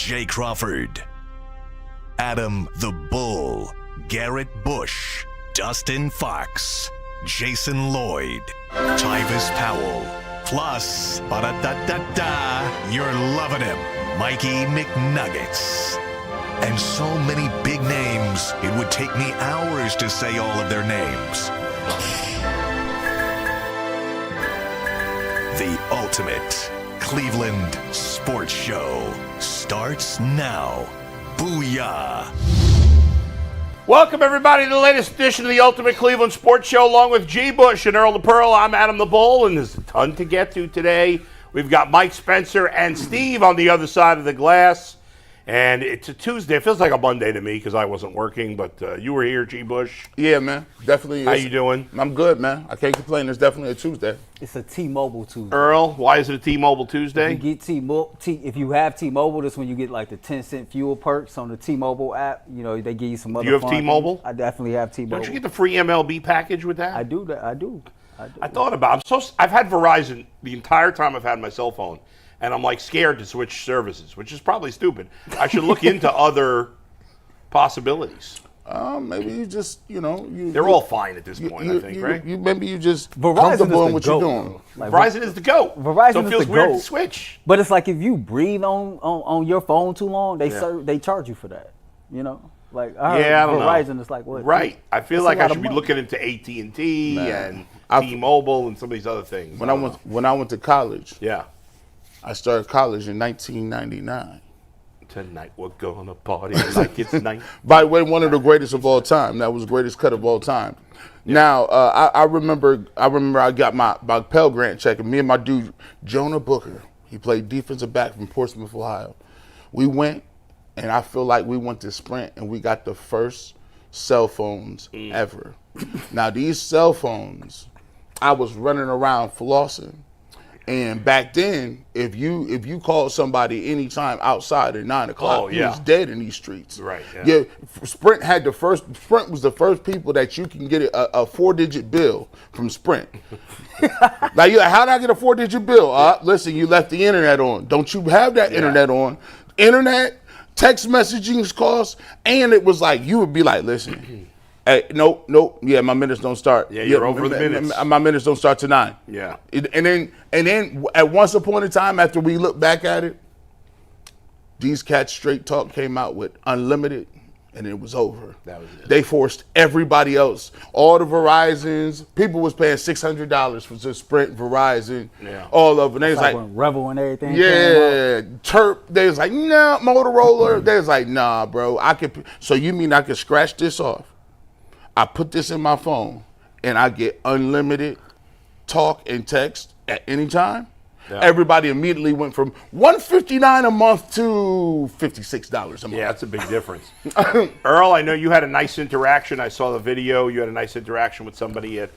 Jay Crawford, Adam the Bull, Garrett Bush, Dustin Fox, Jason Lloyd, Tyvis Powell, plus, ba-da-da-da-da, you're loving him, Mikey McNuggets. And so many big names, it would take me hours to say all of their names. The ultimate Cleveland sports show starts now. Booyah! Welcome, everybody, to the latest edition of the Ultimate Cleveland Sports Show, along with G. Bush and Earl the Pearl. I'm Adam the Bull, and there's a ton to get to today. We've got Mike Spencer and Steve on the other side of the glass. And it's a Tuesday. It feels like a Monday to me because I wasn't working, but you were here, G. Bush. Yeah, man. Definitely is. How you doing? I'm good, man. I can't complain. It's definitely a Tuesday. It's a T-Mobile Tuesday. Earl, why is it a T-Mobile Tuesday? If you get if you have T-Mobile, that's when you get like the 10-cent fuel perks on the T-Mobile app. You know, they give you some other. You have T-Mobile? Things. I definitely have T-Mobile. Don't you get the free MLB package with that? I do. I thought about it. I've had Verizon the entire time I've had my cell phone. And I'm like scared to switch services, which is probably stupid. I should look into other possibilities. Maybe you just, they're all fine at this point, I think, right? Maybe you just Verizon comfortable in what you're doing. Like, Verizon is the GOAT. Verizon so it is feels the weird GOAT. to switch. But it's like if you breathe on your phone too long, they charge you for that. You know, like I don't Verizon know. Is like what? Right. I feel like I should be looking into AT&T and T-Mobile and some of these other things. When I went to college. Yeah. I started college in 1999. Tonight we're gonna party like it's night. By the way, one of the greatest of all time. That was the greatest cut of all time. Yeah. Now, I remember I got my Pell Grant check, and me and my dude, Jonah Booker, he played defensive back from Portsmouth, Ohio. We went, and I feel like we went to Sprint, and we got the first cell phones ever. Now, these cell phones, I was running around flossing. And back then, if you called somebody anytime outside at 9 o'clock, he was dead in these streets. Right. Yeah. Sprint was the first people that you can get a 4-digit bill from Sprint. Like, how did I get a 4-digit bill? Listen, you left the internet on. Don't you have that internet on? Internet, text messaging calls, and it was like, you would be like, listen. Hey, nope. Yeah, my minutes don't start. Yeah, you're over the minutes. My minutes don't start till 9. Yeah. And then at once upon a time, after we look back at it, these cats straight talk came out with unlimited, and it was over. That was it. They forced everybody else. All the Verizons, people was paying $600 for the Sprint, Verizon, all of them. They was like Rebel and everything. Yeah, Terp. They was like, nah, Motorola. They was like, nah, bro. So you mean I could scratch this off? I put this in my phone, and I get unlimited talk and text at any time. Yeah. Everybody immediately went from $159 a month to $56 a month. Yeah, that's a big difference. Earl, I know you had a nice interaction. I saw the video. You had a nice interaction with somebody at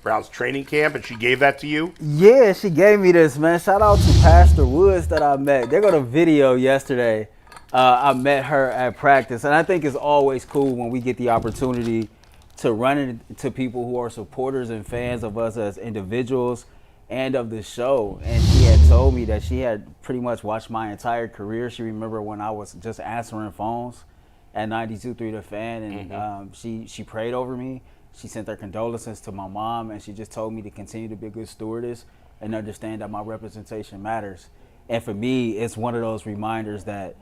Brown's training camp, and she gave that to you? Yeah, she gave me this, man. Shout out to Pastor Woods that I met. They got a video yesterday. I met her at practice, and I think it's always cool when we get the opportunity to run into people who are supporters and fans of us as individuals and of the show. And she had told me that she had pretty much watched my entire career. She remembered when I was just answering phones at 92.3 The Fan, and she prayed over me. She sent her condolences to my mom, and she just told me to continue to be a good stewardess and understand that my representation matters. And for me, it's one of those reminders that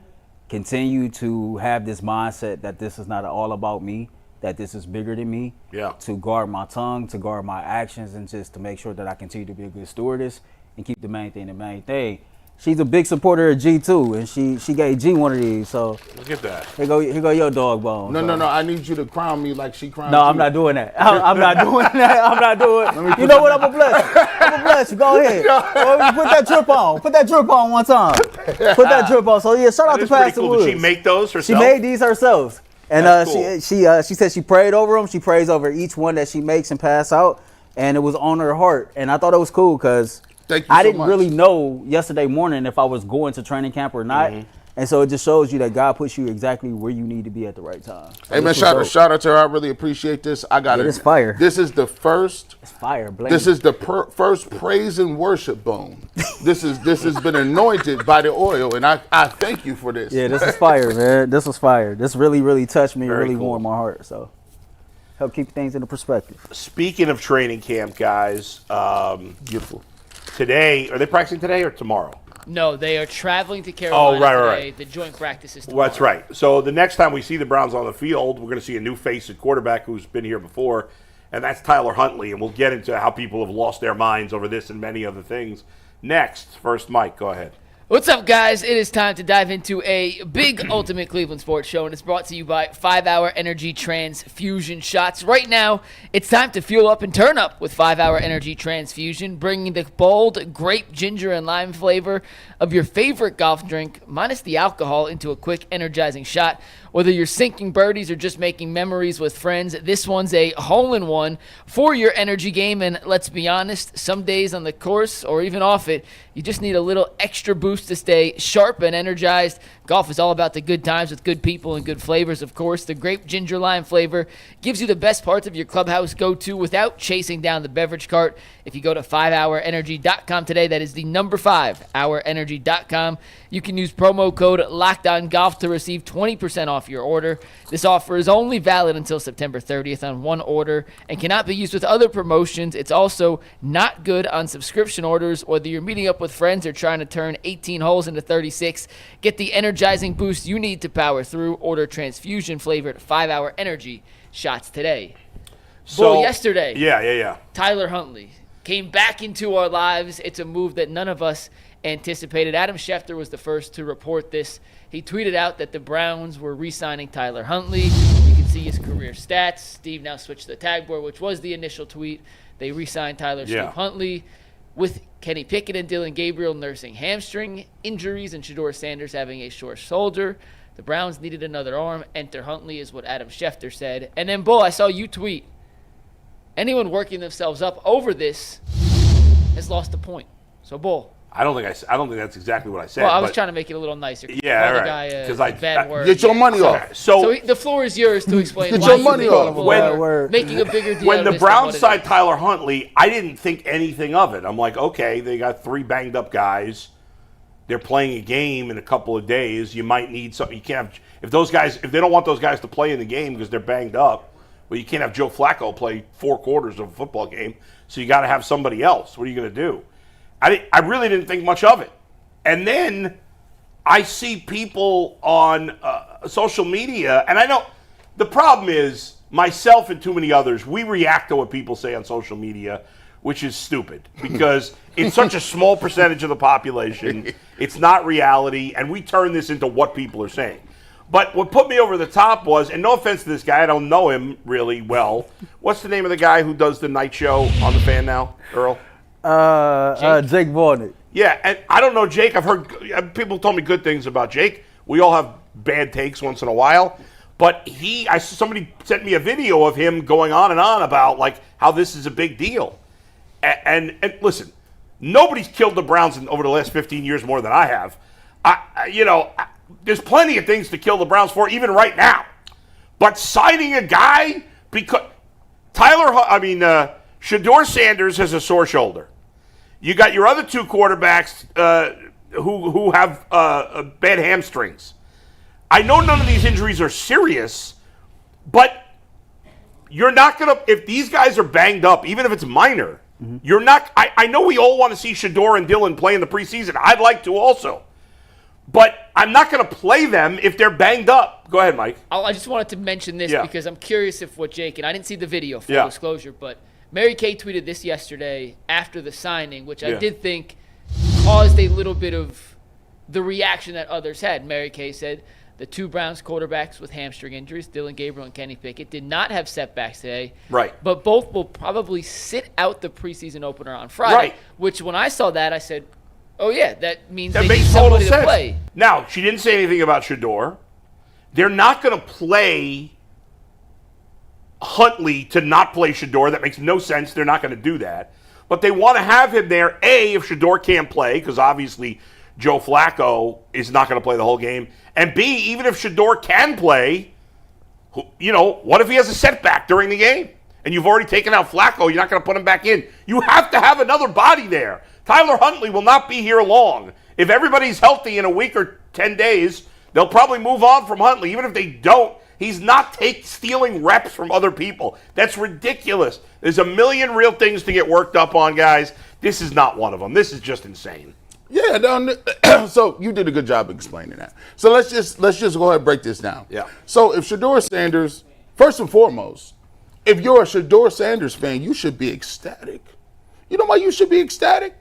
continue to have this mindset that this is not all about me, that this is bigger than me, to guard my tongue, to guard my actions, and just to make sure that I continue to be a good stewardess and keep the main thing the main thing. She's a big supporter of G too, and she gave G one of these. So look at that. Here go your dog bone. No. I need you to crown me like she crowned you. I'm not doing that. I'm not doing that. I'm not doing. You know what? I'm gonna bless you. I'm gonna bless you. Go ahead. Put that drip on. Put that drip on one time. Put that drip on. So yeah, shout out to Pastor cool. Woods. Did she make those herself? She made these herself. And cool. she said she prayed over them. She prays over each one that she makes and pass out, and it was on her heart. And I thought it was cool because I didn't really know yesterday morning if I was going to training camp or not. And so it just shows you that God puts you exactly where you need to be at the right time. So Hey man, shout out to her. I really appreciate this. I got it. It's fire. This is the first. It's fire. Blame This is the first praise and worship bone. This has been anointed by the oil, and I thank you for this. Yeah, this is fire, man. This was fire. This really touched me. Very Really cool. warmed my heart. So help keep things into perspective. Speaking of training camp, guys, Beautiful. today, are they practicing today or tomorrow? No, they are traveling to Carolina today. The joint practice is tomorrow. Well, that's right. So the next time we see the Browns on the field, we're going to see a new face at quarterback who's been here before, and that's Tyler Huntley. And we'll get into how people have lost their minds over this and many other things next. First, Mike, go ahead. What's up, guys? It is time to dive into a big Ultimate Cleveland Sports Show, and it's brought to you by 5-Hour Energy Transfusion Shots. Right now, it's time to fuel up and turn up with 5-Hour Energy Transfusion, bringing the bold grape, ginger, and lime flavor of your favorite golf drink, minus the alcohol, into a quick, energizing shot. Whether you're sinking birdies or just making memories with friends, this one's a hole-in-one for your energy game. And let's be honest, some days on the course or even off it, you just need a little extra boost to stay sharp and energized. Golf is all about the good times with good people and good flavors, of course. The grape ginger lime flavor gives you the best parts of your clubhouse go-to without chasing down the beverage cart. If you go to 5hourenergy.com today, that is the number 5hourenergy.com, you can use promo code LOCKEDONGOLF to receive 20% off your order. This offer is only valid until September 30th on one order and cannot be used with other promotions. It's also not good on subscription orders, whether you're meeting up with friends or trying to turn 18 holes into 36. Get the energizing boost you need to power through. Order transfusion-flavored 5-Hour Energy shots today. So yesterday, Yeah. Tyler Huntley came back into our lives. It's a move that none of us anticipated. Adam Schefter was the first to report this. He tweeted out that the Browns were re-signing Tyler Huntley. You can see his career stats. Steve now switched to the tag board, which was the initial tweet. They re-signed Steve Huntley with Kenny Pickett and Dylan Gabriel nursing hamstring injuries and Shedeur Sanders having a sore shoulder. The Browns needed another arm. Enter Huntley is what Adam Schefter said. And then, Bull, I saw you tweet. Anyone working themselves up over this has lost a point. So, Bull. I don't think that's exactly what I said. Well, I was trying to make it a little nicer. Yeah, Call the right. guy a 'Cause bad word. Get your money off. So the floor is yours to explain Get why your you money think off. people When- are making a bigger deal when out the of this than Browns what it signed is. Tyler Huntley, I didn't think anything of it. I'm like, okay, they got 3 banged up guys. They're playing a game in a couple of days. You might need something. You can't have, if they don't want those guys to play in the game because they're banged up, well, you can't have Joe Flacco play 4 quarters of a football game. So you got to have somebody else. What are you going to do? I really didn't think much of it. And then I see people on social media, and I know the problem is myself and too many others, we react to what people say on social media, which is stupid because it's such a small percentage of the population. It's not reality, and we turn this into what people are saying. But what put me over the top was, and no offense to this guy, I don't know him really well. What's the name of the guy who does the night show on the Fan now, Earl? Jake Vornick. Yeah, and I don't know Jake. I've heard people told me good things about Jake. We all have bad takes once in a while. But somebody sent me a video of him going on and on about like how this is a big deal. And listen, nobody's killed the Browns over the last 15 years more than I have. There's plenty of things to kill the Browns for, even right now. But signing a guy because Shedeur Sanders has a sore shoulder. You got your other 2 quarterbacks who have bad hamstrings. I know none of these injuries are serious, but you're not going to – if these guys are banged up, even if it's minor, you're not – I know we all want to see Shedeur and Dylan play in the preseason. I'd like to also. But I'm not going to play them if they're banged up. Go ahead, Mike. I just wanted to mention this because I'm curious if what Jake – and I didn't see the video, full disclosure, but – Mary Kay tweeted this yesterday after the signing, which I did think caused a little bit of the reaction that others had. Mary Kay said the 2 Browns quarterbacks with hamstring injuries, Dylan Gabriel and Kenny Pickett, did not have setbacks today. Right. But both will probably sit out the preseason opener on Friday, right. Which when I saw that, I said, oh, yeah, that means that they makes need total somebody sense. to play. Now, she didn't say anything about Shedeur. They're not going to play Huntley to not play Shedeur. That makes no sense. They're not going to do that. But they want to have him there, A, if Shedeur can't play, because obviously Joe Flacco is not going to play the whole game. And B, even if Shedeur can play, what if he has a setback during the game? And you've already taken out Flacco, you're not going to put him back in. You have to have another body there. Tyler Huntley will not be here long. If everybody's healthy in a week or 10 days, they'll probably move on from Huntley. Even if they don't, he's not stealing reps from other people. That's ridiculous. There's a million real things to get worked up on, guys. This is not one of them. This is just insane. Yeah, so you did a good job explaining that. So let's just go ahead and break this down. Yeah. So if Shedeur Sanders, first and foremost, if you're a Shedeur Sanders fan, you should be ecstatic. You know why you should be ecstatic?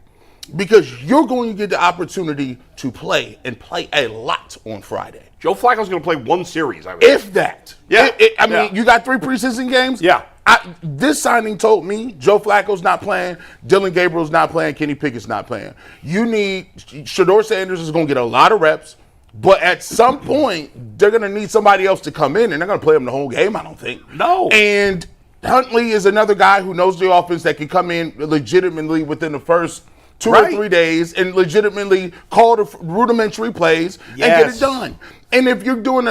Because you're going to get the opportunity to play and play a lot on Friday. Joe Flacco's going to play one series, I would If that. Yeah. I mean, you got 3 preseason games? Yeah. This signing told me Joe Flacco's not playing, Dylan Gabriel's not playing, Kenny Pickett's not playing. Shedeur Sanders is going to get a lot of reps, but at some point, they're going to need somebody else to come in, and they're going to play him the whole game, I don't think. No. And Huntley is another guy who knows the offense that can come in legitimately within the first 2 or 3 days and legitimately call the rudimentary plays and get it done. And if you're doing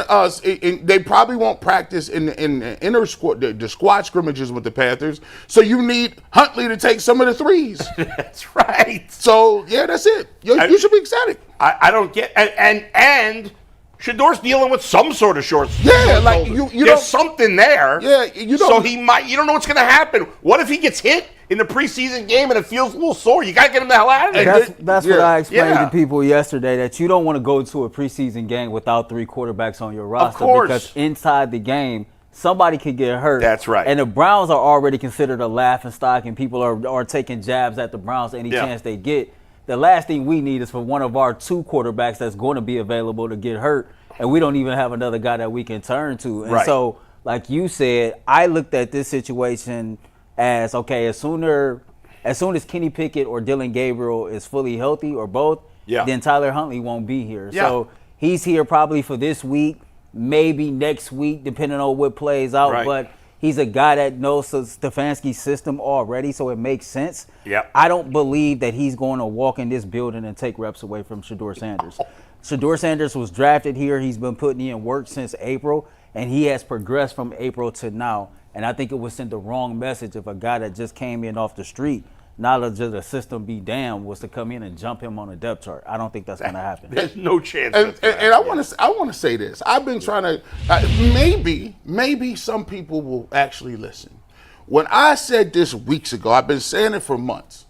they probably won't practice in the inner squad, the squad scrimmages with the Panthers. So you need Huntley to take some of the threes. That's right. So yeah, that's it. You should be ecstatic. I don't get and Shedeur's dealing with some sort of short. Yeah, like there's something there. Yeah, So he might. You don't know what's going to happen. What if he gets hit in the preseason game and it feels a little sore? You got to get him the hell out of there. That's what I explained to people yesterday, that you don't want to go to a preseason game without 3 quarterbacks on your roster. Of course. Because inside the game, somebody could get hurt. That's right. And the Browns are already considered a laughingstock, and people are taking jabs at the Browns any chance they get. The last thing we need is for one of our 2 quarterbacks that's going to be available to get hurt, and we don't even have another guy that we can turn to. And so, like you said, I looked at this situation as, okay, as soon as Kenny Pickett or Dylan Gabriel is fully healthy, or both, then Tyler Huntley won't be here. So he's here probably for this week, maybe next week, depending on what plays out. But he's a guy that knows Stefanski's system already, so it makes sense. I don't believe that he's going to walk in this building and take reps away from Shedeur Sanders. Shedeur Sanders was drafted here. He's been putting in work since April, and he has progressed from April to now. And I think it would send the wrong message if a guy that just came in off the street, not just a system be damned, was to come in and jump him on a depth chart. I don't think that's going to happen. There's no chance. And I want to say this. I've been trying to maybe some people will actually listen. When I said this weeks ago, I've been saying it for months.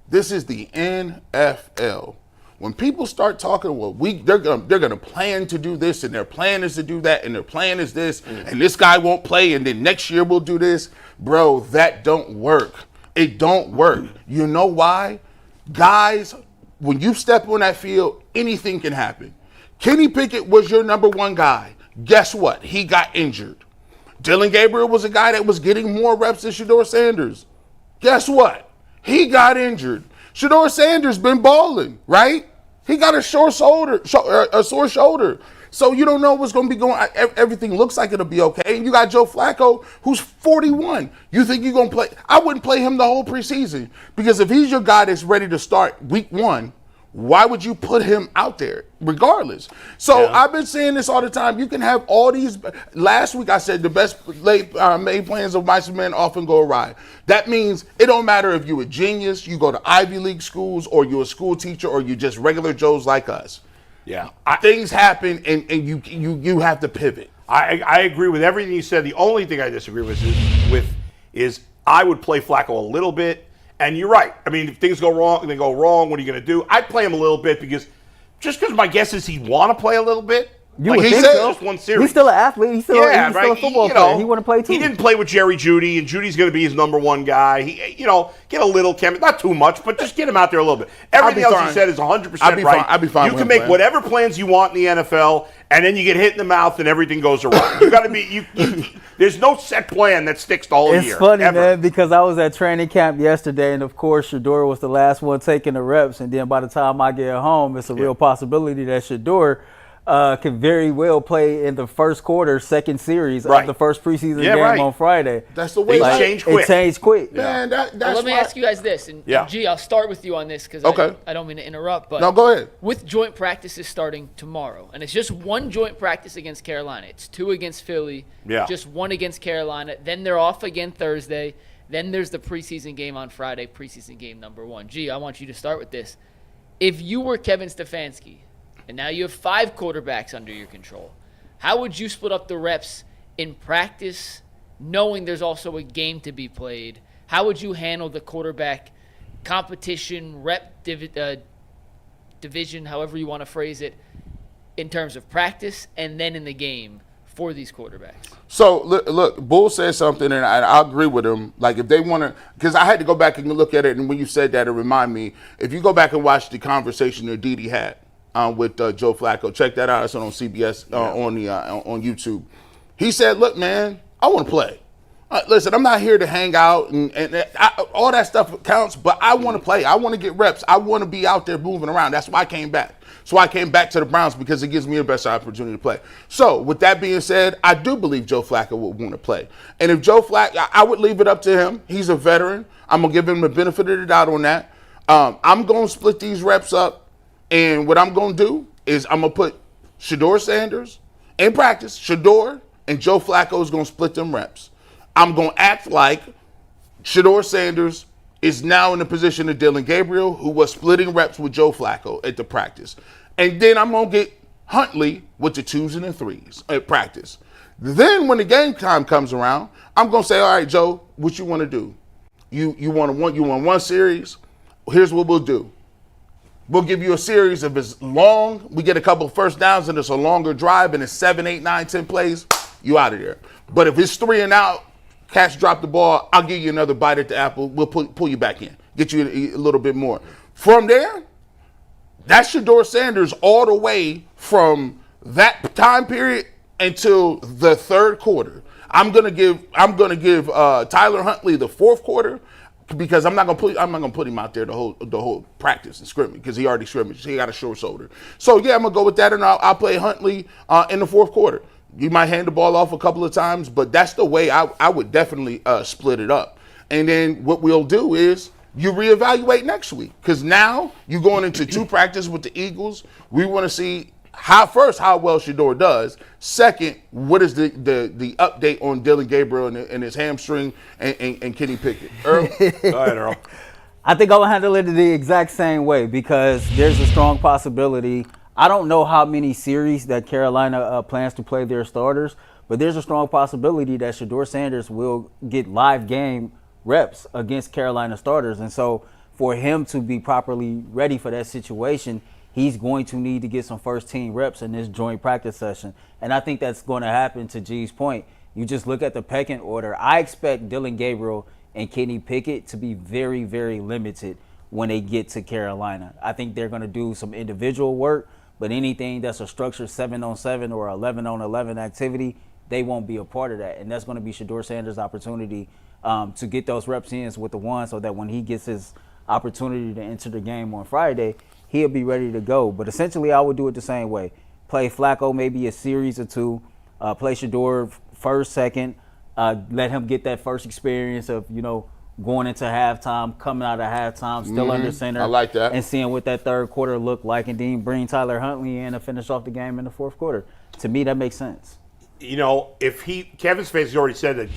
This is the NFL. When people start talking, well, they're gonna plan to do this, and their plan is to do that, and their plan is this, and this guy won't play, and then next year we'll do this, bro. That don't work. It don't work. You know why? Guys, when you step on that field, anything can happen. Kenny Pickett was your number 1 guy. Guess what? He got injured. Dylan Gabriel was a guy that was getting more reps than Shedeur Sanders. Guess what? He got injured. Shedeur Sanders been balling, right? He got a sore shoulder. So you don't know what's going to be going on. Everything looks like it'll be okay. And you got Joe Flacco, who's 41. You think you're going to play? I wouldn't play him the whole preseason, because if he's your guy that's ready to start week 1, why would you put him out there regardless? So I've been saying this all the time. You can have all these. Last week I said the best laid plans of mice and men often go awry. That means it don't matter if you're a genius, you go to Ivy League schools, or you're a school teacher, or you just regular Joes like us. Things happen, and you have to pivot. I agree with everything you said. The only thing I disagree with is I would play Flacco a little bit. And you're right. I mean, if things go wrong, they go wrong. What are you going to do? I'd play him a little bit, because my guess is he'd want to play a little bit. You would think so. Just one series. He's still an athlete. He's still a football player. He want to play too. He didn't play with Jerry Jeudy, and Judy's going to be his number 1 guy. He, get a little not too much, but just get him out there a little bit. Everything else he said is 100% right. I'd be fine. You can make whatever plans you want in the NFL, and then you get hit in the mouth, and everything goes awry. You got to be. There's no set plan that sticks the whole year. It's funny, man, because I was at training camp yesterday, and of course Shedeur was the last one taking the reps, and then by the time I get home, it's a real possibility that Shedeur could very well play in the first quarter, second series Right. of the first preseason Yeah, game right. on Friday. That's the way Things it change quick. It changed quick. Man, that's Let me why- ask you guys this, and Yeah. G, I'll start with you on this because Okay. I don't mean to interrupt, but No, go ahead. with joint practices starting tomorrow, and it's just one joint practice against Carolina. It's 2 against Philly, Yeah. just 1 against Carolina. Then they're off again Thursday. Then there's the preseason game on Friday, preseason game number 1. G, I want you to start with this. If you were Kevin Stefanski, and now you have 5 quarterbacks under your control, how would you split up the reps in practice, knowing there's also a game to be played? How would you handle the quarterback competition, division, however you want to phrase it, in terms of practice and then in the game for these quarterbacks? So look, Bull said something, and I agree with him. Like if they want to, because I had to go back and look at it, and when you said that, it reminded me. If you go back and watch the conversation that Didi had with Joe Flacco, check that out. It's on CBS on YouTube. He said, "Look, man, I want to play. Listen, I'm not here to hang out, and all that stuff counts, but I want to play. I want to get reps. I want to be out there moving around. That's why I came back. So I came back to the Browns because it gives me the best opportunity to play." So with that being said, I do believe Joe Flacco would want to play. And if Joe Flacco, I would leave it up to him. He's a veteran. I'm going to give him the benefit of the doubt on that. I'm going to split these reps up. And what I'm going to do is I'm going to put Shedeur Sanders in practice. Shedeur and Joe Flacco is going to split them reps. I'm going to act like Shedeur Sanders is now in the position of Dillon Gabriel, who was splitting reps with Joe Flacco at the practice. And then I'm going to get Huntley with the 2s and the 3s at practice. Then when the game time comes around, I'm going to say, all right, Joe, what you want to do? You want one series? Here's what we'll do. We'll give you a series if it's long. We get a couple first downs and it's a longer drive and it's 7, 8, 9, 10 plays, you out of there. But if it's 3 and out, catch drop the ball, I'll give you another bite at the apple. We'll pull you back in, get you a little bit more. From there, that's Shedeur Sanders all the way from that time period until the third quarter. I'm gonna give Tyler Huntley the fourth quarter because I'm not gonna put him out there the whole practice and scrimmage because he already scrimmaged. He got a short shoulder. So yeah, I'm gonna go with that, and I'll play Huntley in the fourth quarter. You might hand the ball off a couple of times, but that's the way I would definitely split it up. And then what we'll do is you reevaluate next week because now you're going into 2 practices with the Eagles. We want to see how well Shedeur does. Second, what is the update on Dillon Gabriel and his hamstring and Kenny Pickett? Earl? Go ahead, Earl. I think I'll handle it the exact same way because there's a strong possibility. I don't know how many series that Carolina plans to play their starters, but there's a strong possibility that Shedeur Sanders will get live game reps against Carolina starters. And so for him to be properly ready for that situation, he's going to need to get some first team reps in this joint practice session. And I think that's going to happen. To G's point, you just look at the pecking order. I expect Dillon Gabriel and Kenny Pickett to be very, very limited when they get to Carolina. I think they're going to do some individual work, but anything that's a structured 7-on-7 or 11-on-11 activity, they won't be a part of that. And that's going to be Shedeur Sanders' opportunity to get those reps in with the one so that when he gets his opportunity to enter the game on Friday, he'll be ready to go. But essentially, I would do it the same way. Play Flacco maybe a series or 2. Play Shedeur first, second. Let him get that first experience of, going into halftime, coming out of halftime, still under center. I like that. And seeing what that third quarter looked like, and then bring Tyler Huntley in and finish off the game in the fourth quarter. To me, that makes sense. If Kevin Stefanski already said that,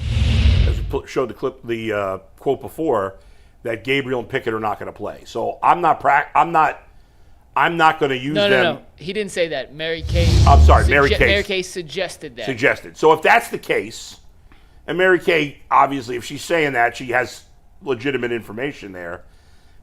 as we showed the quote before, that Gabriel and Pickett are not going to play. So I'm not going to use them. No. He didn't say that. Mary Kay. I'm sorry, Mary Kay. Mary Kay suggested that. Suggested. So if that's the case, and Mary Kay, obviously, if she's saying that, she has legitimate information there,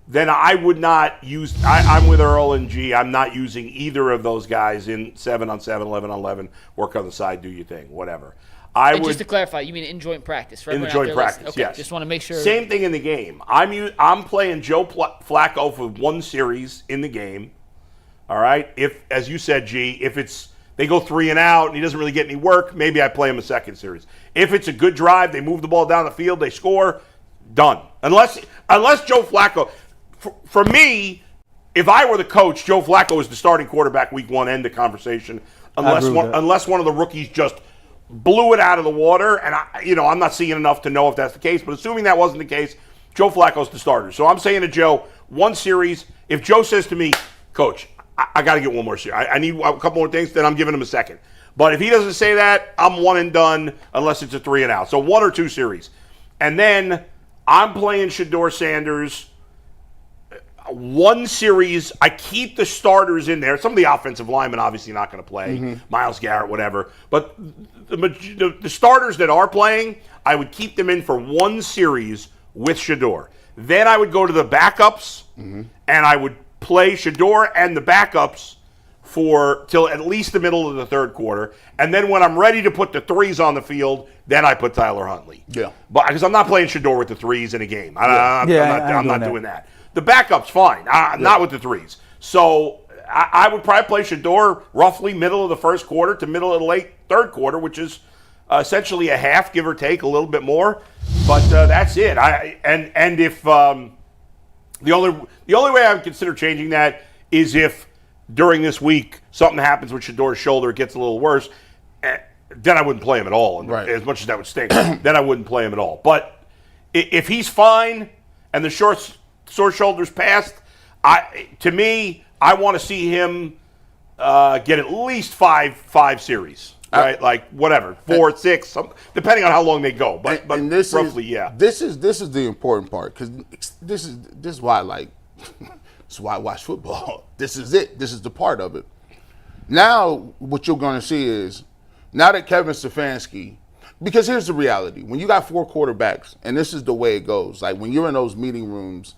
then I would not use – I'm with Earl and G. I'm not using either of those guys in 7-on-7, 11-on-11, work on the side, do your thing, whatever. Just to clarify, you mean in joint practice, right? In the joint practice, okay, yes. Just want to make sure. Same thing in the game. I'm playing Joe Flacco for one series in the game. All right? If, as you said, G, if they go 3 and out and he doesn't really get any work, maybe I play him a second series. If it's a good drive, they move the ball down the field, they score, done. Unless Joe Flacco, for me, if I were the coach, Joe Flacco is the starting quarterback week 1, end the conversation, unless one of the rookies just blew it out of the water. And I'm not seeing enough to know if that's the case. But assuming that wasn't the case, Joe Flacco's the starter. So I'm saying to Joe, 1 series. If Joe says to me, Coach, I got to get 1 more series. I need a couple more things. Then I'm giving him a second. But if he doesn't say that, I'm 1 and done unless it's a 3 and out. So 1 or 2 series. And then I'm playing Shedeur Sanders. 1 series, I keep the starters in there. Some of the offensive linemen obviously not going to play, Myles Garrett, whatever. But the starters that are playing, I would keep them in for 1 series with Shedeur. Then I would go to the backups, and I would play Shedeur and the backups till at least the middle of the 3rd quarter. And then when I'm ready to put the 3s on the field, then I put Tyler Huntley. Yeah. But because I'm not playing Shedeur with the 3s in a game. I'm not doing that. The backup's fine, not with the 3s. So I would probably play Shedeur roughly middle of the 1st quarter to middle of the late 3rd quarter, which is essentially a half, give or take, a little bit more. But that's it. And if the only way I would consider changing that is if during this week something happens with Shedeur's shoulder, it gets a little worse, then I wouldn't play him at all. Right. As much as that would stink, then I wouldn't play him at all. But if he's fine and the sore shoulders passed, to me, I want to see him get at least five series, right? Like whatever, 4, 6, depending on how long they go. But this roughly, This is the important part, because this is why this is why I watch football. This is it. This is the part of it. Now, what you're going to see is now that Kevin Stefanski. Because here's the reality: when you got 4 quarterbacks, and this is the way it goes. Like when you're in those meeting rooms,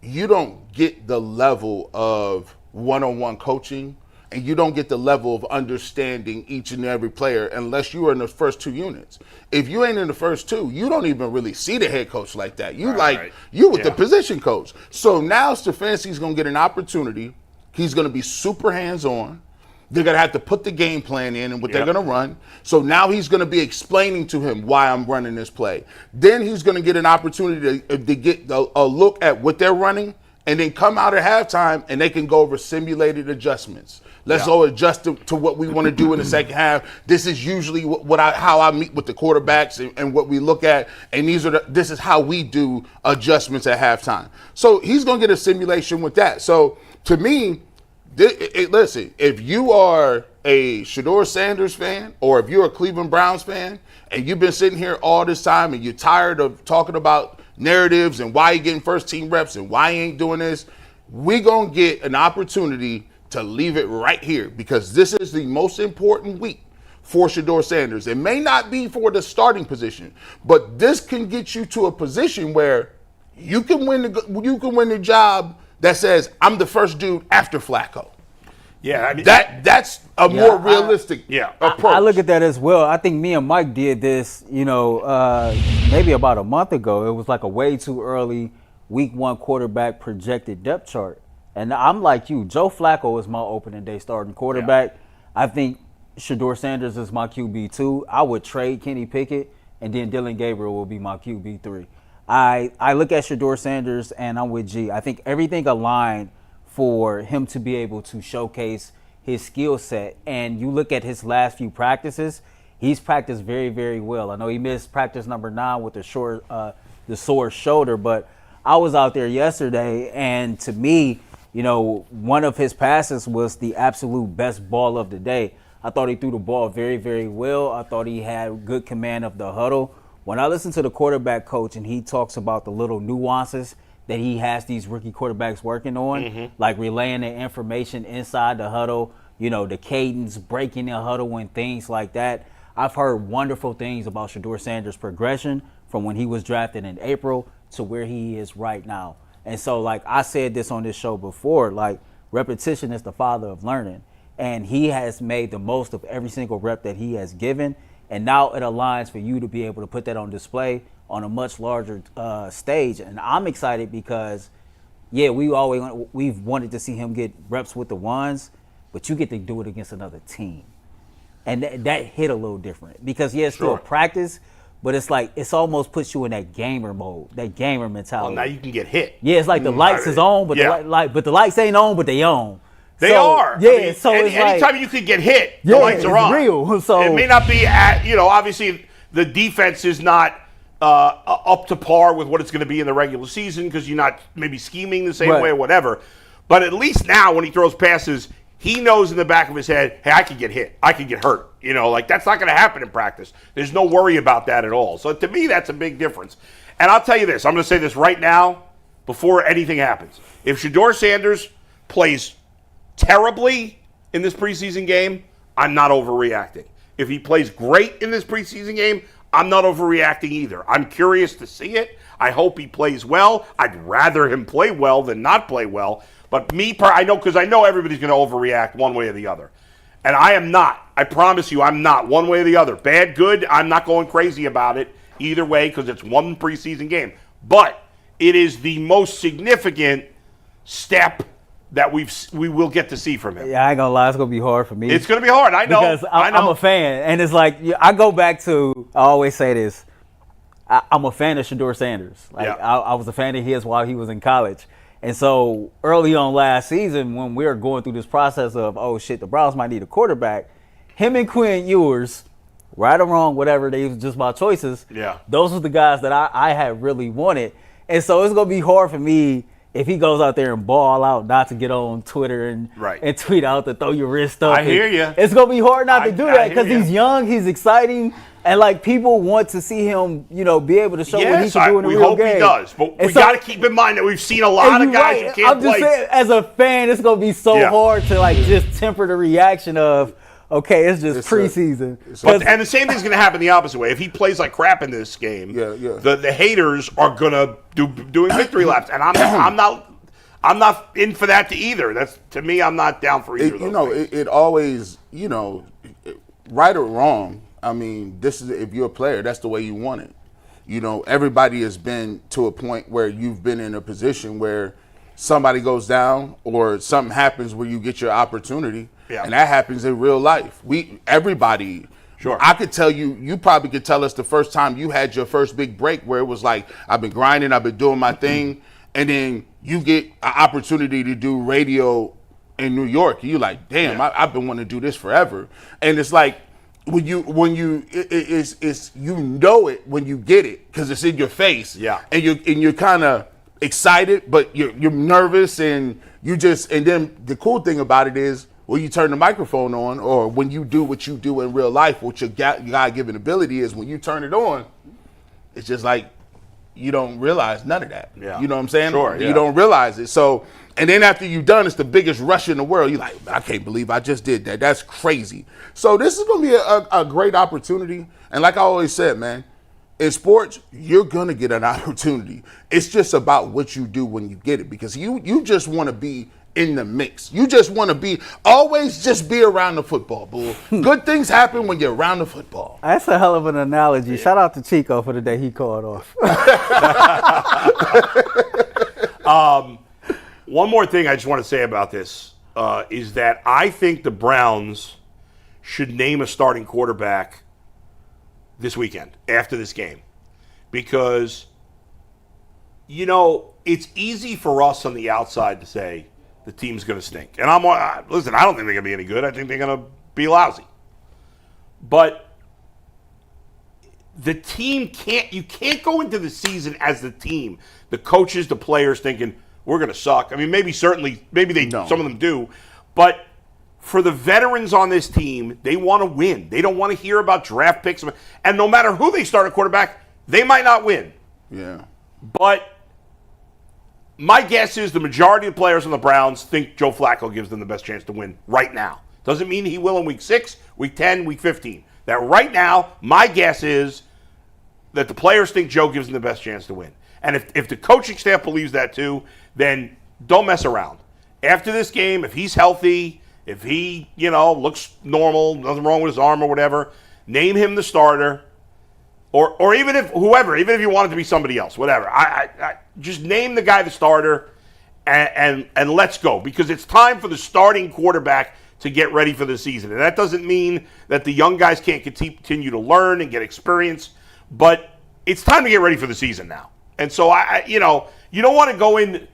you don't get the level of one-on-one coaching, and you don't get the level of understanding each and every player unless you are in the first 2 units. If you ain't in the first 2, you don't even really see the head coach like that. You with the position coach. So now Stefanski's going to get an opportunity. He's going to be super hands-on. They're going to have to put the game plan in and what they're going to run. So now he's going to be explaining to him why I'm running this play. Then he's going to get an opportunity to get a look at what they're running, and then come out at halftime and they can go over simulated adjustments. Let's all adjust to what we want to do in the second half. This is usually how I meet with the quarterbacks and what we look at, and this is how we do adjustments at halftime. So he's going to get a simulation with that. So to me, listen, if you are a Shedeur Sanders fan, or if you're a Cleveland Browns fan, and you've been sitting here all this time and you're tired of talking about narratives and why you're getting first-team reps and why you ain't doing this, we're going to get an opportunity to leave it right here, because this is the most important week for Shedeur Sanders. It may not be for the starting position, but this can get you to a position where you can win the job that says, I'm the first dude after Flacco. Yeah, I mean, that's a more realistic approach. I look at that as well. I think me and Mike did this, maybe about a month ago. It was like a way too early week 1 quarterback projected depth chart. And I'm like you. Joe Flacco is my opening day starting quarterback. Yeah. I think Shedeur Sanders is my QB2. I would trade Kenny Pickett, and then Dylan Gabriel will be my QB3. I look at Shedeur Sanders, and I'm with G. I think everything aligned for him to be able to showcase his skill set. And you look at his last few practices, he's practiced very, very well. I know he missed practice number 9 with the sore shoulder, but I was out there yesterday, and to me, one of his passes was the absolute best ball of the day. I thought he threw the ball very, very well. I thought he had good command of the huddle. When I listen to the quarterback coach and he talks about the little nuances that he has these rookie quarterbacks working on, like relaying the information inside the huddle, the cadence, breaking the huddle and things like that. I've heard wonderful things about Shedeur Sanders' progression from when he was drafted in April to where he is right now. And so, like I said this on this show before, like repetition is the father of learning. And he has made the most of every single rep that he has given. And now it aligns for you to be able to put that on display on a much larger stage. And I'm excited because, we've wanted to see him get reps with the ones, but you get to do it against another team. And that hit a little different because, it's still a practice, but it's like it's almost puts you in that gamer mode, that gamer mentality. Well, now you can get hit. Yeah, it's like the lights is on, but the lights ain't on, but they on. They are. Yeah, I mean, so it's like anytime you could get hit, the lights are on. Real. So it may not be at, obviously the defense is not up to par with what it's going to be in the regular season because you're not maybe scheming the same way or whatever. But at least now when he throws passes, he knows in the back of his head, hey, I could get hit. I could get hurt. That's not going to happen in practice. There's no worry about that at all. So to me, that's a big difference. And I'll tell you this. I'm going to say this right now before anything happens. If Shedeur Sanders plays terribly in this preseason game, I'm not overreacting. If he plays great in this preseason game, I'm not overreacting either. I'm curious to see it. I hope he plays well. I'd rather him play well than not play well. But I know everybody's going to overreact one way or the other. And I am not. I promise you, I'm not one way or the other. Bad, good, I'm not going crazy about it either way because it's one preseason game. But it is the most significant step that we will get to see from him. Yeah, I ain't gonna lie, it's gonna be hard for me. It's gonna be hard, I know. Because I'm a fan, and it's like I go back to. I always say this. I'm a fan of Shedeur Sanders. I was a fan of his while he was in college, and so early on last season when we were going through this process of the Browns might need a quarterback, him and Quinn Ewers, right or wrong, whatever, they was just my choices. Yeah, those were the guys that I had really wanted, and so it's gonna be hard for me. If he goes out there and ball out, not to get on Twitter and tweet out to throw your wrist up. I hear you. It's going to be hard not to do that because he's young, he's exciting, and people want to see him, be able to show what he can do in the real game. We hope he does, but we got to keep in mind that we've seen a lot of guys who can't play. I'm just saying, as a fan, it's going to be so hard to just temper the reaction of, okay, it's just preseason. And the same thing's going to happen the opposite way. If he plays like crap in this game, the haters are going to doing victory laps, and I'm not in for that either. To me, I'm not down for either. It always, right or wrong. I mean, this is if you're a player, that's the way you want it. Everybody has been to a point where you've been in a position where somebody goes down or something happens where you get your opportunity. Yeah. And that happens in real life. Everybody. Sure. I could tell you probably could tell us the first time you had your first big break where it was like, I've been grinding, I've been doing my thing, and then you get an opportunity to do radio in New York. You're like, damn, I've been wanting to do this forever. And it's like, when you know it when you get it because it's in your face. Yeah. And you're kind of excited, but you're nervous, and then the cool thing about it is when you turn the microphone on, or when you do what you do in real life, what your God-given ability is, when you turn it on, it's just like you don't realize none of that. Yeah. You know what I'm saying? Sure. Yeah. You don't realize it. So, and then after you're done, it's the biggest rush in the world. You're like, I can't believe I just did that. That's crazy. So this is going to be a great opportunity. And like I always said, man, in sports, you're going to get an opportunity. It's just about what you do when you get it, because you just want to be in the mix. You just want to always just be around the football, bull. Good things happen when you're around the football. That's a hell of an analogy. Shout out to Chico for the day he called off. One more thing I just want to say about this is that I think the Browns should name a starting quarterback this weekend after this game, because it's easy for us on the outside to say the team's going to stink. And listen, I don't think they're going to be any good. I think they're going to be lousy. But the team you can't go into the season as the team, the coaches, the players thinking we're going to suck. I mean, maybe some of them do, but for the veterans on this team, they want to win. They don't want to hear about draft picks. And no matter who they start at quarterback, they might not win. Yeah. But my guess is the majority of players on the Browns think Joe Flacco gives them the best chance to win right now. Doesn't mean he will in week 6, week 10, week 15. That right now, my guess is that the players think Joe gives them the best chance to win. And if the coaching staff believes that too, then don't mess around. After this game, if he's healthy, if he, looks normal, nothing wrong with his arm or whatever, name him the starter. Or even if you want it to be somebody else, whatever. I just name the guy the starter and let's go, because it's time for the starting quarterback to get ready for the season. And that doesn't mean that the young guys can't continue to learn and get experience, but it's time to get ready for the season now. And so, you don't want to go in,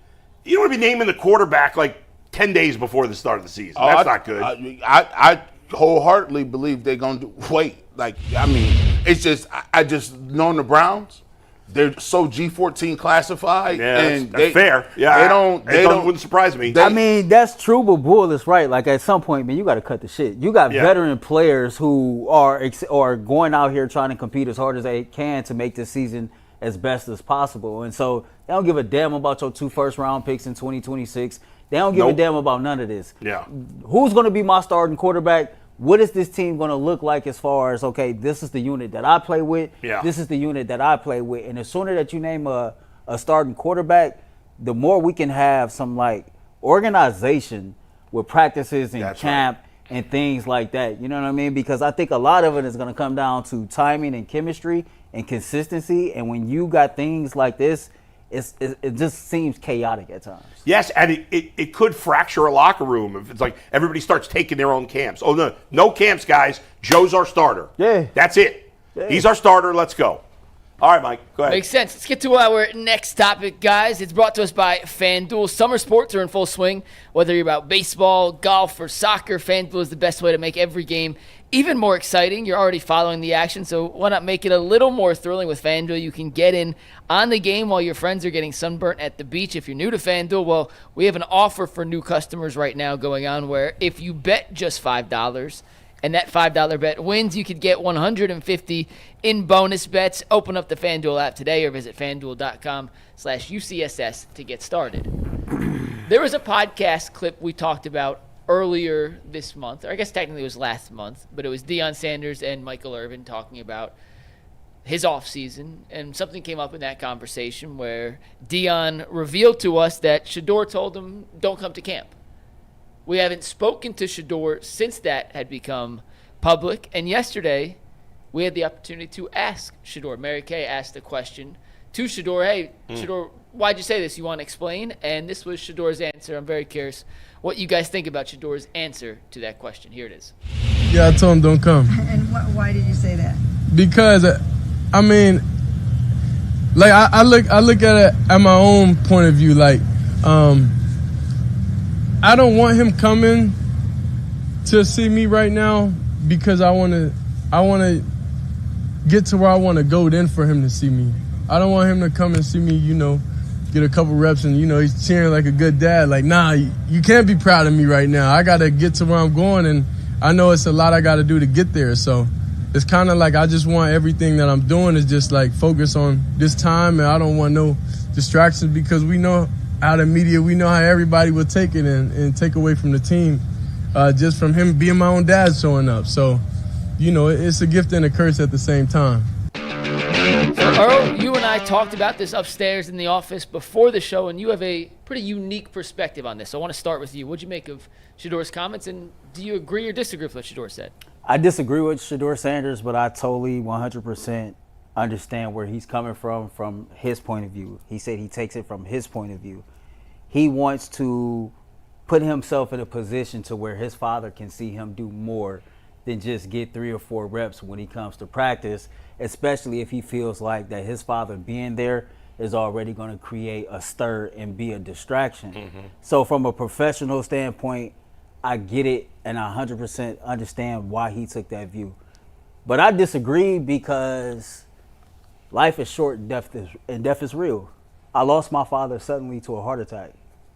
you don't want to be naming the quarterback like 10 days before the start of the season. That's not good. I wholeheartedly believe they're going to wait. Like, I mean, it's just, I just knowing the Browns, they're so G14 classified. Yeah, and that's fair. Yeah, they don't wouldn't surprise me. I mean, that's true, but Bull is right. Like, at some point, man, you got to cut the shit. You got veteran players who are going out here trying to compete as hard as they can to make this season as best as possible. And so they don't give a damn about your 2 first-round picks in 2026. They don't give a damn about none of this. Yeah. Who's going to be my starting quarterback? What is this team going to look like as far as, okay, this is the unit that I play with. Yeah. This is the unit that I play with. And the sooner that you name a starting quarterback, the more we can have some, like, organization with practices and camp and things like that. You know what I mean? Because I think a lot of it is going to come down to timing and chemistry and consistency. And when you got things like this, it just seems chaotic at times. Yes, and it could fracture a locker room if it's like everybody starts taking their own camps. Oh, no camps, guys. Joe's our starter. Yeah. That's it. Yeah. He's our starter. Let's go. All right, Mike, go ahead. Makes sense. Let's get to our next topic, guys. It's brought to us by FanDuel. Summer sports are in full swing. Whether you're about baseball, golf, or soccer, FanDuel is the best way to make every game even more exciting. You're already following the action, so why not make it a little more thrilling with FanDuel? You can get in on the game while your friends are getting sunburnt at the beach. If you're new to FanDuel, well, we have an offer for new customers right now going on where if you bet just $5 and that $5 bet wins, you could get $150 in bonus bets. Open up the FanDuel app today or visit FanDuel.com/UCSS to get started. There was a podcast clip we talked about earlier this month, or I guess technically it was last month, but it was Deion Sanders and Michael Irvin talking about his offseason, and something came up in that conversation where Deion revealed to us that Shedeur told him, don't come to camp. We haven't spoken to Shedeur since that had become public, and yesterday we had the opportunity to ask Shedeur. Mary Kay asked the question to Shedeur, hey, Shedeur, why'd you say this? You want to explain? And this was Shedeur's answer. I'm very curious what you guys think about Shedeur's answer to that question. Here it is. Yeah, I told him don't come. And why did you say that? Because, I mean, like I look at it at my own point of view. Like, I don't want him coming to see me right now because I want to get to where I want to go then for him to see me. I don't want him to come and see me, get a couple reps and, he's cheering like a good dad. Like, nah, you can't be proud of me right now. I got to get to where I'm going, and I know it's a lot I got to do to get there. So it's kind of like I just want everything that I'm doing is just, like, focus on this time, and I don't want no distractions because we know how the media, we know how everybody will take it and take away from the team just from him being my own dad showing up. So, it's a gift and a curse at the same time. Earl, you and I talked about this upstairs in the office before the show, and you have a pretty unique perspective on this. So I want to start with you. What'd you make of Shedeur's comments, and do you agree or disagree with what Shedeur said? I disagree with Shedeur Sanders, but I totally 100% understand where he's coming from his point of view. He said he takes it from his point of view. He wants to put himself in a position to where his father can see him do more than just get 3 or 4 reps when he comes to practice, especially if he feels like that his father being there is already going to create a stir and be a distraction. Mm-hmm. So from a professional standpoint, I get it, and I 100% understand why he took that view. But I disagree because life is short and death is real. I lost my father suddenly to a heart attack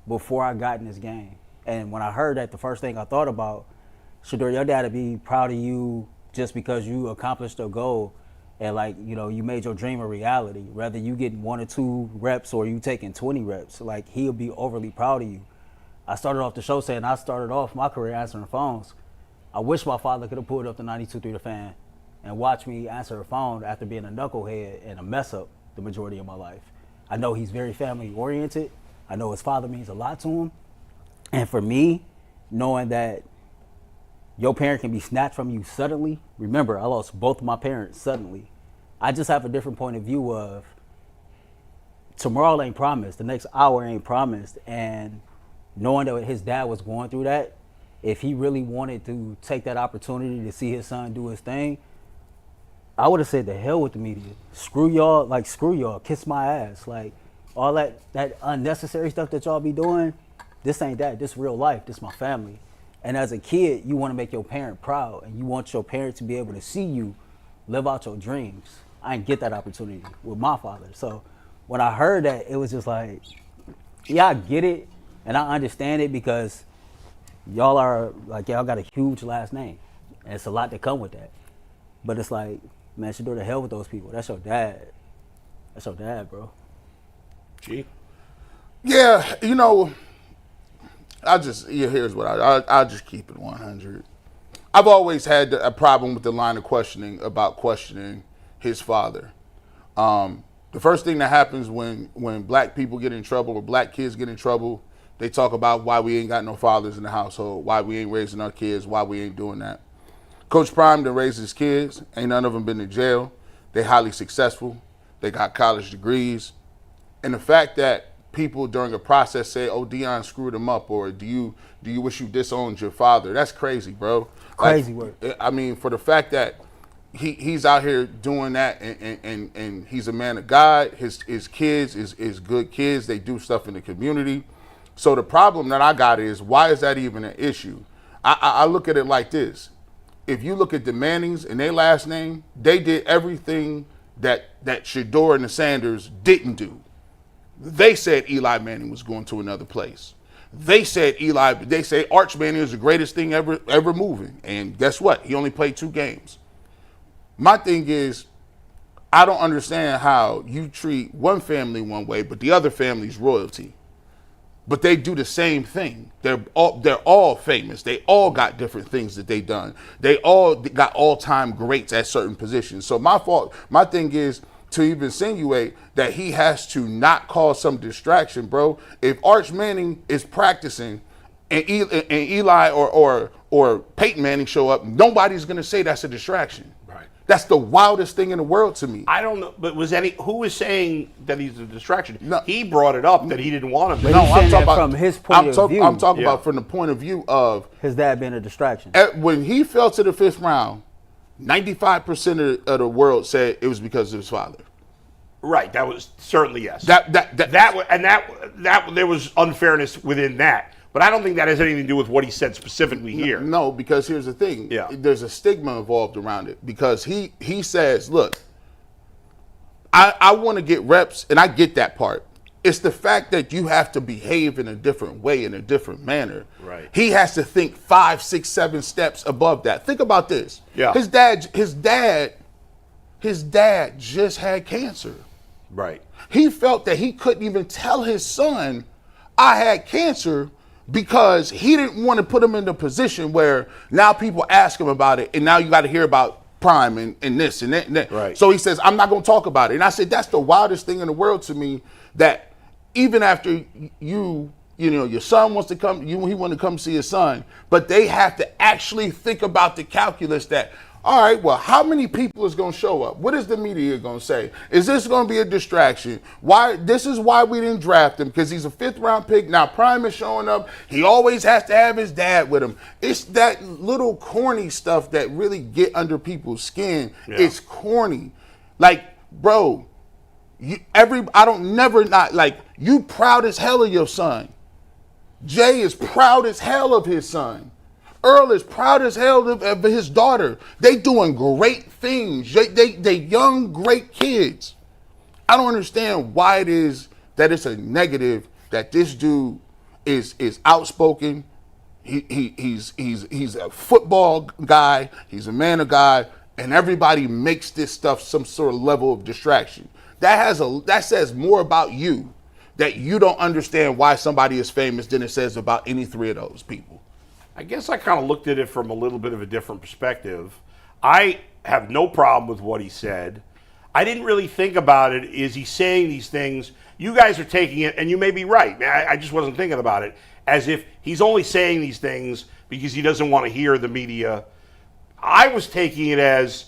before I got in this game. And when I heard that, the first thing I thought about, Shedeur, your dad would be proud of you just because you accomplished a goal and, you made your dream a reality. Whether you get 1 or 2 reps or you taking 20 reps, he'll be overly proud of you. I started off the show saying I started off my career answering phones. I wish my father could have pulled up the 92.3 The Fan and watched me answer a phone after being a knucklehead and a mess up the majority of my life. I know he's very family oriented. I know his father means a lot to him. And for me, knowing that your parent can be snatched from you suddenly. Remember, I lost both of my parents suddenly. I just have a different point of view of tomorrow ain't promised. The next hour ain't promised. And knowing that his dad was going through that, if he really wanted to take that opportunity to see his son do his thing, I would have said the hell with the media. Screw y'all, kiss my ass. Like, all that unnecessary stuff that y'all be doing, this ain't that. This real life. This my family. And as a kid, you want to make your parent proud, and you want your parent to be able to see you live out your dreams. I didn't get that opportunity with my father. So when I heard that, it was just like, yeah, I get it, and I understand it because y'all got a huge last name, and it's a lot to come with that. But it's like, man, Shedeur, the hell with those people. That's your dad. That's your dad, bro. G? Yeah, here's what I'll just keep it 100. I've always had a problem with the line of questioning about questioning his father. The first thing that happens when black people get in trouble or black kids get in trouble, they talk about why we ain't got no fathers in the household, why we ain't raising our kids, why we ain't doing that. Coach Prime done raised his kids. Ain't none of them been in jail. They highly successful. They got college degrees. And the fact that people during a process say, "Oh, Deion screwed him up," or "Do you wish you disowned your father?" That's crazy, bro. Crazy work. I mean, for the fact that he's out here doing that, and he's a man of God. His kids is good kids. They do stuff in the community. So the problem that I got is, why is that even an issue? I look at it like this. If you look at the Mannings and their last name, they did everything that Shedeur and the Sanders didn't do. They said Eli Manning was going to another place. They say Arch Manning is the greatest thing ever moving. And guess what? He only played 2 games. My thing is, I don't understand how you treat one family one way, but the other family's royalty. But they do the same thing. They're all famous. They all got different things that they done. They all got all-time greats at certain positions. So my thing is to even insinuate that he has to not cause some distraction, bro. If Arch Manning is practicing and Eli or Peyton Manning show up, nobody's gonna say that's a distraction. Right. That's the wildest thing in the world to me. I don't know, but who was saying that he's a distraction? No. He brought it up that he didn't want him. But No, he's saying that from his point of view. I'm talking Yeah. about from the point of view of His dad being a distraction. when he fell to the 5th round, 95% of the world said it was because of his father. Right, that was certainly yes. That There was unfairness within that, but I don't think that has anything to do with what he said specifically here. No, because here's the thing. Yeah. There's a stigma involved around it because he says, look, I want to get reps, and I get that part. It's the fact that you have to behave in a different way, in a different manner. Right. He has to think 5, 6, 7 steps above that. Think about this. Yeah. His dad just had cancer. Right. He felt that he couldn't even tell his son, I had cancer, because he didn't want to put him in a position where now people ask him about it, and now you got to hear about Prime and this and that and that. Right. So he says, I'm not going to talk about it. And I said, that's the wildest thing in the world to me, that even after your son wants to come, he want to come see his son, but they have to actually think about the calculus that, all right, well, how many people is going to show up? What is the media going to say? Is this going to be a distraction? This is why we didn't draft him, because he's a 5th round pick. Now Prime is showing up. He always has to have his dad with him. It's that little corny stuff that really get under people's skin. Yeah. It's corny. Like, bro, you proud as hell of your son. Jay is proud as hell of his son. Earl is proud as hell of his daughter. They doing great things. They young, great kids. I don't understand why it is that it's a negative that this dude is outspoken. He's a football guy. He's a man of God, and everybody makes this stuff some sort of level of distraction. That says more about you, that you don't understand why somebody is famous, than it says about any 3 of those people. I guess I kind of looked at it from a little bit of a different perspective. I have no problem with what he said. I didn't really think about it. Is he saying these things? You guys are taking it, and you may be right. I just wasn't thinking about it, as if he's only saying these things because he doesn't want to hear the media. I was taking it as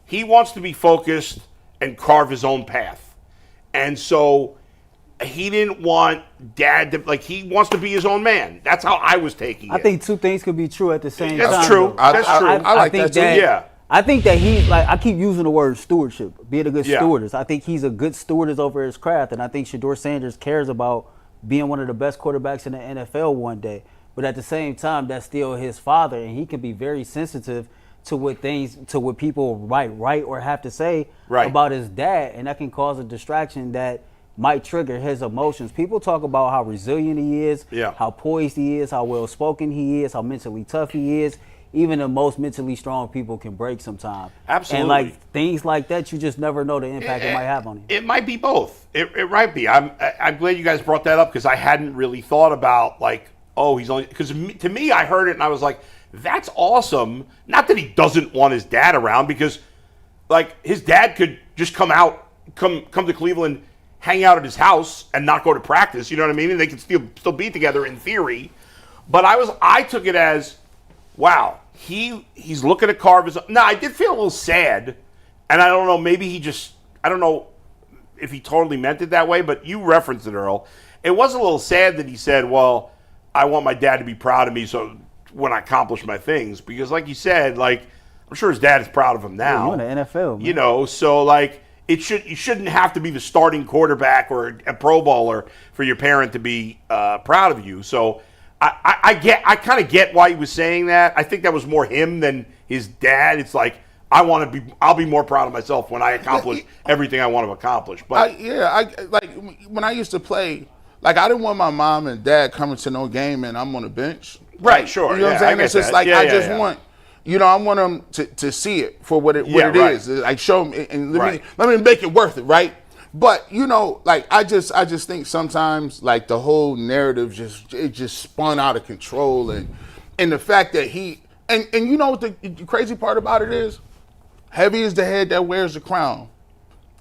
he wants to be focused and carve his own path. And so he didn't want dad to, he wants to be his own man. That's how I was taking it. I think 2 things could be true at the same time. That's true. though. That's true. I like that too. Yeah. I think that he's like, I keep using the word stewardship, being a good stewardess. I think he's a good stewardess over his craft, and I think Shedeur Sanders cares about being one of the best quarterbacks in the NFL one day. But at the same time, that's still his father, and he can be very sensitive to what people might write or have to say about his dad, and that can cause a distraction that might trigger his emotions. People talk about how resilient he is, how poised he is, how well-spoken he is, how mentally tough he is. Even the most mentally strong people can break sometimes. Absolutely. And like things like that, you just never know the impact it might have on him. It might be both. It might be. I'm glad you guys brought that up because I hadn't really thought about like, oh, he's only, because to me, I heard it and I was like, that's awesome. Not that he doesn't want his dad around, because like his dad could just come to Cleveland, hang out at his house and not go to practice. You know what I mean? And they could still be together in theory. But I took it as, wow, he's looking to carve his own. Now, I did feel a little sad, and I don't know, maybe I don't know if he totally meant it that way, but you referenced it, Earl. It was a little sad that he said, well, I want my dad to be proud of me so when I accomplish my things, because like you said, like, I'm sure his dad is proud of him now. You're in the NFL, man. You know, so like, you shouldn't have to be the starting quarterback or a Pro Bowler for your parent to be proud of you. So I kind of get why he was saying that. I think that was more him than his dad. It's like, I'll be more proud of myself when I accomplish everything I want to accomplish. But like when I used to play, like I didn't want my mom and dad coming to no game and I'm on the bench. Right, like, sure. You know what I'm saying? It's just like I want, you know, I want them to see it for what it is. Like show them and let me make it worth it, right? But you know, like I just think sometimes like the whole narrative just spun out of control, and the fact that he and you know what the crazy part about it is, heavy is the head that wears the crown.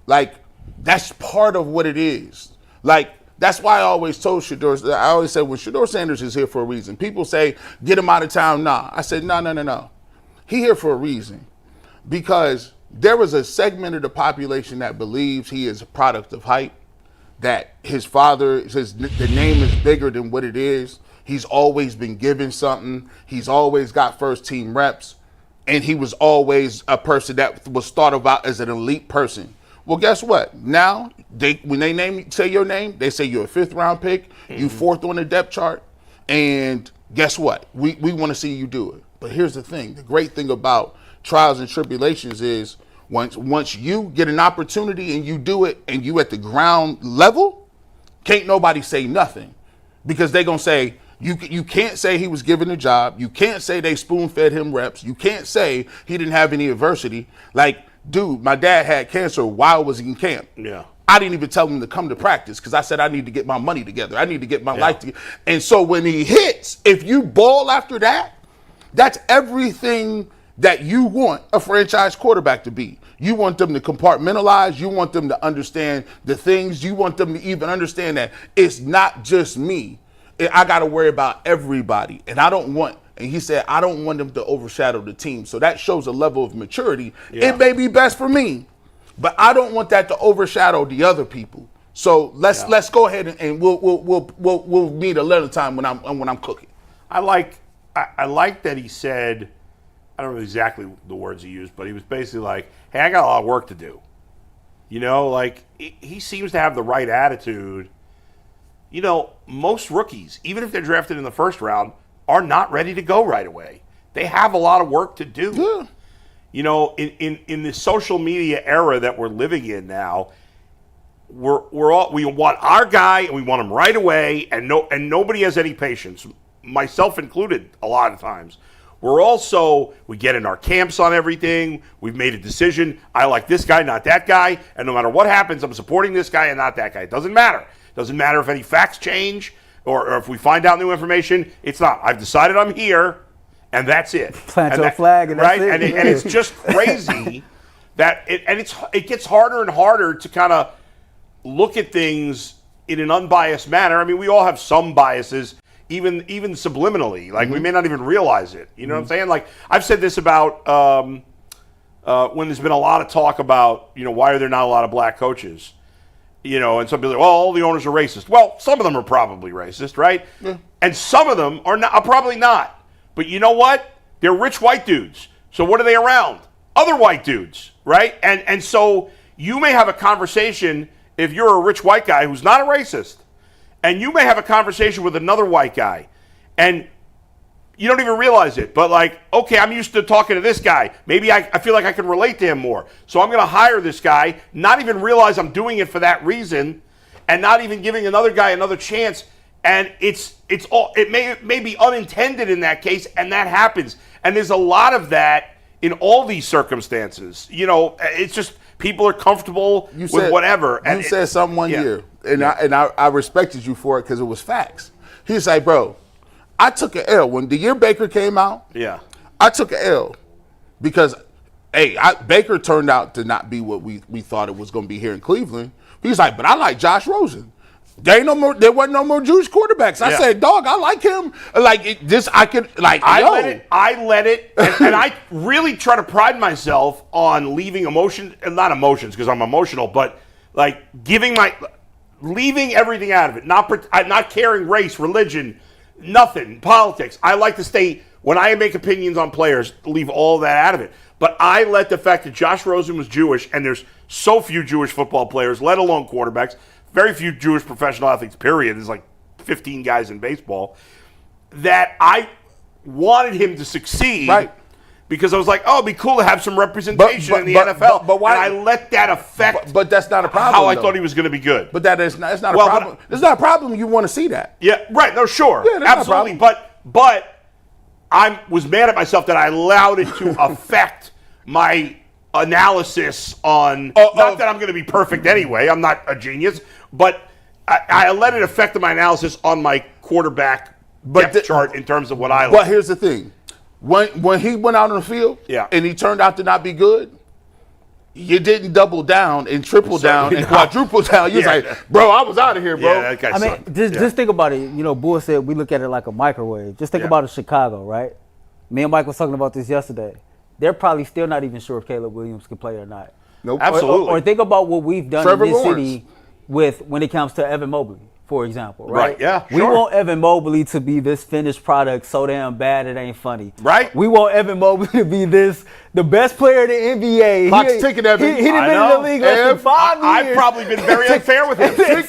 Like that's part of what it is. Like that's why I always told Shedeur. I always said when Shedeur Sanders is here for a reason. People say get him out of town. Nah, I said no. He here for a reason, because there was a segment of the population that believes he is a product of hype, that his father says the name is bigger than what it is. He's always been given something. He's always got first team reps, and he was always a person that was thought about as an elite person. Well, guess what? Now, when they say your name, they say you're a 5th round pick, you 4th on the depth chart, and guess what? We want to see you do it. But here's the thing. The great thing about trials and tribulations is once you get an opportunity and you do it and you at the ground level, can't nobody say nothing, because they're going to say, you can't say he was given a job. You can't say they spoon-fed him reps. You can't say he didn't have any adversity. Like, dude, my dad had cancer while was he in camp. Yeah. I didn't even tell him to come to practice because I said I need to get my money together. I need to get my life together. And so when he hits, if you ball after that, that's everything that you want a franchise quarterback to be. You want them to compartmentalize. You want them to understand the things. You want them to even understand that it's not just me. I got to worry about everybody. And he said, I don't want them to overshadow the team. So that shows a level of maturity. Yeah. It may be best for me, but I don't want that to overshadow the other people. So let's go ahead and we'll meet another time when I'm cooking. I like that he said, I don't know exactly the words he used, but he was basically like, hey, I got a lot of work to do. You know, like he seems to have the right attitude. You know, most rookies, even if they're drafted in the 1st round, are not ready to go right away. They have a lot of work to do. Yeah. You know, in the social media era that we're living in now, we want our guy and we want him right away, and nobody has any patience, myself included. A lot of times, we get in our camps on everything. We've made a decision. I like this guy, not that guy, and no matter what happens, I'm supporting this guy and not that guy. It doesn't matter. It doesn't matter if any facts change or if we find out new information. It's not. I've decided I'm here, and that's it. Plant your flag, and that's right? it. And it's just crazy that it gets harder and harder to kind of look at things in an unbiased manner. I mean, we all have some biases, even subliminally. Like, we may not even realize it. You know what I'm saying? Like, I've said this about when there's been a lot of talk about, you know, why are there not a lot of black coaches? You know, and some people are like, well, all the owners are racist. Well, some of them are probably racist, right? Yeah. And some of them are probably not. But you know what? They're rich white dudes. So what are they around? other white dudes, right? And so you may have a conversation if you're a rich white guy who's not a racist, and you may have a conversation with another white guy, and you don't even realize it, but like, okay, I'm used to talking to this guy. Maybe I feel like I can relate to him more. So I'm going to hire this guy, not even realize I'm doing it for that reason, and not even giving another guy another chance. And it may be unintended in that case, and that happens. And there's a lot of that in all these circumstances. You know, it's just people are comfortable with whatever. You said something one year, and I respected you for it because it was facts. He was like, bro, I took an L. When the year Baker came out, I took an L because, Baker turned out to not be what we thought it was going to be here in Cleveland. He's like, but I like Josh Rosen. There wasn't no more Jewish quarterbacks. I said, dog, I like him. Like I let it, and I really try to pride myself on leaving not emotions because I'm emotional, but like leaving everything out of it. Not caring race, religion, nothing, politics. I like to stay, when I make opinions on players, leave all that out of it. But I let the fact that Josh Rosen was Jewish, and there's so few Jewish football players, let alone quarterbacks, very few Jewish professional athletes, period. There's like 15 guys in baseball, that I wanted him to succeed. Right. Because I was like, it'd be cool to have some representation in the NFL. But why? And I let that affect. But that's not a problem. How I thought he was going to be good. But that's not a problem. It's not a problem. You want to see that. Yeah. Right. No. Sure. Yeah, absolutely. But I was mad at myself that I allowed it to affect my analysis on. Not that I'm going to be perfect anyway. I'm not a genius. But I let it affect my analysis on my quarterback depth chart in terms of what I like. But here's the thing. When he went out on the field and he turned out to not be good, you didn't double down and triple down and quadruple down. You're like, bro, I was out of here, bro. Yeah, that guy sucked. Just think about it. You know, Bull said we look at it like a microwave. Just think about it, Chicago, right? Me and Mike was talking about this yesterday. They're probably still not even sure if Caleb Williams can play or not. Nope. Absolutely. Or think about what we've done in this city when it comes to Evan Mobley, for example, right? Yeah, sure. We want Evan Mobley to be this finished product so damn bad it ain't funny. Right. We want Evan Mobley to be the best player in the NBA. Clock's ticking, Evan. He done been in the league less than 5 years. I've probably been very unfair with him. Tick.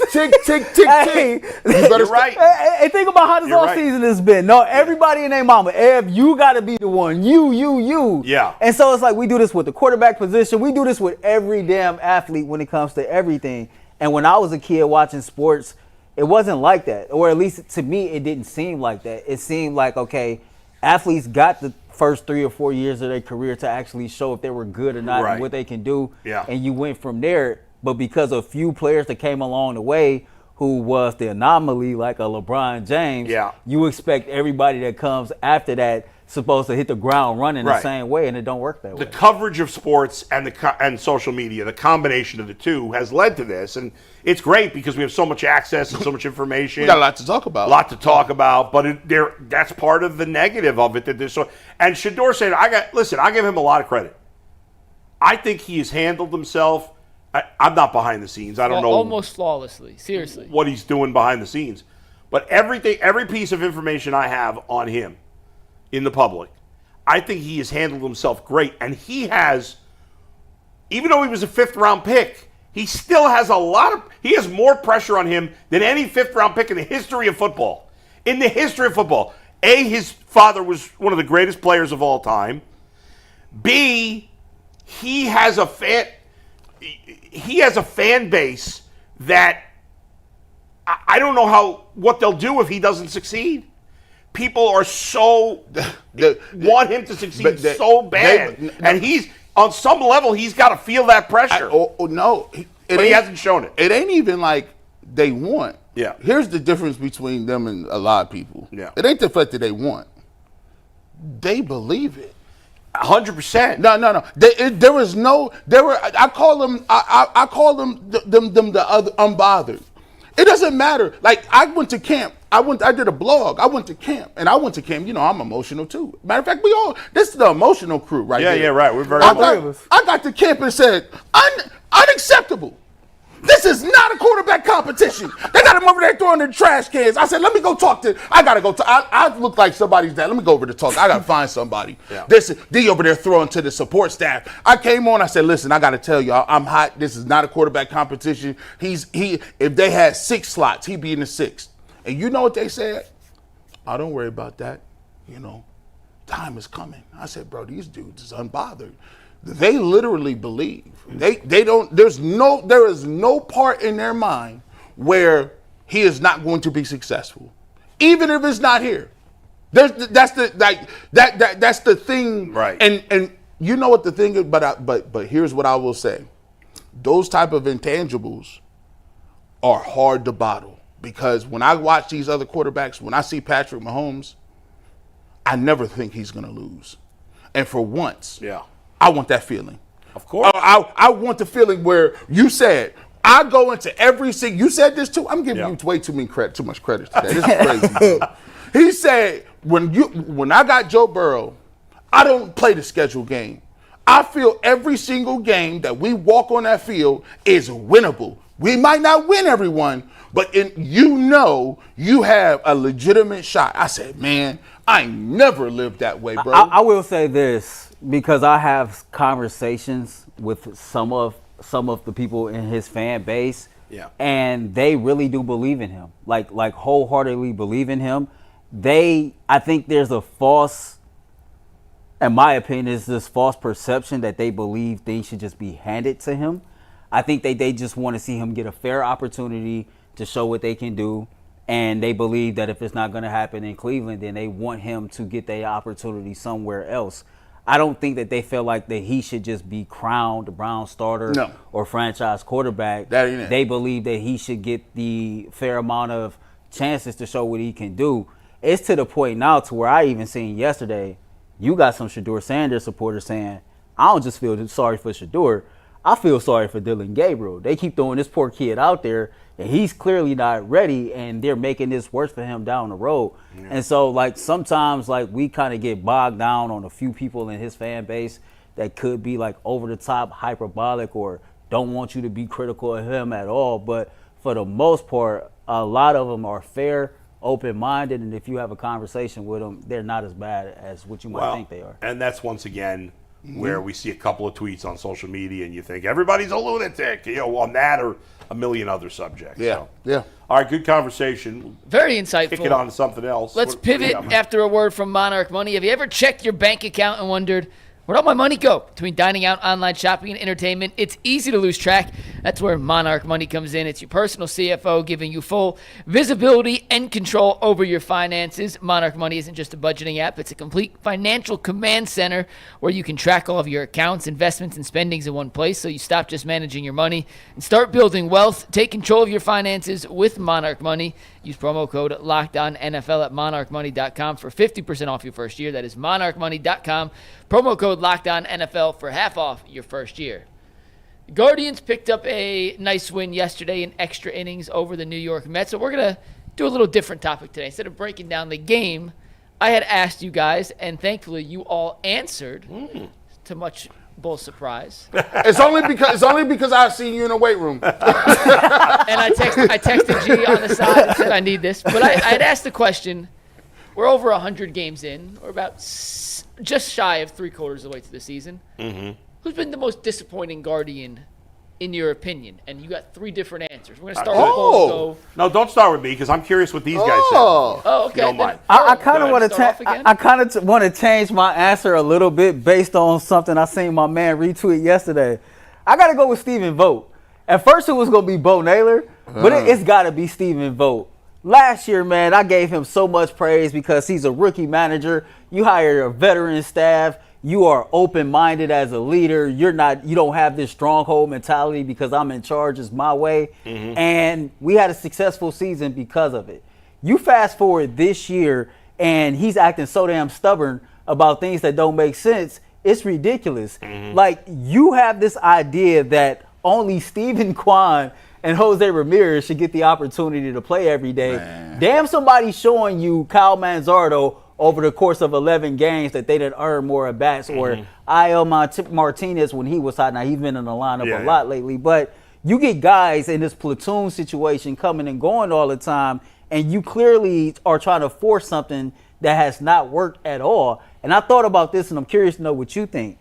You're right. Hey, think about how this offseason has been. No, everybody and their mama. Ev, you got to be the one. You. Yeah. And so it's like we do this with the quarterback position. We do this with every damn athlete when it comes to everything. And when I was a kid watching sports, it wasn't like that, or at least to me, it didn't seem like that. It seemed like, okay, athletes got the first 3 or 4 years of their career to actually show if they were good or not and what they can do, and you went from there. But because of few players that came along the way who was the anomaly, like a LeBron James, you expect everybody that comes after that supposed to hit the ground running the same way, and it don't work that way. The coverage of sports and social media, the combination of the two, has led to this, and it's great because we have so much access and so much information. We got a lot to talk about. But that's part of the negative of it. And Shedeur said, I give him a lot of credit. I think he has handled himself. I'm not behind the scenes. I don't know almost flawlessly. Seriously, what he's doing behind the scenes, but every piece of information I have on him in the public, I think he has handled himself great. And he has, even though he was a 5th-round pick, he still has he has more pressure on him than any 5th-round pick in the history of football. In the history of football. A, his father was one of the greatest players of all time. B, he has a fan base that I don't know what they'll do if he doesn't succeed. People are want him to succeed so bad, and he's on some level he's got to feel that pressure. But he hasn't shown it. It ain't even like they want. Yeah. Here's the difference between them and a lot of people. Yeah. It ain't the fact that they want. They believe it. 100%. No. There was no. There were. I call them. I call them the other unbothered. It doesn't matter. Like, I went to camp. I did a blog. I went to camp. And I went to camp. You know, I'm emotional too. Matter of fact, this is the emotional crew right here. Yeah, right. We're very emotional. I got to camp and said, unacceptable. This is not a quarterback quarterback competition. They got him over there throwing the trash cans. I said, let me go talk to. I gotta go. I look like somebody's dad. Let me go over to talk. I gotta find somebody. Yeah. This D over there throwing to the support staff. I came on. I said, listen, I gotta tell y'all, I'm hot. This is not a quarterback competition. If they had 6 slots, he'd be in the 6th. And you know what they said? Oh, don't worry about that. You know, time is coming. I said, bro, these dudes is unbothered. They literally believe. They don't. There is no part in their mind where he is not going to be successful, even if it's not here. That's the thing. Right. And you know what the thing is, but here's what I will say: those type of intangibles are hard to bottle, because when I watch these other quarterbacks, when I see Patrick Mahomes, I never think he's going to lose. And for once, I want that feeling. Of course. I want the feeling where you said, I go into every single, you said this too, I'm giving you way too much credit today. This is crazy. He said, when I got Joe Burrow, I don't play the scheduled game. I feel every single game that we walk on that field is winnable. We might not win everyone, but you have a legitimate shot. I said, man, I never lived that way, bro. I will say this, because I have conversations with some of the people in his fan base, and they really do believe in him, like wholeheartedly believe in him. I think there's a false, in my opinion, is this false perception that they believe things should just be handed to him. I think they just want to see him get a fair opportunity to show what they can do. And they believe that if it's not going to happen in Cleveland, then they want him to get the opportunity somewhere else. I don't think that they feel like that he should just be crowned the Brown starter or franchise quarterback. They believe that he should get the fair amount of chances to show what he can do. It's to the point now to where I even seen yesterday, you got some Shedeur Sanders supporters saying, I don't just feel sorry for Shedeur, I feel sorry for Dylan Gabriel. They keep throwing this poor kid out there, and he's clearly not ready, and they're making this worse for him down the road. Yeah. And so, like, sometimes, like, we kind of get bogged down on a few people in his fan base that could be, like, over-the-top, hyperbolic, or don't want you to be critical of him at all. But for the most part, a lot of them are fair, open-minded, and if you have a conversation with them, they're not as bad as what you might think they are. And that's, once again, where we see a couple of tweets on social media and you think everybody's a lunatic, on that or a million other subjects. Yeah, yeah. All right, good conversation. Very insightful. Kick it on to something else. Let's pivot after a word from Monarch Money. Have you ever checked your bank account and wondered, where'd all my money go? Between dining out, online shopping, and entertainment, it's easy to lose track. That's where Monarch Money comes in. It's your personal CFO giving you full visibility and control over your finances. Monarch Money isn't just a budgeting app. It's a complete financial command center where you can track all of your accounts, investments, and spendings in one place, so you stop just managing your money and start building wealth. Take control of your finances with Monarch Money. Use promo code LOCKEDONNFL at monarchmoney.com for 50% off your first year. That is monarchmoney.com. Promo code LOCKEDONNFL for half off your first year. The Guardians picked up a nice win yesterday in extra innings over the New York Mets. So we're going to do a little different topic today. Instead of breaking down the game, I had asked you guys, and thankfully you all answered to much Bull's surprise. It's only because I've seen you in the weight room. And I texted G on the side and said I need this. But I had asked the question. We're over 100 games in. We're about just shy of 3/4 of the way to the season. Mm-hmm. Who's been the most disappointing Guardian, in your opinion? And you got 3 different answers. We're going to start with Bull. No, don't start with me because I'm curious what these guys said. Oh, okay. Don't mind. I kind of want to change my answer a little bit based on something I seen my man retweet yesterday. I got to go with Stephen Vogt. At first it was going to be Bo Naylor, but it's got to be Stephen Vogt. Last year, man, I gave him so much praise because he's a rookie manager. You hire a veteran staff. You are open-minded as a leader. You don't have this stronghold mentality because I'm in charge, it's my way. Mm-hmm. And we had a successful season because of it. You fast forward this year and he's acting so damn stubborn about things that don't make sense. It's ridiculous. Mm-hmm. Like, you have this idea that only Steven Kwan and Jose Ramirez should get the opportunity to play every day. Man. Damn, somebody showing you Kyle Manzardo over the course of 11 games that they didn't earn more at bats, or I.L. Martinez when he was hot. Now, he's been in the lineup a lot lately, but You get guys in this platoon situation coming and going all the time, and you clearly are trying to force something that has not worked at all. And I thought about this, and I'm curious to know what you think.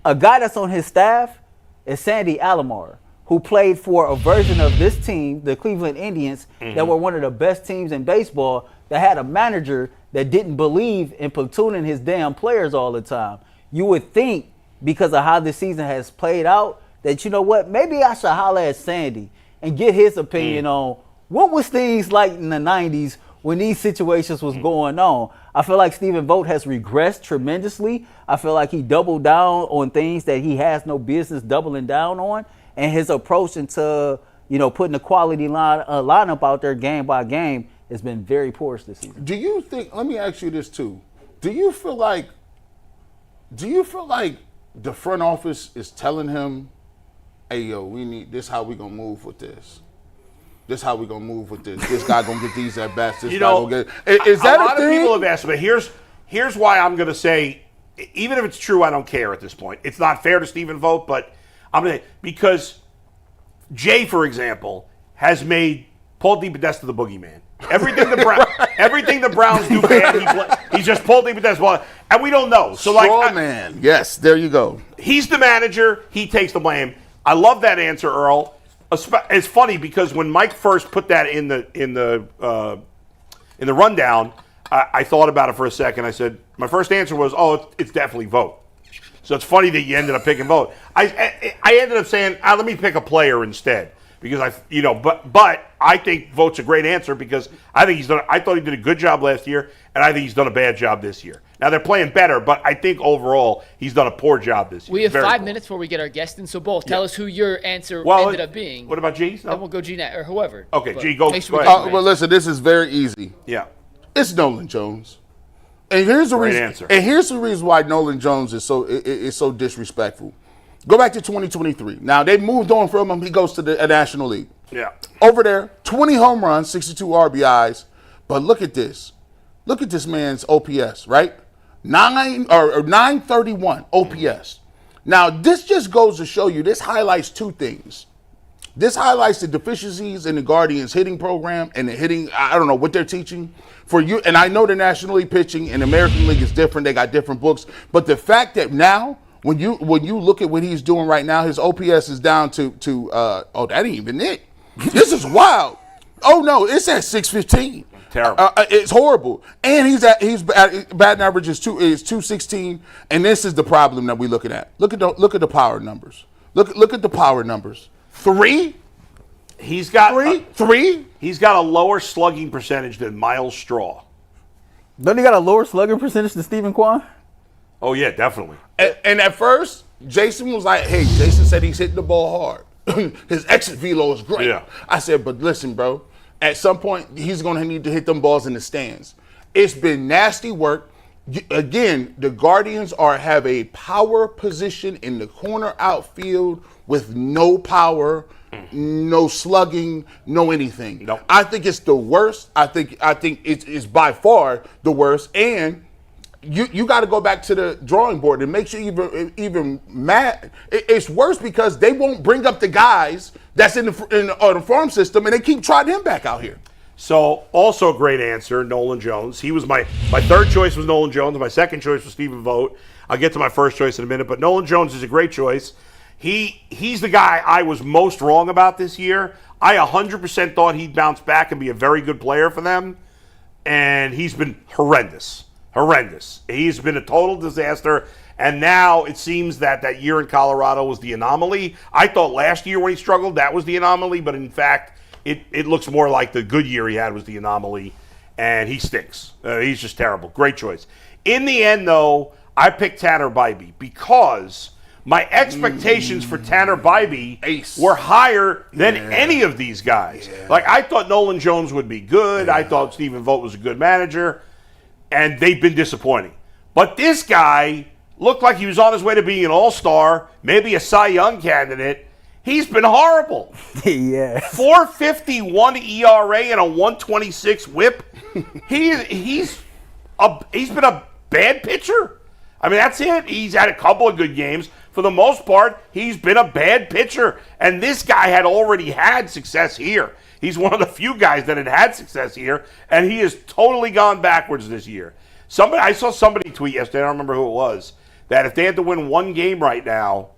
A guy that's on his staff is Sandy Alomar, who played for a version of this team, the Cleveland Indians, that were one of the best teams in baseball, that had a manager that didn't believe in platooning his damn players all the time. You would think, because of how this season has played out, that, you know what, maybe I should holler at Sandy and get his opinion on what was things like in the 90s when these situations was going on. I feel like Stephen Vogt has regressed tremendously. I feel like he doubled down on things that he has no business doubling down on. And his approach into, putting the quality lineup out there game by game has been very porous this season. Do you think, let me ask you this too. Do you feel like the front office is telling him, hey, yo, we need this, how we gonna move with this? This how we gonna move with this. This guy gonna get these at bats. This guy gonna get. Is that a lot thing? of people have asked, but here's why I'm gonna say, even if it's true, I don't care at this point. It's not fair to Stephen Vogt, but because Jay, for example, has made Paul DePodesta the boogeyman. Everything the Browns do bad, he's just Paul DePodesta, and we don't know. So man, yes, there you go. He's the manager. He takes the blame. I love that answer, Earl. It's funny because when Mike first put that in the rundown, I thought about it for a second. I said my first answer was, it's definitely Vogt. So it's funny that you ended up picking Vogt. I ended up saying, let me pick a player instead because but I think Vogt's a great answer because I thought he did a good job last year, and I think he's done a bad job this year. Now they're playing better, but I think overall he's done a poor job this year. We have 5 minutes before we get our guest in, so Bull, tell us who your answer ended up being. What about G's? Then we'll go G or whoever. Okay, G, go. Well, listen, this is very easy. Yeah, it's Nolan Jones, and here's the reason. Answer. And here's the reason why Nolan Jones is so disrespectful. Go back to 2023. Now they moved on from him. He goes to the National League. Yeah, over there, 20 home runs, 62 RBIs. But look at this. Look at this man's OPS, right? 931 OPS. Now, this just goes to show you, this highlights two things. This highlights the deficiencies in the Guardians hitting program and the hitting, I don't know what they're teaching for you. And I know the National League pitching and American League is different. They got different books. But the fact that now, when you look at what he's doing right now, his OPS is down to that ain't even it. This is wild. Oh no, it's at 615. Terrible. It's horrible. And he's batting average is 216. And this is the problem that we're looking at. Look at the power numbers. Look at the power numbers. 3. He's got three. He's got a lower slugging percentage than Miles Straw. Don't he got a lower slugging percentage than Stephen Kwan? Oh yeah, definitely. And at first, Jason was like, "Hey, Jason said he's hitting the ball hard. His exit velo is great." Yeah. I said, "But listen, bro. At some point, he's going to need to hit them balls in the stands." It's been nasty work. Again, the Guardians have a power position in the corner outfield with no power, no slugging, no anything. Nope. I think it's the worst. I think it's by far the worst. And you got to go back to the drawing board and make sure even mad. It's worse because they won't bring up the guys that's in the farm system, and they keep trotting him back out here. So, also a great answer, Nolan Jones. He was my third choice was Nolan Jones. My second choice was Stephen Vogt. I'll get to my first choice in a minute, but Nolan Jones is a great choice. He's the guy I was most wrong about this year. I 100% thought he'd bounce back and be a very good player for them, and he's been horrendous. He's been a total disaster, and now it seems that year in Colorado was the anomaly. I thought last year when he struggled, that was the anomaly, but in fact, it looks more like the good year he had was the anomaly, and he stinks. He's just terrible. Great choice. In the end, though, I picked Tanner Bybee because my expectations for Tanner Bybee were higher than any of these guys. Yeah. Like, I thought Nolan Jones would be good. I thought Stephen Vogt was a good manager, and they've been disappointing. But this guy looked like he was on his way to being an all-star, maybe a Cy Young candidate. He's been horrible. Yeah. 4.51 ERA and a 1.26 WHIP. He's been a bad pitcher. I mean, that's it. He's had a couple of good games. for the most part, he's been a bad pitcher. And this guy had already had success here. He's one of the few guys that had success here, and he has totally gone backwards this year. I saw somebody tweet yesterday, I don't remember who it was, that if they had to win one game right now,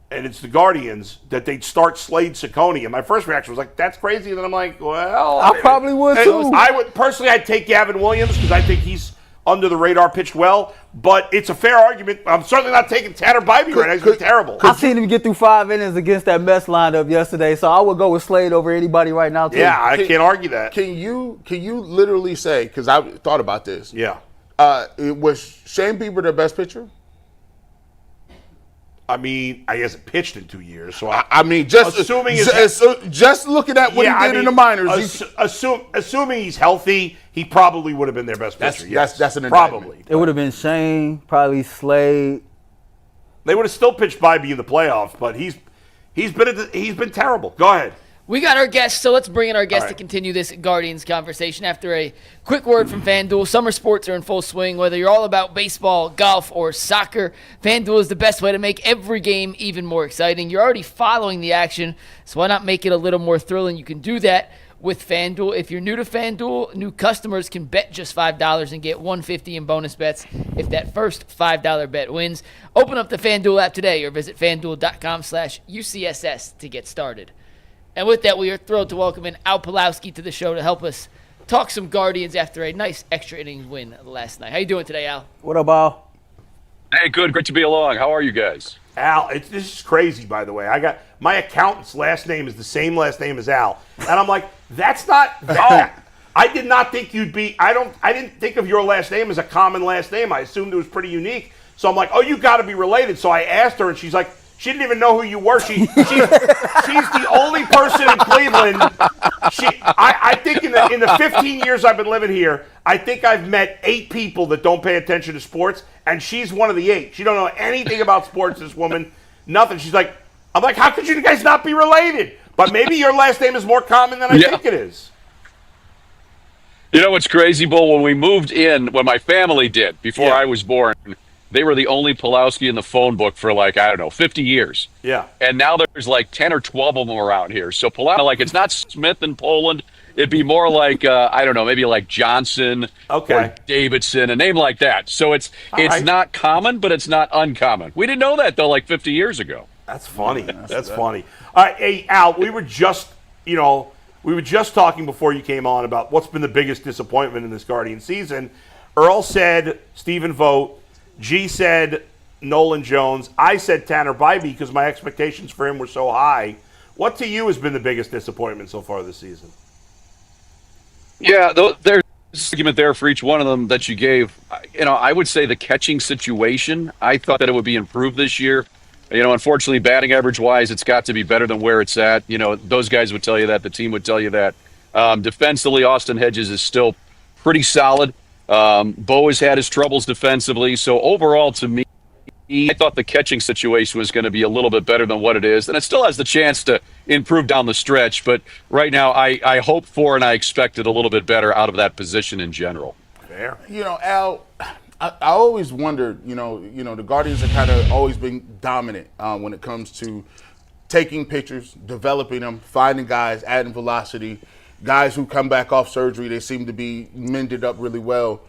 and it's the Guardians, that they'd start Slade Ciccone. And my first reaction was like, that's crazy. And then I'm like, well. I probably would too. I'd take Gavin Williams because I think he's under the radar, pitched well. But it's a fair argument. I'm certainly not taking Tanner Bybee right now. He's been terrible. I seen him get through 5 innings against that Mets lineup yesterday, so I would go with Slade over anybody right now too. Yeah, I can't argue that. Can you literally say, because I thought about this. Yeah. Was Shane Bieber their best pitcher? I mean, I guess it pitched in 2 years. So just looking at what he did in the minors. Assuming he's healthy, he probably would have been their best pitcher. That's an probably. It would have been Shane, probably Slade. They would have still pitched Bybee in the playoffs, but he's been terrible. Go ahead. We got our guest, so let's bring in our guest to continue this Guardians conversation. After a quick word from FanDuel, summer sports are in full swing. Whether you're all about baseball, golf, or soccer, FanDuel is the best way to make every game even more exciting. You're already following the action, so why not make it a little more thrilling? You can do that with FanDuel. If you're new to FanDuel, new customers can bet just $5 and get $150 in bonus bets if that first $5 bet wins. Open up the FanDuel app today or visit FanDuel.com/UCSS to get started. And with that, we are thrilled to welcome in Al Pawlowski to the show to help us talk some Guardians after a nice extra innings win last night. How you doing today, Al? What up, Al? Hey, good. Great to be along. How are you guys? Al, this is crazy, by the way. I got my accountant's last name is the same last name as Al, and I'm like, that's not that. I did not think you'd be. I didn't think of your last name as a common last name. I assumed it was pretty unique. So I'm like, oh, you got to be related. So I asked her, and she's like, she didn't even know who you were. She's the only person in Cleveland. I think in the 15 years I've been living here, I think I've met 8 people that don't pay attention to sports, and she's one of the 8. She don't know anything about sports, this woman. Nothing. She's like, I'm like, how could you guys not be related? But maybe your last name is more common than I think it is. You know what's crazy, Bull? When we moved in, when my family did, before I was born, they were the only Pawlowski in the phone book for 50 years. Yeah. And now there's 10 or 12 of them around here. So Pawlowski, it's not Smith in Poland. It'd be more maybe like Johnson or Davidson, a name like that. So it's not common, but it's not uncommon. We didn't know that, though, 50 years ago. That's funny. That's funny. All right, hey, Al, we were just talking before you came on about what's been the biggest disappointment in this Guardian season. Earl said Stephen Vogt. G said Nolan Jones. I said Tanner Bybee because my expectations for him were so high. What to you has been the biggest disappointment so far this season? Yeah, there's an argument there for each one of them that you gave. I would say the catching situation, I thought that it would be improved this year. Unfortunately, batting average-wise, it's got to be better than where it's at. Those guys would tell you that. The team would tell you that. Defensively, Austin Hedges is still pretty solid. Bo has had his troubles defensively. So overall, to me, I thought the catching situation was going to be a little bit better than what it is. And it still has the chance to improve down the stretch. But right now, I hope for and I expected a little bit better out of that position in general. Fair. Al, I always wondered, the Guardians have kind of always been dominant when it comes to taking pictures, developing them, finding guys, adding velocity. Guys who come back off surgery, they seem to be mended up really well.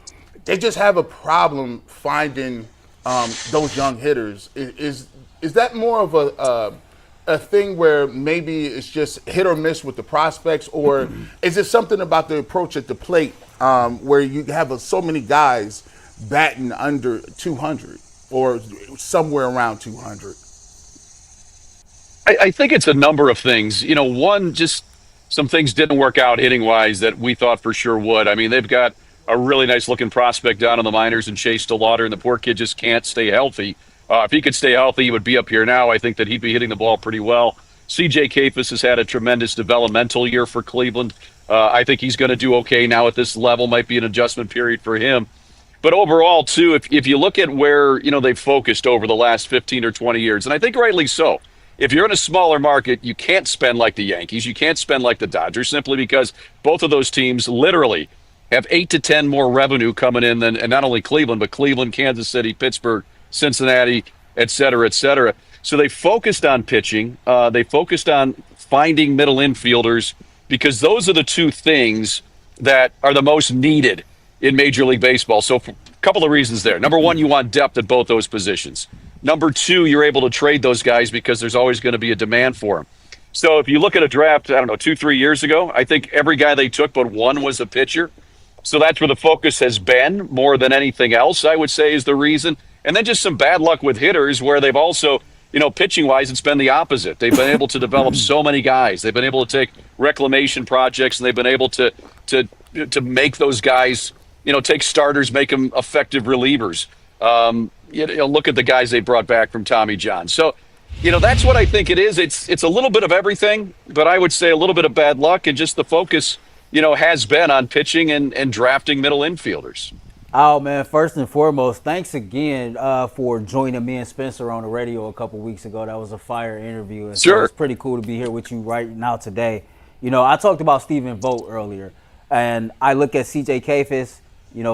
They just have a problem finding those young hitters. Is that more of a thing where maybe it's just hit or miss with the prospects, or is it something about the approach at the plate where you have so many guys batting under 200 or somewhere around 200? I think it's a number of things. One, just some things didn't work out hitting-wise that we thought for sure would. I mean, they've got a really nice-looking prospect down in the minors in Chase DeLauder, and the poor kid just can't stay healthy. If he could stay healthy, he would be up here now. I think that he'd be hitting the ball pretty well. C.J. Kafis has had a tremendous developmental year for Cleveland. I think he's going to do okay now at this level. Might be an adjustment period for him. But overall, too, if you look at where they've focused over the last 15 or 20 years, and I think rightly so, if you're in a smaller market, you can't spend like the Yankees. You can't spend like the Dodgers simply because both of those teams literally have 8 to 10 more revenue coming in than, and not only Cleveland, but Cleveland, Kansas City, Pittsburgh, Cincinnati, et cetera, et cetera. So they focused on pitching. They focused on finding middle infielders because those are the two things that are the most needed in Major League Baseball. So for a couple of reasons there. Number one, you want depth at both those positions. Number two, you're able to trade those guys because there's always going to be a demand for them. So if you look at a draft, 2-3 years ago, I think every guy they took but one was a pitcher. So that's where the focus has been more than anything else, I would say, is the reason. And then just some bad luck with hitters where they've also, pitching-wise, it's been the opposite. They've been able to develop so many guys. They've been able to take reclamation projects, and they've been able to make those guys, take starters, make them effective relievers. Look at the guys they brought back from Tommy John. So, that's what I think it is. It's a little bit of everything, but I would say a little bit of bad luck and just the focus, has been on pitching and drafting middle infielders. Oh, man, first and foremost, thanks again for joining me and Spencer on the radio a couple weeks ago. That was a fire interview. And sure. So it's pretty cool to be here with you right now today. I talked about Stephen Vogt earlier, and I look at C.J. Kayfis,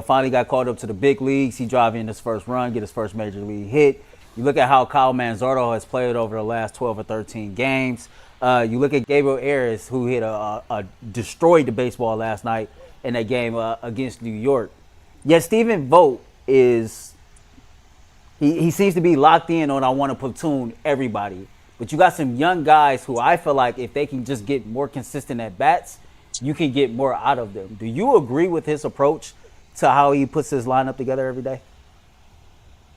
finally got called up to the big leagues. He drive in his first run, get his first major league hit. You look at how Kyle Manzardo has played over the last 12 or 13 games. You look at Gabriel Arias, who hit destroyed the baseball last night in that game against New York. Yet Stephen Vogt is he seems to be locked in on I want to platoon everybody. But you got some young guys who I feel like if they can just get more consistent at bats, you can get more out of them. Do you agree with his approach to how he puts his lineup together every day?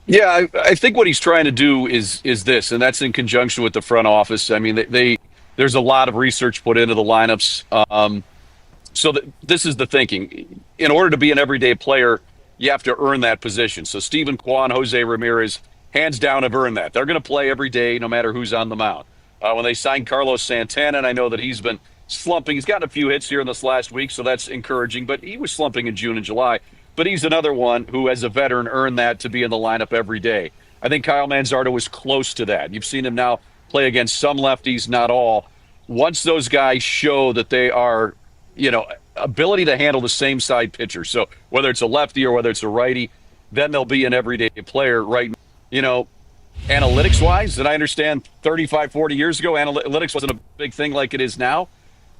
Yeah, I think what he's trying to do is this, and that's in conjunction with the front office. I mean, there's a lot of research put into the lineups. This is the thinking. In order to be an everyday player, you have to earn that position. So Steven Kwan, Jose Ramirez, hands down have earned that. They're going to play every day no matter who's on the mound. When they signed Carlos Santana, and I know that he's been slumping. He's gotten a few hits here in this last week, so that's encouraging, but he was slumping in June and July. But he's another one who, as a veteran, earned that to be in the lineup every day. I think Kyle Manzardo was close to that. You've seen him now play against some lefties, not all. Once those guys show that they are, ability to handle the same side pitcher, so whether it's a lefty or whether it's a righty, then they'll be an everyday player. Right, analytics-wise, and I understand 35, 40 years ago, analytics wasn't a big thing like it is now.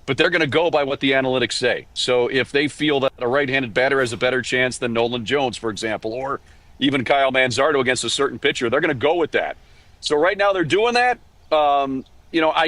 But they're going to go by what the analytics say. So if they feel that a right-handed batter has a better chance than Nolan Jones, for example, or even Kyle Manzardo against a certain pitcher, they're going to go with that. So right now they're doing that. I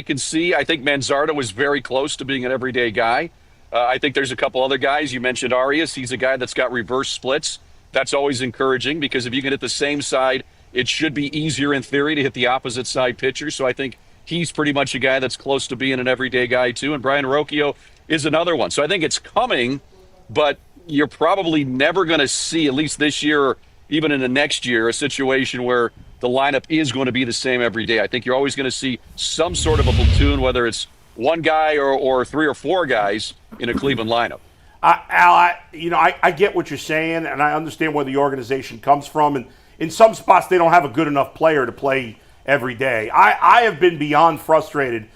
think Manzardo was very close to being an everyday guy. I think there's a couple other guys. You mentioned Arias. He's a guy that's got reverse splits. That's always encouraging because if you can hit the same side, it should be easier in theory to hit the opposite side pitcher. So I think he's pretty much a guy that's close to being an everyday guy, too. And Brian Rocchio is another one. So I think it's coming, but you're probably never going to see, at least this year or even in the next year, a situation where the lineup is going to be the same every day. I think you're always going to see some sort of a platoon, whether it's one guy or three or four guys in a Cleveland lineup. Al, I get what you're saying, and I understand where the organization comes from. And in some spots, they don't have a good enough player to play every day. I have been beyond frustrated,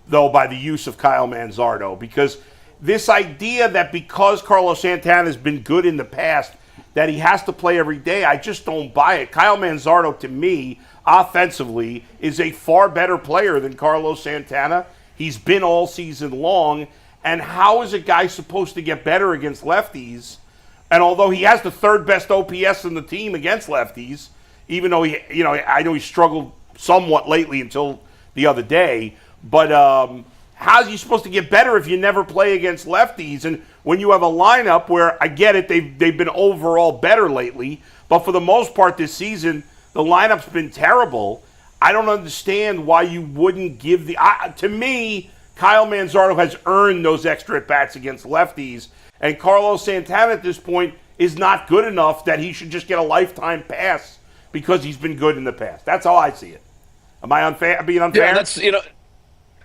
though, by the use of Kyle Manzardo, because this idea that because Carlos Santana has been good in the past, that he has to play every day, I just don't buy it. Kyle Manzardo, to me, offensively, is a far better player than Carlos Santana. He's been all season long, and how is a guy supposed to get better against lefties? And although he has the third best OPS in the team against lefties, even though I know he struggled somewhat lately until the other day, but how's he supposed to get better if you never play against lefties? And when you have a lineup where, I get it, they've been overall better lately, but for the most part this season, the lineup's been terrible. I don't understand why you wouldn't give to me, Kyle Manzardo has earned those extra at-bats against lefties, and Carlos Santana at this point is not good enough that he should just get a lifetime pass because he's been good in the past. That's how I see it. Am I being unfair? Yeah, that's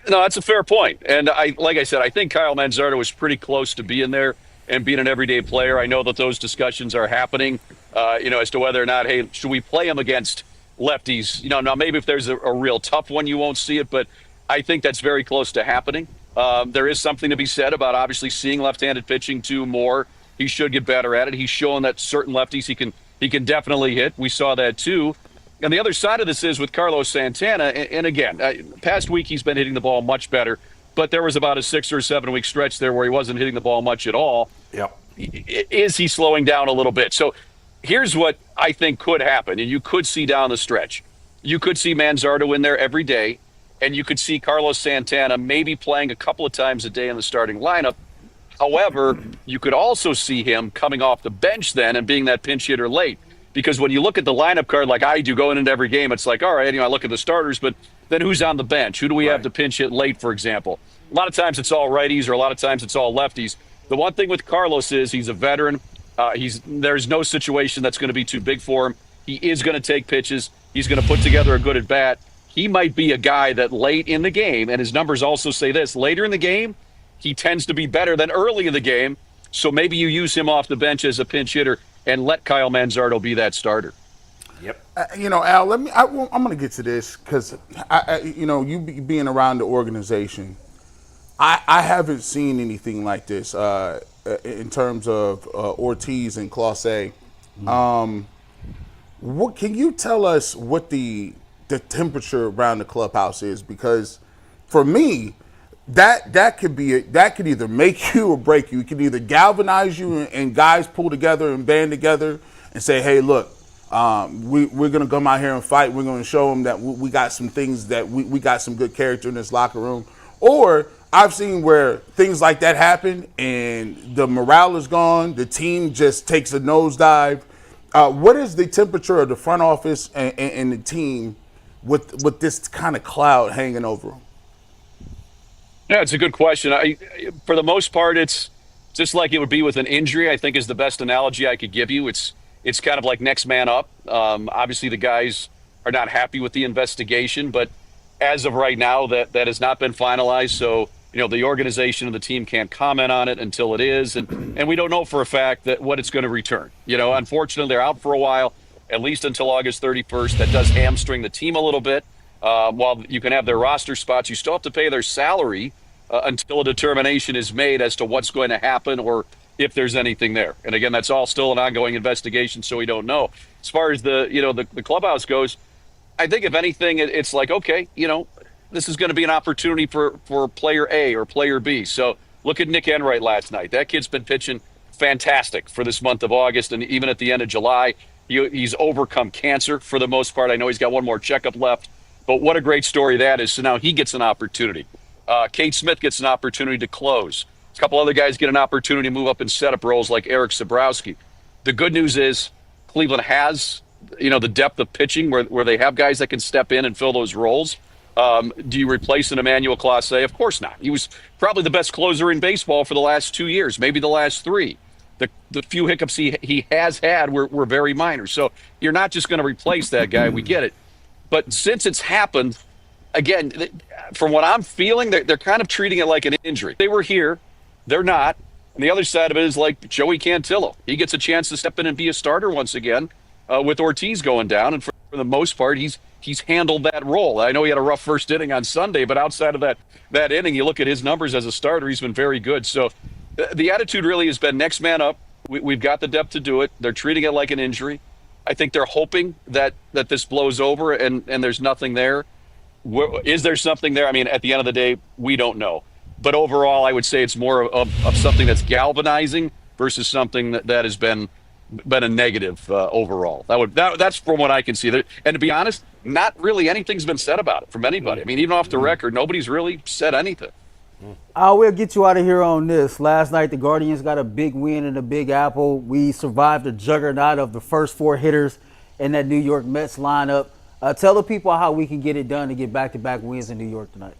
that's a fair point. And like I said, I think Kyle Manzardo was pretty close to being there and being an everyday player. I know that those discussions are happening, as to whether or not, hey, should we play him against lefties? Now maybe if there's a real tough one, you won't see it, but I think that's very close to happening. There is something to be said about obviously seeing left-handed pitching too more. He should get better at it. He's shown that certain lefties he can definitely hit. We saw that too. And the other side of this is with Carlos Santana, and again, past week he's been hitting the ball much better, but there was about a 6 or 7 week stretch there where he wasn't hitting the ball much at all. Yep. Is he slowing down a little bit? So here's what I think could happen, and you could see down the stretch. You could see Manzardo in there every day, and you could see Carlos Santana maybe playing a couple of times a day in the starting lineup. However, you could also see him coming off the bench then and being that pinch hitter late. Because when you look at the lineup card like I do going into every game, it's like, all right, I look at the starters, but then who's on the bench? Who do we have to pinch hit late, for example? A lot of times it's all righties or a lot of times it's all lefties. The one thing with Carlos is he's a veteran. There's no situation that's going to be too big for him. He is going to take pitches. He's going to put together a good at bat. He might be a guy that late in the game, and his numbers also say this, later in the game, he tends to be better than early in the game. So maybe you use him off the bench as a pinch hitter and let Kyle Manzardo be that starter. Yep. Al, I'm going to get to this because, you being around the organization, I haven't seen anything like this in terms of Ortiz and Clase. What can you tell us what the temperature around the clubhouse is? Because for me, that could either make you or break you. It can either galvanize you and guys pull together and band together and say, hey, look, we're going to come out here and fight. We're going to show them that we got some things, that we got some good character in this locker room. Or I've seen where things like that happen and the morale is gone. The team just takes a nosedive. What is the temperature of the front office and the team with this kind of cloud hanging over them? Yeah, it's a good question. For the most part, it's just like it would be with an injury, I think is the best analogy I could give you. It's kind of like next man up. Obviously, the guys are not happy with the investigation, but as of right now, that has not been finalized. So, the organization and the team can't comment on it until it is. And we don't know for a fact that what it's going to return. Unfortunately, they're out for a while, at least until August 31st. That does hamstring the team a little bit. While you can have their roster spots, you still have to pay their salary until a determination is made as to what's going to happen or if there's anything there. And again, that's all still an ongoing investigation, so we don't know. As far as the clubhouse goes, I think if anything, it's like, okay, this is going to be an opportunity for player A or player B. So look at Nick Enright last night. That kid's been pitching fantastic for this month of August, and even at the end of July, he's overcome cancer for the most part. I know he's got one more checkup left, but what a great story that is. So now he gets an opportunity. Kate Smith gets an opportunity to close. A couple other guys get an opportunity to move up in setup roles like Eric Sabrowski. The good news is Cleveland has, the depth of pitching where they have guys that can step in and fill those roles. Do you replace an Emmanuel Clase? Of course not. He was probably the best closer in baseball for the last 2 years, maybe the last 3. The few hiccups he has had were very minor. So you're not just going to replace that guy. We get it. But since it's happened, again, from what I'm feeling, they're kind of treating it like an injury. They were here. They're not. And the other side of it is like Joey Cantillo. He gets a chance to step in and be a starter once again with Ortiz going down. And for the most part, he's handled that role. I know he had a rough first inning on Sunday, but outside of that inning, you look at his numbers as a starter, he's been very good. So the attitude really has been next man up. We've got the depth to do it. They're treating it like an injury. I think they're hoping that this blows over and there's nothing there. Is there something there? I mean, at the end of the day, we don't know. But overall, I would say it's more of something that's galvanizing versus something that has been a negative overall. That's from what I can see. And to be honest, not really anything's been said about it from anybody. I mean, even off the record, nobody's really said anything. We'll get you out of here on this. Last night, the Guardians got a big win in the Big Apple. We survived the juggernaut of the first 4 hitters in that New York Mets lineup. Tell the people how we can get it done to get back-to-back wins in New York tonight.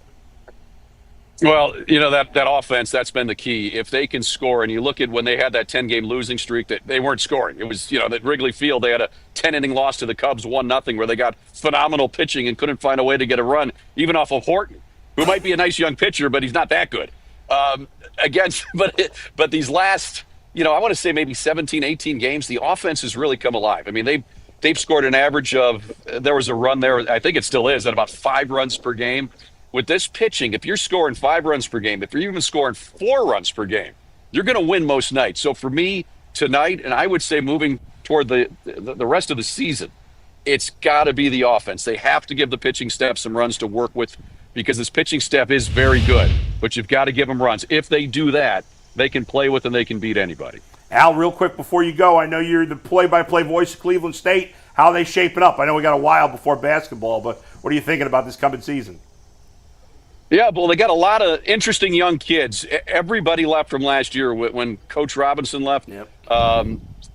Well, that offense, that's been the key. If they can score, and you look at when they had that 10-game losing streak, that they weren't scoring. It was, at Wrigley Field, they had a 10-inning loss to the Cubs, 1-0, where they got phenomenal pitching and couldn't find a way to get a run, even off of Horton, who might be a nice young pitcher, but he's not that good. But these last, I want to say maybe 17, 18 games, the offense has really come alive. I mean, they've scored an average of, there was a run there, I think it still is, at about 5 runs per game. With this pitching, if you're scoring 5 runs per game, if you're even scoring 4 runs per game, you're going to win most nights. So for me tonight, and I would say moving toward the rest of the season, it's got to be the offense. They have to give the pitching staff some runs to work with because this pitching staff is very good, but you've got to give them runs. If they do that, they can play with and they can beat anybody. Al, real quick before you go, I know you're the play-by-play voice of Cleveland State. How are they shaping up? I know we got a while before basketball, but what are you thinking about this coming season? Yeah, well, they got a lot of interesting young kids. Everybody left from last year when Coach Robinson left. Yep.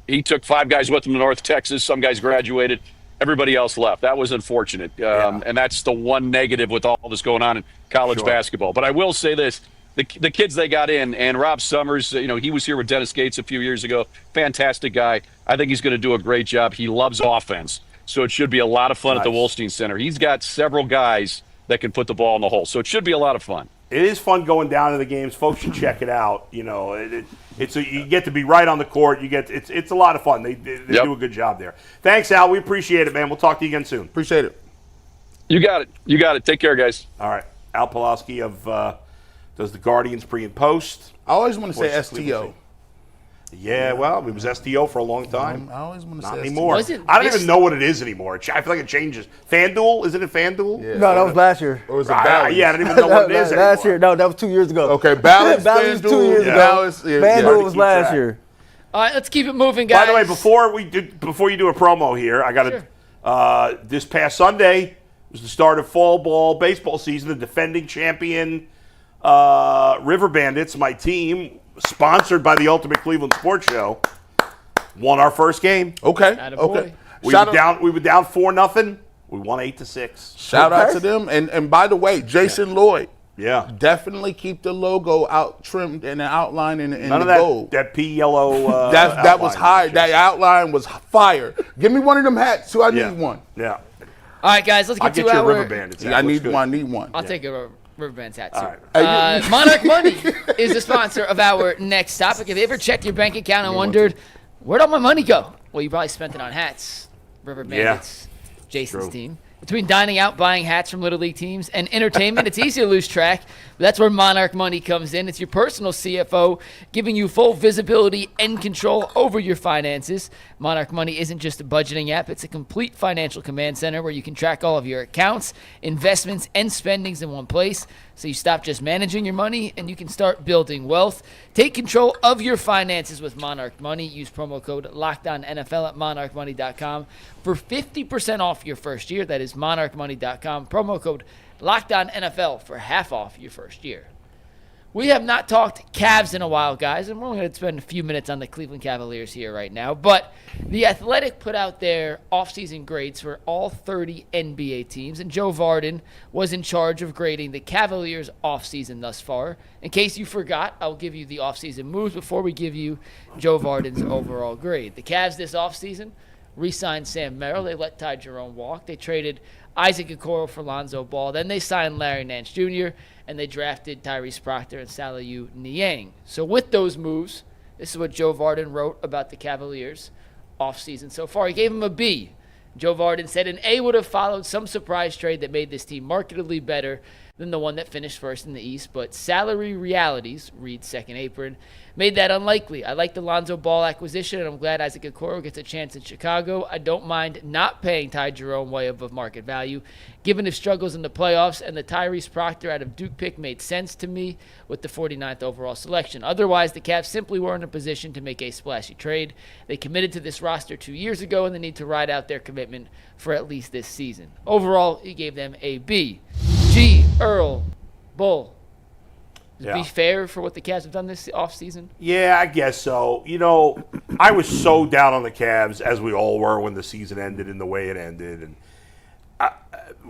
He took 5 guys with him to North Texas. Some guys graduated. Everybody else left. That was unfortunate. And that's the one negative with all this going on in college basketball. But I will say this. The kids they got in, and Rob Summers, he was here with Dennis Gates a few years ago. Fantastic guy. I think he's going to do a great job. He loves offense. So it should be a lot of fun at the Wolstein Center. He's got several guys that can put the ball in the hole. So it should be a lot of fun. It is fun going down to the games. Folks should check it out. You get to be right on the court. It's a lot of fun. They do a good job there. Thanks, Al. We appreciate it, man. We'll talk to you again soon. Appreciate it. You got it. Take care, guys. All right. Al Pulaski does the Guardians pre and post. I always want to say STO. Yeah, well, it was STO for a long time. I always want to say Not STO. anymore. I don't even know what it is anymore. I feel like it changes. FanDuel? Isn't it FanDuel? Yeah. No, that was last year. Or was it Bally's? Yeah, I don't even know what it is anymore. Last year. No, that was 2 years ago. Okay, Bally's, Bally's FanDuel, 2 years ago. Bally's, FanDuel was keep last track. year. All right, let's keep it moving, guys. By the way, before you do a promo here, I got to. This past Sunday was the start of fall ball baseball season. The defending champion River Bandits, my team, sponsored by the Ultimate Cleveland Sports Show, won our first game. Okay. Attaboy. Okay. We were down 4-0. We won 8-6. Shout out to them. And by the way, Jason Lloyd. Yeah. Definitely keep the logo out trimmed and the outline in None the of gold. that pea yellow. That was outline. high. That outline was fire. Give me one of them hats too. I need one. Yeah. All right, guys, let's I'll get get to you a our. River Bandits hat. I Looks need good. one. I need one. I'll take a Riverband's hat too. All right. Monarch Money is the sponsor of our next topic. Have you ever checked your bank account and wondered, where'd all my money go? Well, you probably spent it on hats. River Bandits, Jason's team. Between dining out, buying hats from Little League teams, and entertainment, it's easy to lose track. But that's where Monarch Money comes in. It's your personal CFO, giving you full visibility and control over your finances. Monarch Money isn't just a budgeting app. It's a complete financial command center where you can track all of your accounts, investments, and spendings in one place. So you stop just managing your money and you can start building wealth. Take control of your finances with Monarch Money. Use promo code LOCKEDONNFL at monarchmoney.com for 50% off your first year. That is monarchmoney.com. Promo code LOCKEDONNFL for half off your first year. We have not talked Cavs in a while, guys, and we're only going to spend a few minutes on the Cleveland Cavaliers here right now. But The Athletic put out their offseason grades for all 30 NBA teams, and Joe Varden was in charge of grading the Cavaliers' offseason thus far. In case you forgot, I'll give you the offseason moves before we give you Joe Varden's overall grade. The Cavs this offseason re-signed Sam Merrill. They let Ty Jerome walk. They traded Isaac Okoro for Lonzo Ball. Then they signed Larry Nance Jr., and they drafted Tyrese Proctor and Salayu Niang. So with those moves, this is what Joe Varden wrote about the Cavaliers offseason so far. He gave him a B. Joe Varden said an A would have followed some surprise trade that made this team markedly better than the one that finished first in the East, but salary realities, read second apron, made that unlikely. I like the Lonzo Ball acquisition, and I'm glad Isaac Okoro gets a chance in Chicago. I don't mind not paying Ty Jerome way above market value, given his struggles in the playoffs, and the Tyrese Proctor out of Duke pick made sense to me with the 49th overall selection. Otherwise, the Cavs simply weren't in a position to make a splashy trade. They committed to this roster 2 years ago, and they need to ride out their commitment for at least this season. Overall, he gave them a B. G. Earl Bull. Is it be fair for what the Cavs have done this offseason? Yeah, I guess so. You know, I was so down on the Cavs, as we all were when the season ended in the way it ended. And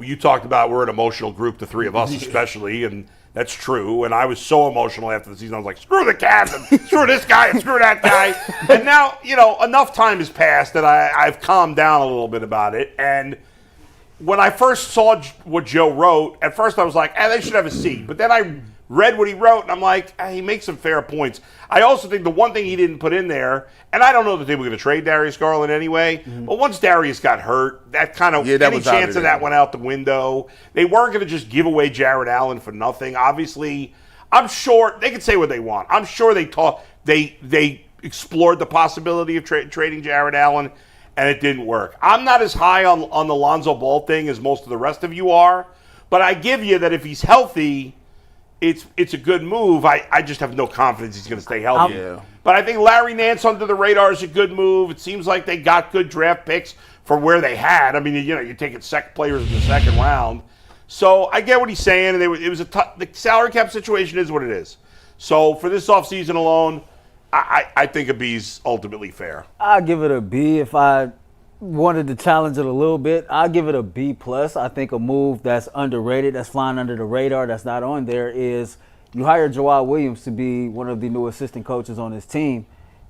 you talked about we're an emotional group, the three of us especially, and that's true. And I was so emotional after the season. I was like, screw the Cavs, and screw this guy, and screw that guy. And now, you know, enough time has passed that I've calmed down a little bit about it. And when I first saw what Joe wrote, at first I was like, they should have a C. But then I read what he wrote, and I'm like, he makes some fair points. I also think the one thing he didn't put in there, and I don't know that they were going to trade Darius Garland anyway, but once Darius got hurt, that kind of, any chance of that went out the window. They weren't going to just give away Jared Allen for nothing. Obviously, I'm sure, they could say what they want. I'm sure they explored the possibility of trading Jared Allen. and it didn't work. I'm not as high on the Lonzo Ball thing as most of the rest of you are, but I give you that if he's healthy, it's a good move. I just have no confidence he's going to stay healthy. But I think Larry Nance under the radar is a good move. It seems like they got good draft picks for where they had. I mean, you're taking players in the second round. So I get what he's saying. And it was the salary cap situation is what it is. So for this offseason alone, I think a B is ultimately fair. I'll give it a B if I wanted to challenge it a little bit. I'll give it a B+. I think a move that's underrated, that's flying under the radar, that's not on there is you hired Joel Williams to be one of the new assistant coaches on his team.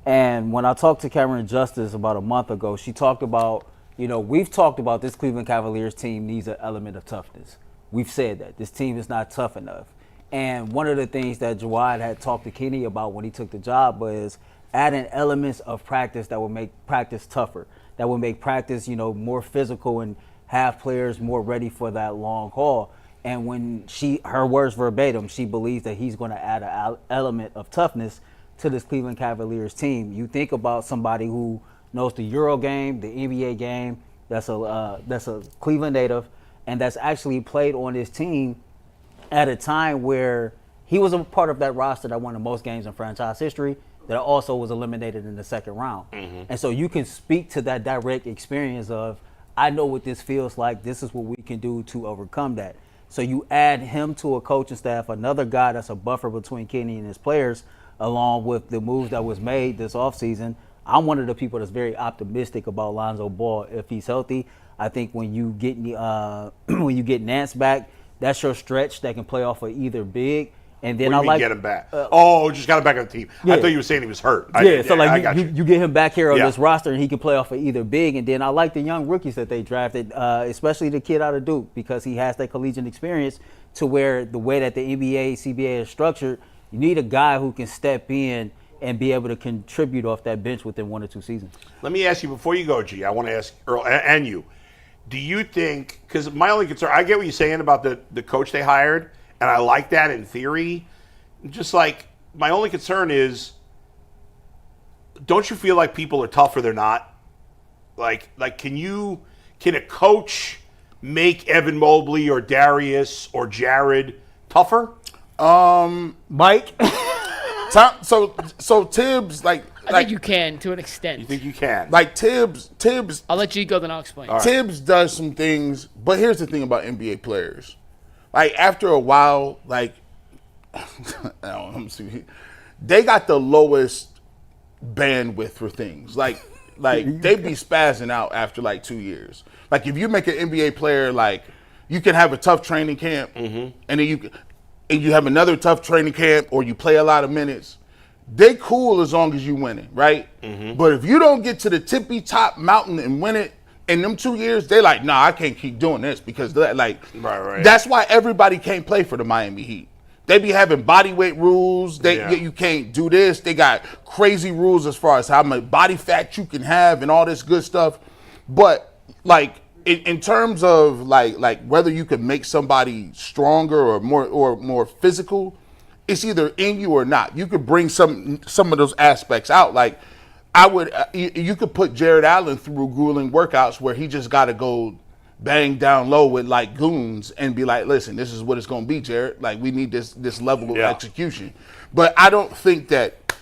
And when I talked to Cameron Justice about a month ago, she talked about, we've talked about this Cleveland Cavaliers team needs an element of toughness. We've said that. This team is not tough enough. And one of the things that Jawad had talked to Kenny about when he took the job was adding elements of practice that would make practice tougher, that would make practice, more physical and have players more ready for that long haul. And when her words verbatim, she believes that he's going to add an element of toughness to this Cleveland Cavaliers team. You think about somebody who knows the Euro game, the NBA game, that's a Cleveland native, and that's actually played on this team at a time where he was a part of that roster that won the most games in franchise history, that also was eliminated in the second round. Mm-hmm. And so you can speak to that direct experience of, I know what this feels like, this is what we can do to overcome that. So you add him to a coaching staff, another guy that's a buffer between Kenny and his players, along with the moves that was made this offseason. I'm one of the people that's very optimistic about Lonzo Ball if he's healthy. I think when you get Nance back, that's your stretch that can play off of either big. And then what do you mean get him back? Just got him back on the team. Yeah. I thought you were saying he was hurt. You get him back here on this roster and he can play off of either big. And then I like the young rookies that they drafted, especially the kid out of Duke, because he has that collegiate experience to where the way that the NBA, CBA is structured, you need a guy who can step in and be able to contribute off that bench within 1 or 2 seasons. Let me ask you, before you go, G, I want to ask Earl and you, do you think, because my only concern, I get what you're saying about the coach they hired, and I like that in theory. Just like, my only concern is, don't you feel like people are tough or they're not? Like can a coach make Evan Mobley or Darius or Jared tougher? Mike? So Tibbs, I think you can to an extent. You think you can? Like Tibbs. I'll let you go, then I'll explain. Right. Tibbs does some things, but here's the thing about NBA players. Like, after a while, let me see, they got the lowest bandwidth for things. Like they be spazzing out after 2 years. Like, if you make an NBA player, you can have a tough training camp, and then you have another tough training camp, or you play a lot of minutes. They cool as long as you win it, right? Mm-hmm. But if you don't get to the tippy top mountain and win it in them 2 years, they nah, I can't keep doing this because right. That's why everybody can't play for the Miami Heat. They be having body weight rules. You can't do this. They got crazy rules as far as how much body fat you can have and all this good stuff. But in terms of whether you can make somebody stronger or more physical, it's either in you or not. You could bring some of those aspects out. You could put Jared Allen through grueling workouts where he just got to go bang down low with goons and be like, listen, this is what it's going to be, Jared. We need this level of execution. But I don't think that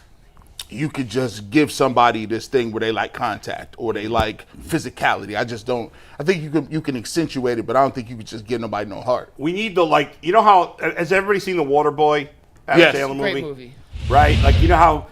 you could just give somebody this thing where they like contact or they like physicality. I just don't. I think you can accentuate it, but I don't think you could just give nobody no heart. We need the how, has everybody seen The Waterboy? Yes. Great movie. Right? How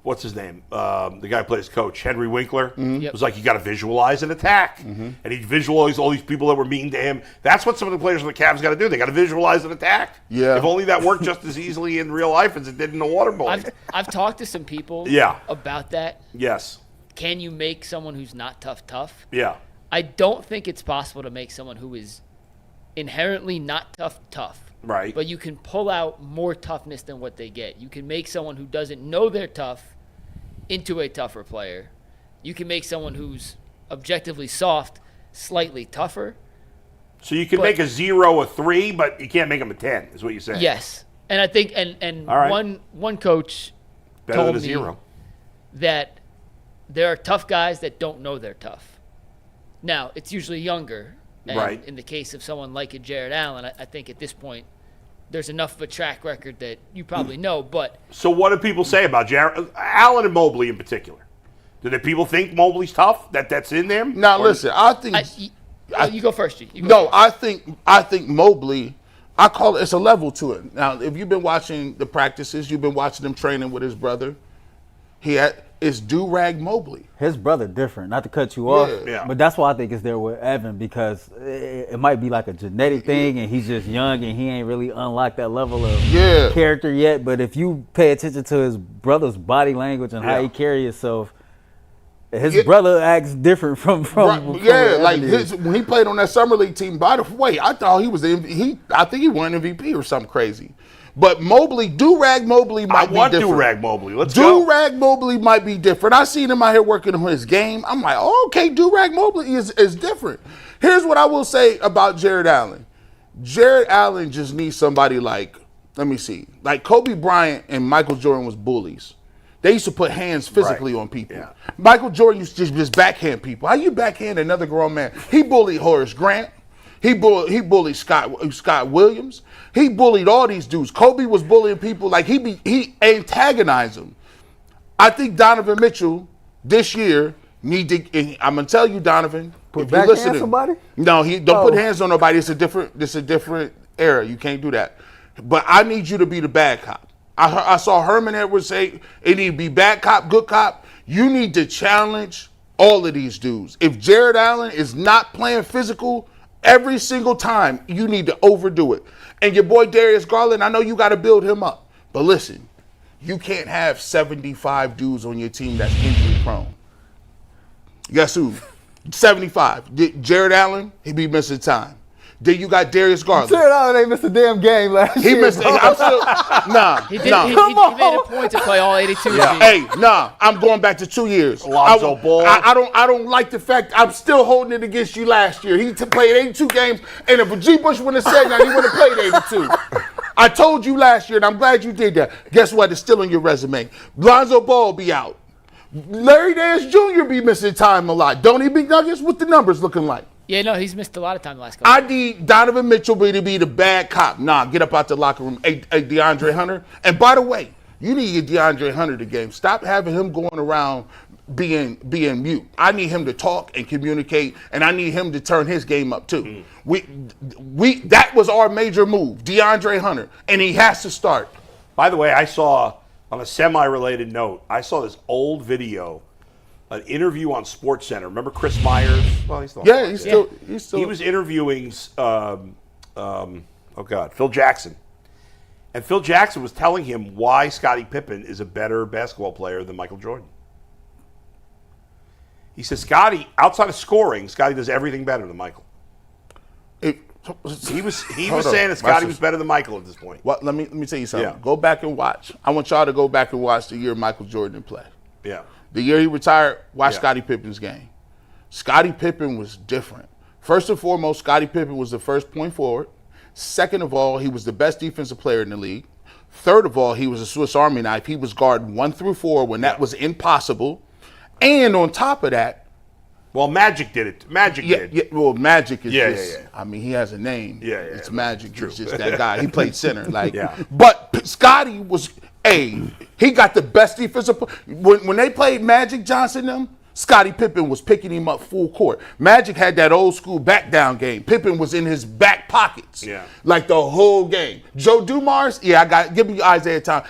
what's his name? The guy who plays coach, Henry Winkler, was you got to visualize an attack. Mm-hmm. And he visualized all these people that were mean to him. That's what some of the players on the Cavs got to do. They got to visualize an attack. Yeah. If only that worked just as easily in real life as it did in The Waterboy. I've talked to some people about that. Yes. Can you make someone who's not tough? Yeah. I don't think it's possible to make someone who is inherently not tough. Right. But you can pull out more toughness than what they get. You can make someone who doesn't know they're tough into a tougher player. You can make someone who's objectively soft slightly tougher. So you can make a 0 a 3, but you can't make them a 10, is what you're saying. Yes. And I think and right. one coach better told than a me 0. that there are tough guys that don't know they're tough. Now, it's usually younger. And Right. in the case of someone like a Jared Allen, I think at this point, there's enough of a track record that you probably know. But So what do people say about Allen and Mobley in particular? Do the people think Mobley's tough? That's in them? Now, Or- listen, I think you go first, G. You go no, first. I think Mobley. I call it's a level to it. Now, if you've been watching the practices, you've been watching him training with his brother. It's Do-Rag Mobley. His brother different, not to cut you off, Yeah. but that's why I think it's there with Evan, because it might be like a genetic thing and he's just young and he ain't really unlocked that level of character yet. But if you pay attention to his brother's body language and how he carry himself, his brother acts different from Right, what like Evan is. when he played on that summer league team. By the way, I thought he was I think he won MVP or something crazy. But Mobley, Do-Rag Mobley might be different. I want Do-Rag Mobley. Let's go. Do-Rag Mobley might be different. I seen him out here working on his game. I'm like, oh, okay, Do-Rag Mobley is different. Here's what I will say about Jared Allen. Jared Allen just needs somebody like, let me see, like Kobe Bryant and Michael Jordan was bullies. They used to put hands physically on people. Yeah. Michael Jordan used to just backhand people. How you backhand another grown man? He bullied Horace Grant. He bullied Scott Williams. He bullied all these dudes. Kobe was bullying people like he antagonized them. I think Donovan Mitchell this year I'm gonna tell you, Donovan. If you listen to somebody? No, don't put hands on nobody. It's a different era. You can't do that. But I need you to be the bad cop. I saw Herman Edwards say it need to be bad cop, good cop. You need to challenge all of these dudes. If Jared Allen is not playing physical every single time, you need to overdo it. And your boy Darius Garland, I know you got to build him up. But listen, you can't have 75 dudes on your team that's injury prone. Guess who? 75. Jared Allen, he be missing time. Then you got Darius Garland. Jared Allen ain't missed a damn game last year. He missed. I'm still He made a point to play all 82 games. Hey, I'm going back to 2 years. Lonzo Ball. I don't like the fact I'm still holding it against you last year. He played 82 games, and if G. Bush wouldn't have said that, he would have played 82. I told you last year, and I'm glad you did that. Guess what? It's still on your resume. Lonzo Ball be out. Larry Nance Jr. be missing time a lot. Don't he, Big Nuggets? What the numbers looking like? Yeah, no, he's missed a lot of time the last couple. I need Donovan Mitchell to be the bad cop. Nah, get up out the locker room. Hey, DeAndre Hunter. And by the way, you need to get DeAndre Hunter the game. Stop having him going around being mute. I need him to talk and communicate, and I need him to turn his game up too. That was our major move, DeAndre Hunter, and he has to start. By the way, I saw, on a semi-related note, I saw this old video, an interview on SportsCenter. Remember Chris Myers? Well, he's still on Fox, He's still. He was interviewing, Phil Jackson. And Phil Jackson was telling him why Scottie Pippen is a better basketball player than Michael Jordan. He says, Scottie, outside of scoring, Scottie does everything better than Michael. He was saying that Scottie was better than Michael at this point. What? Let me tell you something. Yeah. Go back and watch. I want y'all to go back and watch the year Michael Jordan played. Yeah. The year he retired, watch Yeah. Scottie Pippen's game. Scottie Pippen was different. First and foremost, Scottie Pippen was the first point forward. Second of all, he was the best defensive player in the league. Third of all, he was a Swiss Army knife. He was guarding 1 through 4 when that was impossible. And on top of that, Well, Magic did it. Magic did. yeah, well, Magic is Yeah, just, yeah, yeah. I mean, he has a name. Yeah, It's yeah, Magic. true. He's just that guy. He played center. Yeah. But Scottie was, he got the best defensive. When they played Magic Johnson them, Scottie Pippen was picking him up full court. Magic had that old school back down game. Pippen was in his back pockets. Yeah. Like the whole game. Joe Dumars, give me Isaiah Thomas.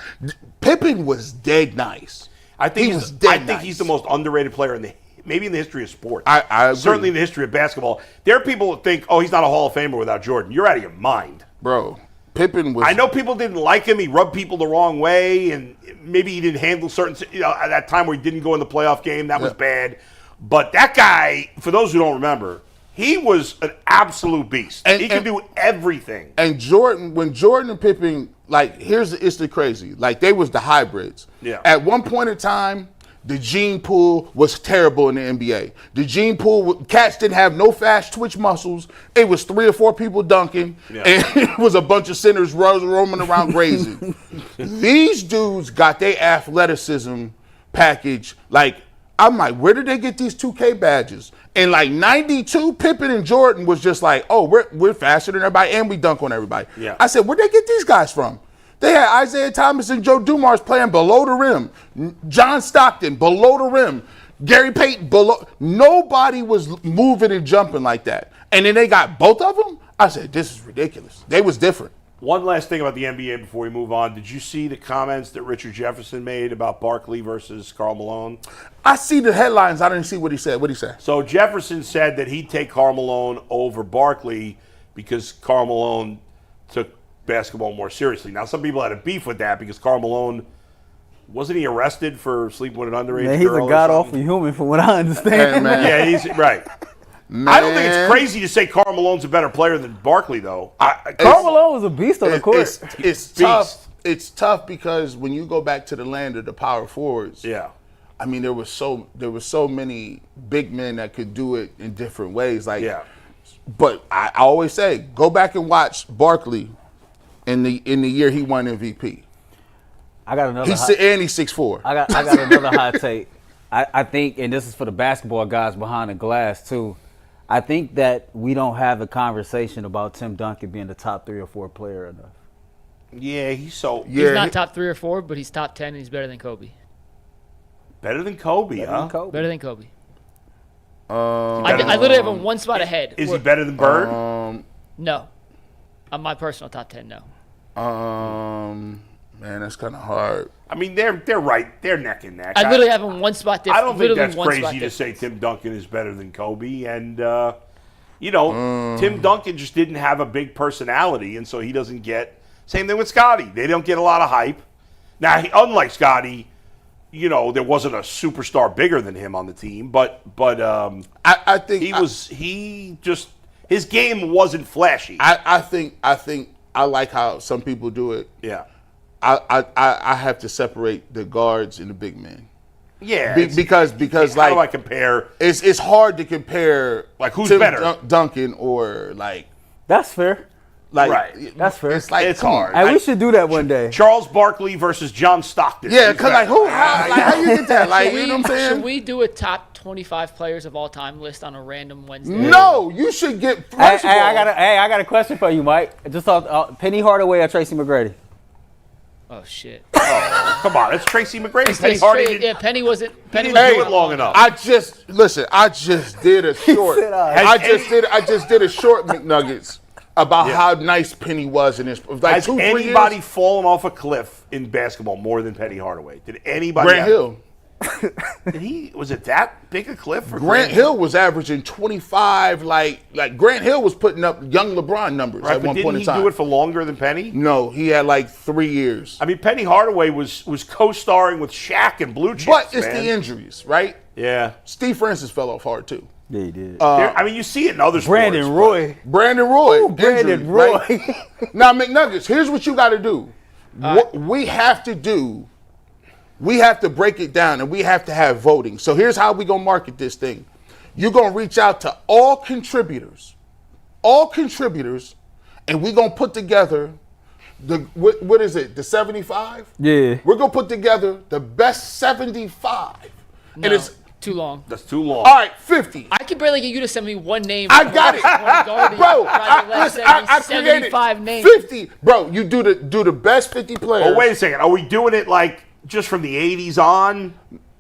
Pippen was dead nice. I think nice. he's the most underrated player maybe in the history of sports. I agree. Certainly in the history of basketball. There are people that think, he's not a Hall of Famer without Jordan. You're out of your mind. Bro, Pippen was. I know people didn't like him. He rubbed people the wrong way, and maybe he didn't handle certain, at that time where he didn't go in the playoff game. That was bad. But that guy, for those who don't remember, he was an absolute beast. He could do everything. And Jordan, when Jordan and Pippen, it's the crazy. Like, they was the hybrids. Yeah. At one point in time, the gene pool was terrible in the NBA. The gene pool, cats didn't have no fast twitch muscles. It was 3 or 4 people dunking, and it was a bunch of sinners roaming around grazing. These dudes got their athleticism package. Like, I'm like, where did they get these 2K badges? And like 92, Pippen and Jordan was just like, oh, we're faster than everybody and we dunk on everybody. Yeah. I said, where'd they get these guys from? They had Isaiah Thomas and Joe Dumars playing below the rim. John Stockton below the rim. Gary Payton below. Nobody was moving and jumping like that. And then they got both of them. I said, this is ridiculous. They was different. One last thing about the NBA before we move on. Did you see the comments that Richard Jefferson made about Barkley versus Karl Malone? I see the headlines. I didn't see what he said. What did he say? So Jefferson said that he'd take Karl Malone over Barkley because Karl Malone took basketball more seriously. Now, some people had a beef with that because Karl Malone, wasn't he arrested for sleeping with an underage Man, he's girl? a god-awful human from what I understand. Hey, man. Yeah, he's right. Man. I don't think it's crazy to say Karl Malone's a better player than Barkley, though. Karl Malone was a beast on the court. It's tough. It's tough because when you go back to the land of the power forwards, Yeah. I mean, there was so many big men that could do it in different ways. Like, Yeah. But I always say, go back and watch Barkley in the year he won MVP. I got another. He's 6'4". I got another hot take. I think, and this is for the basketball guys behind the glass too. I think that we don't have a conversation about Tim Duncan being the top 3 or 4 player enough. Yeah, he's He's not top 3 or 4, but he's top 10 and he's better than Kobe. better than Kobe, huh? Better than Kobe. Better I than- literally have him one spot ahead. Is he better than Bird? No. On my personal top 10, no. Man, that's kind of hard. I mean, they're right. They're neck and neck. I literally have him one spot different. I don't think that's one spot crazy to different. say Tim Duncan is better than Kobe. And, Tim Duncan just didn't have a big personality, and so he doesn't get – same thing with Scotty. They don't get a lot of hype. Now, unlike Scotty, there wasn't a superstar bigger than him on the team, but I think his game wasn't flashy. I think I like how some people do it. Yeah. I have to separate the guards and the big men. Yeah. Because how do I compare? It's hard to compare Like, who's Tim better? Duncan or like That's fair. Right. That's fair. It's like It's come on. hard. Hey, we should do that one day. Charles Barkley versus John Stockton. Yeah, Who's because better? how you get that? Like, you know what I'm saying? Should we do a top 25 players of all time list on a random Wednesday? No, you should get. I got a question for you, Mike. Just off Penny Hardaway or Tracy McGrady. Oh shit! Come on, it's Tracy McGrady. Penny It's Hardaway straight- didn't, Penny wasn't. Penny he was didn't doing do it long enough. I just did a short. I just did a short McNuggets about how nice Penny was in this. Like Has 2-3 anybody years. fallen off a cliff in basketball more than Penny Hardaway? Did anybody? Grant Hill. Was it that big a cliff? For Grant Hill was averaging 25. Like Grant Hill was putting up young LeBron numbers Right, at but one didn't point in he time. do it for longer than Penny? No, he had like 3 years. I mean, Penny Hardaway was co-starring with Shaq and Blue Chips. But it's man. the injuries, right? Yeah. Steve Francis fell off hard too. Yeah, he did. I mean, you see it in other Brandon sports. Roy. Brandon Roy. Ooh, Brandon injury, Roy. right? Now, McNuggets, here's what you got to do. What we have to do, we have to break it down and we have to have voting. So here's how we going to market this thing. You're going to reach out to all contributors, and we're going to put together what is it, the 75? Yeah. We're going to put together the best 75. No, And it's, too long. That's too long. all right, 50. I could barely get you to send me one name. I got it, bro. I created 75 names. 50, bro. You do the best 50 players. Oh, wait a second. Are we doing it like just from the 80s on?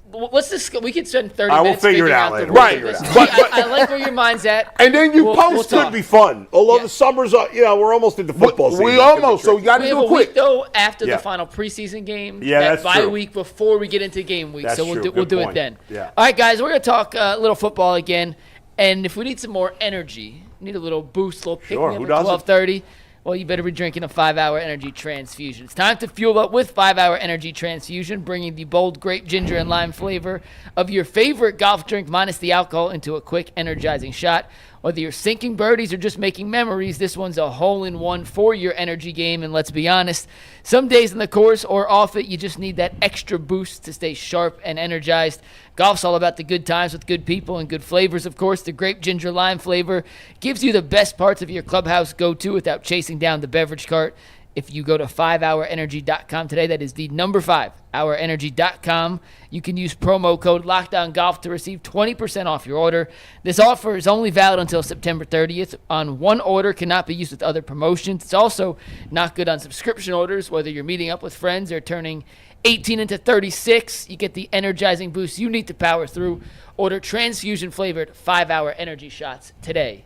What's this? We could spend 30 I will minutes figure it figuring out the later. rules Right. of this. But- I like where your mind's at. And then you We'll post talk. Could be fun. Although Yeah. the summer's, we're almost into football season. We It could be almost, so tricky. you got to We do have it a week quick. though after Yeah. the final preseason game. Yeah, that that's bye true. week before we get into game week. That's So we'll true. do we'll Good do it point. then. Yeah. All right, guys, we're gonna talk a little football again, and if we need some more energy, need a little boost, a little pick Sure, me who up at doesn't? 12:30. Well, you better be drinking a 5-hour energy transfusion. It's time to fuel up with 5-hour energy transfusion, bringing the bold grape, ginger, and lime flavor of your favorite golf drink minus the alcohol into a quick, energizing shot. Whether you're sinking birdies or just making memories, this one's a hole-in-one for your energy game. And let's be honest, some days in the course or off it, you just need that extra boost to stay sharp and energized. Golf's all about the good times with good people and good flavors, of course. The grape, ginger, lime flavor gives you the best parts of your clubhouse go-to without chasing down the beverage cart. If you go to 5hourenergy.com today, that is the number 5hourenergy.com, you can use promo code LOCKDOWNGOLF to receive 20% off your order. This offer is only valid until September 30th. On one order, cannot be used with other promotions. It's also not good on subscription orders, whether you're meeting up with friends or turning 18 into 36. You get the energizing boost you need to power through. Order transfusion-flavored 5-Hour Energy shots today.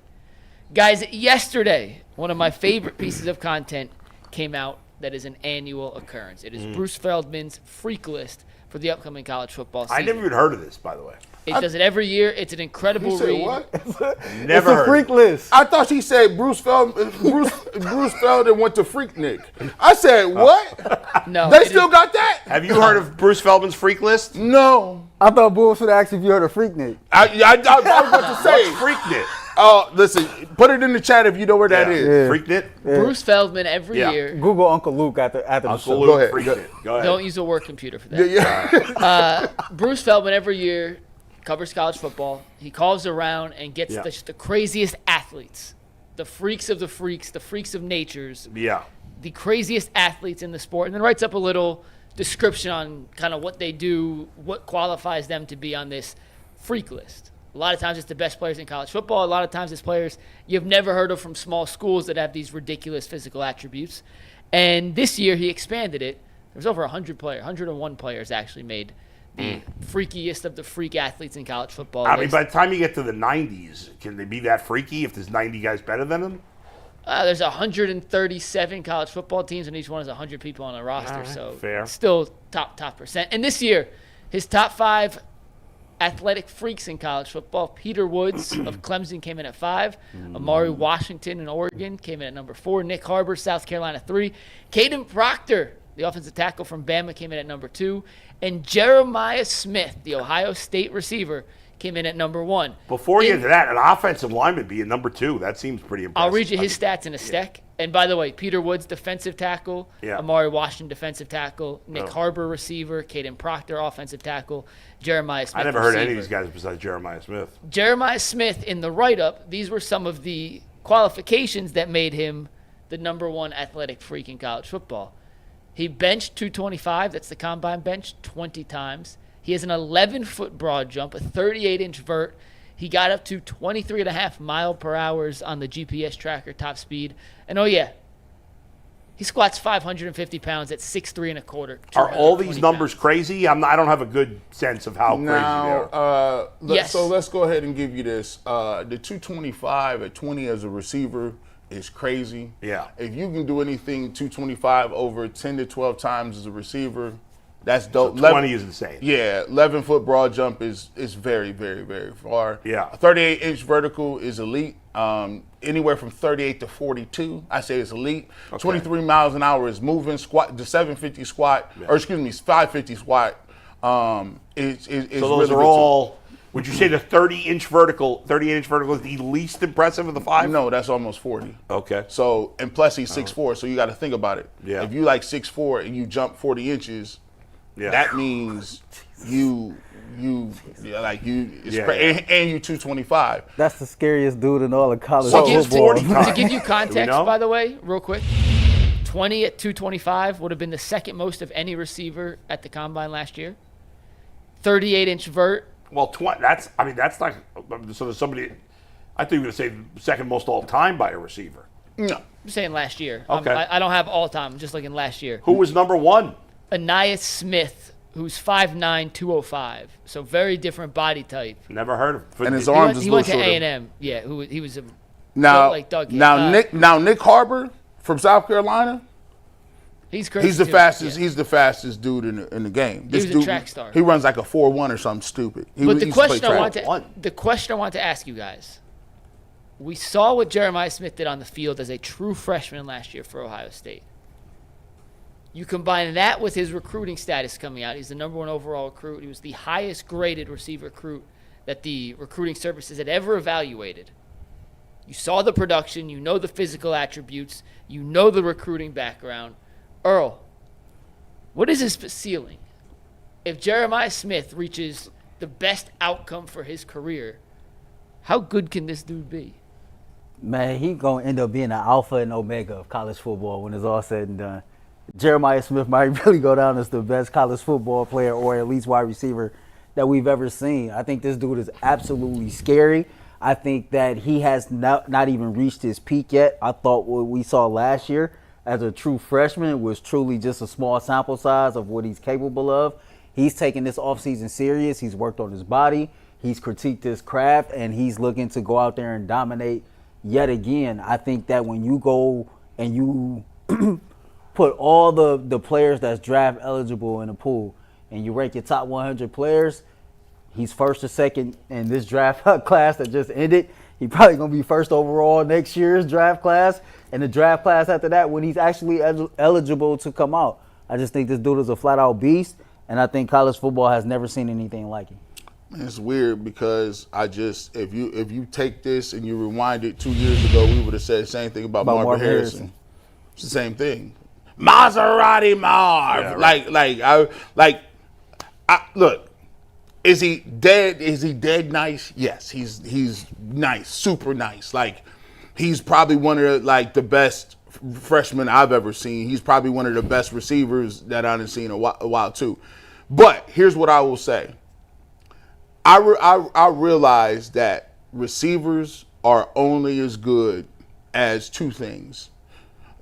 Guys, yesterday, one of my favorite pieces of content came out that is an annual occurrence. It is Bruce Feldman's Freak List for the upcoming college football season. I never even heard of this, by the way. It does it every year. It's an incredible You said read. what? Never It's a heard. freak list. I thought she said Bruce Feldman went to Freaknik. I said what? No, They it still is- got that? Have you heard of Bruce Feldman's Freak List? No. I thought Bull should ask if you heard of Freaknik. I was about to say. Freaknik. Oh, listen. Put it in the chat if you know where that is. Yeah. Freaknik? Bruce Feldman every Yeah. year. Google Uncle Luke at the Uncle show. Luke, Go ahead. Freaknik. Go ahead. Don't use a work computer for that. Yeah. Bruce Feldman every year covers college football. He calls around and gets Yeah. the craziest athletes, the freaks of the freaks, the freaks of natures, Yeah. the craziest athletes in the sport, and then writes up a little description on kind of what they do, what qualifies them to be on this freak list. A lot of times it's the best players in college football. A lot of times it's players you've never heard of from small schools that have these ridiculous physical attributes. And this year he expanded it. There was over 101 players actually made the freakiest of the freak athletes in college football. I mean, list. by the time you get to the 90s, can they be that freaky if there's 90 guys better than them? There's 137 college football teams, and each one has 100 people on a roster. So fair. Still top percent. And this year, his top 5 athletic freaks in college football: Peter Woods of Clemson came in at 5. Amari Washington in Oregon came in at number 4. Nick Harbor, South Carolina, 3. Caden Proctor, the offensive tackle from Bama, came in at number 2. And Jeremiah Smith, the Ohio State receiver, came in at number 1. Before you get to that, an offensive lineman being number 2, that seems pretty impressive. I'll read you his stats in a sec. And by the way, Peter Woods, defensive tackle. Yeah. Amari Washington, defensive tackle. Nick Harbor, receiver. Caden Proctor, offensive tackle. Jeremiah Smith, I never heard of any of receiver. these guys besides Jeremiah Smith. Jeremiah Smith, in the write-up, these were some of the qualifications that made him the number 1 athletic freak in college football. He benched 225, that's the combine bench, 20 times. He has an 11-foot broad jump, a 38-inch vert. He got up to 23.5 mile per hour on the GPS tracker top speed. And oh yeah, he squats 550 pounds at 6'3 1/4. Are all these 220 numbers pounds. crazy? I don't have a good sense of how crazy they Now, are. Yes. so let's go ahead and give you this. The 225 at 20 as a receiver is crazy. Yeah. If you can do anything 225 over 10 to 12 times as a receiver, that's dope. 20 is insane. Yeah, 11-foot broad jump is very, very, very far. Yeah. A 38-inch vertical is elite. Anywhere from 38 to 42, I say it's elite. 23 miles an hour is moving. Squat, the 750 squat, or excuse me, 550 squat. Is So those really are good all. Would you say the 38-inch vertical is the least impressive of the 5? No, that's almost 40. Okay. So, and plus he's 6'4", so you got to think about it. Yeah. If you like 6'4" and you jump 40 inches, Yeah. that means you and you 225. That's the scariest dude in all of college So he's football. 40 times. To give you Do we context, know? by the way, real quick, 20 at 225 would have been the second most of any receiver at the combine last year. 38-inch vert. Well, that's not. So there's somebody. I think you were going to say second most all time by a receiver. No. I'm saying last year. Okay. I don't have all time. I'm just looking last year. Who was number 1? Anais Smith, who's 5'9", 205. So very different body type. Never heard of. And his He arms went, is he a went little to shorter. A&M. Yeah, he was a Now, built like Doug. Nick Harbor from South Carolina, he's crazy. he's the too. fastest. Yeah. He's the fastest dude in the game. He was a dude, track star. He runs like a 4.1 or something stupid. But the used to play question I track. want to ask you guys. We saw what Jeremiah Smith did on the field as a true freshman last year for Ohio State. You combine that with his recruiting status coming out. He's the number 1 overall recruit. He was the highest graded receiver recruit that the recruiting services had ever evaluated. You saw the production. You know the physical attributes. You know the recruiting background. Earl, what is his ceiling? If Jeremiah Smith reaches the best outcome for his career, how good can this dude be? Man, he gonna end up being the alpha and omega of college football when it's all said and done. Jeremiah Smith might really go down as the best college football player or at least wide receiver that we've ever seen. I think this dude is absolutely scary. I think that he has not even reached his peak yet. I thought what we saw last year as a true freshman was truly just a small sample size of what he's capable of. He's taking this offseason serious. He's worked on his body. He's critiqued his craft, and he's looking to go out there and dominate yet again. I think that when you go and you put all the players that's draft eligible in a pool and you rank your top 100 players, he's first or second in this draft class that just ended. He's probably going to be first overall next year's draft class, and the draft class after that when he's actually eligible to come out. I just think this dude is a flat-out beast, and I think college football has never seen anything like him. It's weird because if you take this and you rewind it 2 years ago, we would have said the same thing about Marvin Harrison. It's the same thing. Maserati Marv. Yeah, right. Look, is he dead? Is he dead nice? Yes, he's nice, super nice. Like, he's probably one of the best freshmen I've ever seen. He's probably one of the best receivers that I've seen in a while too. But here's what I will say. I realize that receivers are only as good as two things: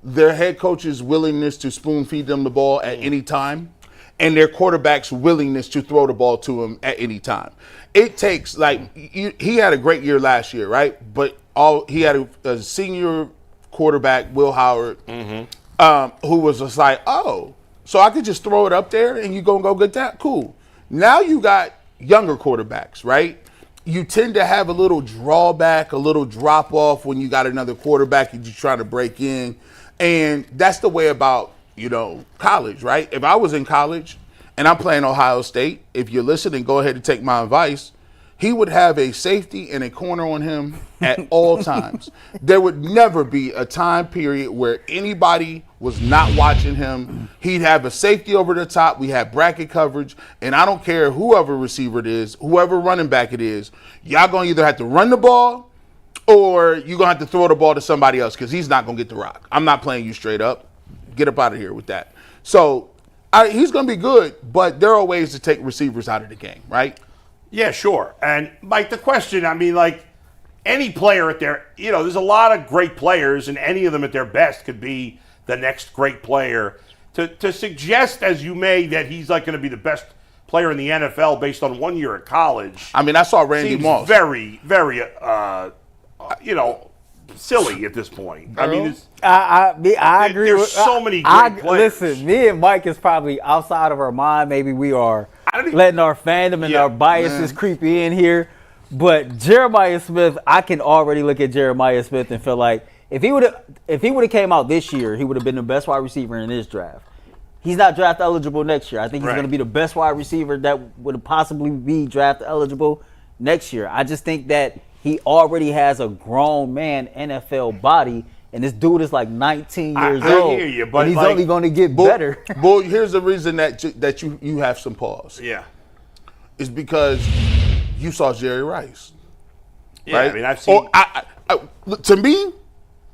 their head coach's willingness to spoon feed them the ball at any time, and their quarterback's willingness to throw the ball to him at any time. It takes, he had a great year last year, right? But he had a senior quarterback, Will Howard, who was just like, oh, so I could just throw it up there and you go get that? Cool. Now you got younger quarterbacks, right? You tend to have a little drawback, a little drop off when you got another quarterback and you're trying to break in. And that's the way about, college, right? If I was in college and I'm playing Ohio State, if you're listening, go ahead and take my advice. He would have a safety and a corner on him at all times. There would never be a time period where anybody was not watching him. He'd have a safety over the top. We had bracket coverage. And I don't care whoever receiver it is, whoever running back it is, y'all going to either have to run the ball or you're going to have to throw the ball to somebody else because he's not going to get the rock. I'm not playing you straight up. Get up out of here with that. So he's going to be good, but there are ways to take receivers out of the game, right? Yeah, sure. And, Mike, the question, any player at their, there's a lot of great players, and any of them at their best could be the next great player. To suggest, as you may, that he's going to be the best player in the NFL based on 1 year at college. I saw Randy Moss. Very, very, silly at this point. I agree. There's so many great players. Listen, me and Mike is probably outside of our mind. Maybe we are letting our fandom and our biases creep in here. But Jeremiah Smith, I can already look at Jeremiah Smith and feel like if he would have came out this year, he would have been the best wide receiver in this draft. He's not draft eligible next year. I think he's going to be the best wide receiver that would possibly be draft eligible next year. I just think that he already has a grown man NFL body, and this dude is 19 years old. I hear you, but and he's only going to get better. Boy, here's the reason that you have some pause. Yeah, it's because you saw Jerry Rice. Yeah, right? I've seen. To me,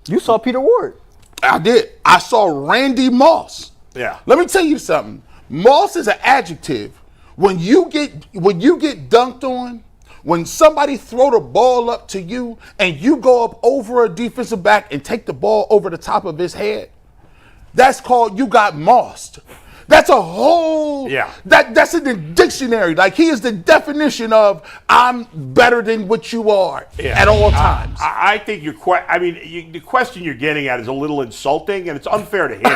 you saw Peter Ward. I did. I saw Randy Moss. Yeah. Let me tell you something. Moss is an adjective. When you get dunked on, when somebody throw the ball up to you and you go up over a defensive back and take the ball over the top of his head, that's called you got mossed. That's a whole, that's in the dictionary. He is the definition of I'm better than what you are at all times. I think the question you're getting at is a little insulting, and it's unfair to him.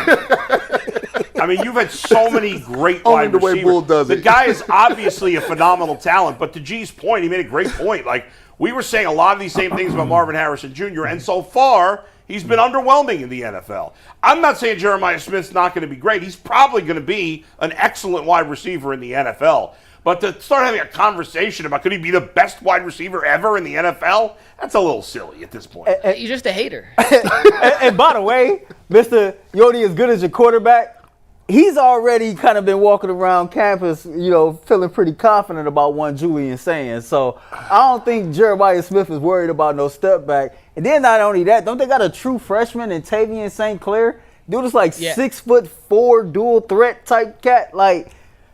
You've had so many great wide receivers. Way Bull does the it. guy is obviously a phenomenal talent, but to G's point, he made a great point. We were saying a lot of these same things about Marvin Harrison Jr., and so far, he's been underwhelming in the NFL. I'm not saying Jeremiah Smith's not going to be great. He's probably going to be an excellent wide receiver in the NFL. But to start having a conversation about could he be the best wide receiver ever in the NFL, that's a little silly at this point. You're just a hater. And by the way, Mr. Yodi, as good as your quarterback, he's already kind of been walking around campus, feeling pretty confident about one Julian saying. So I don't think Jeremiah Smith is worried about no step back. And then not only that, don't they got a true freshman in Tavian St. Clair? Dude is like 6'4", dual threat type cat. Like,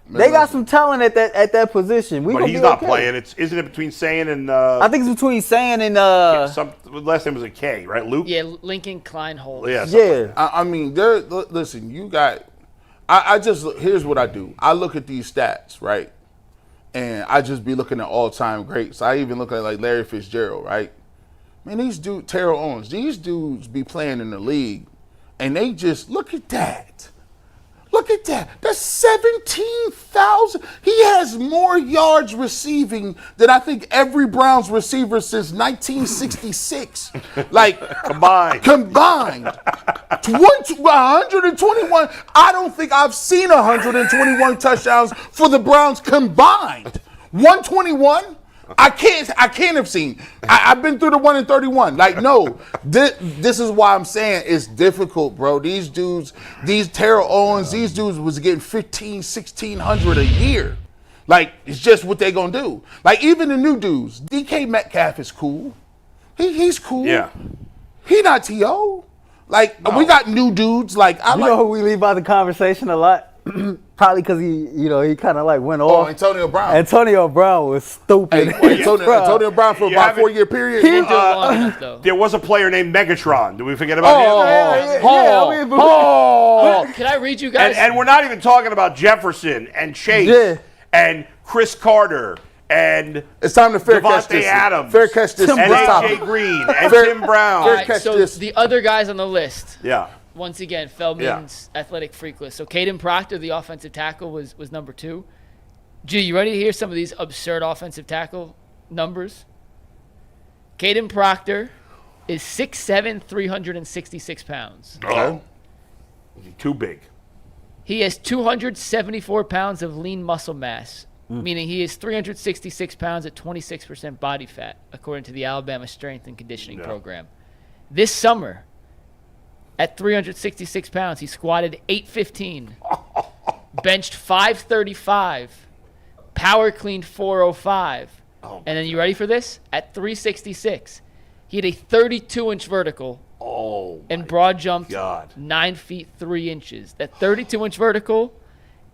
they got some talent at that position. But he's not playing. Isn't it between Sayin and? I think it's between Sayin and. Last name was a K, right? Luke. Yeah, Lincoln Kleinholz. Yeah. I mean, listen. You got. Here's what I do. I look at these stats, right, and I just be looking at all-time greats. I even look at like Larry Fitzgerald, right. Man, these dudes, Terrell Owens, these dudes be playing in the league, and they just look at that. Look at that. That's 17,000. He has more yards receiving than I think every Browns receiver since 1966. Like, combined. 121. I don't think I've seen 121 touchdowns for the Browns combined. 121? I can't have seen. I've been through the 1 and 31. Like, no, this is why I'm saying it's difficult, bro. These dudes, these Terrell Owens, these dudes was getting 1,600 a year. Like, it's just what they gonna do. Like, even the new dudes, DK Metcalf is cool. He's cool. Yeah. He not T.O. Like, we got new dudes. Like, you know who we leave out the conversation a lot? Probably because he kind of like went off. Antonio Brown. Antonio Brown was stupid. Hey, Antonio Brown for about a 4-year period. There was a player named Megatron. Did we forget about him? Can I read you guys? And we're not even talking about Jefferson and Chase and Chris Carter and it's time to fair catch Devontae this. Adams. Fair catch this. And AJ Green and Tim Brown. All right, so the other guys on the list. Yeah. Once again, Feldman's athletic freak list. So Caden Proctor, the offensive tackle, was number 2. G, you ready to hear some of these absurd offensive tackle numbers? Caden Proctor is 6'7", 366 pounds. Oh. Too big. He has 274 pounds of lean muscle mass, meaning he is 366 pounds at 26% body fat, according to the Alabama Strength and Conditioning Program. This summer, at 366 pounds, he squatted 815, benched 535, power cleaned 405. And then you ready for this? At 366, he had a 32-inch vertical and broad jumped 9 feet 3 inches. That 32-inch vertical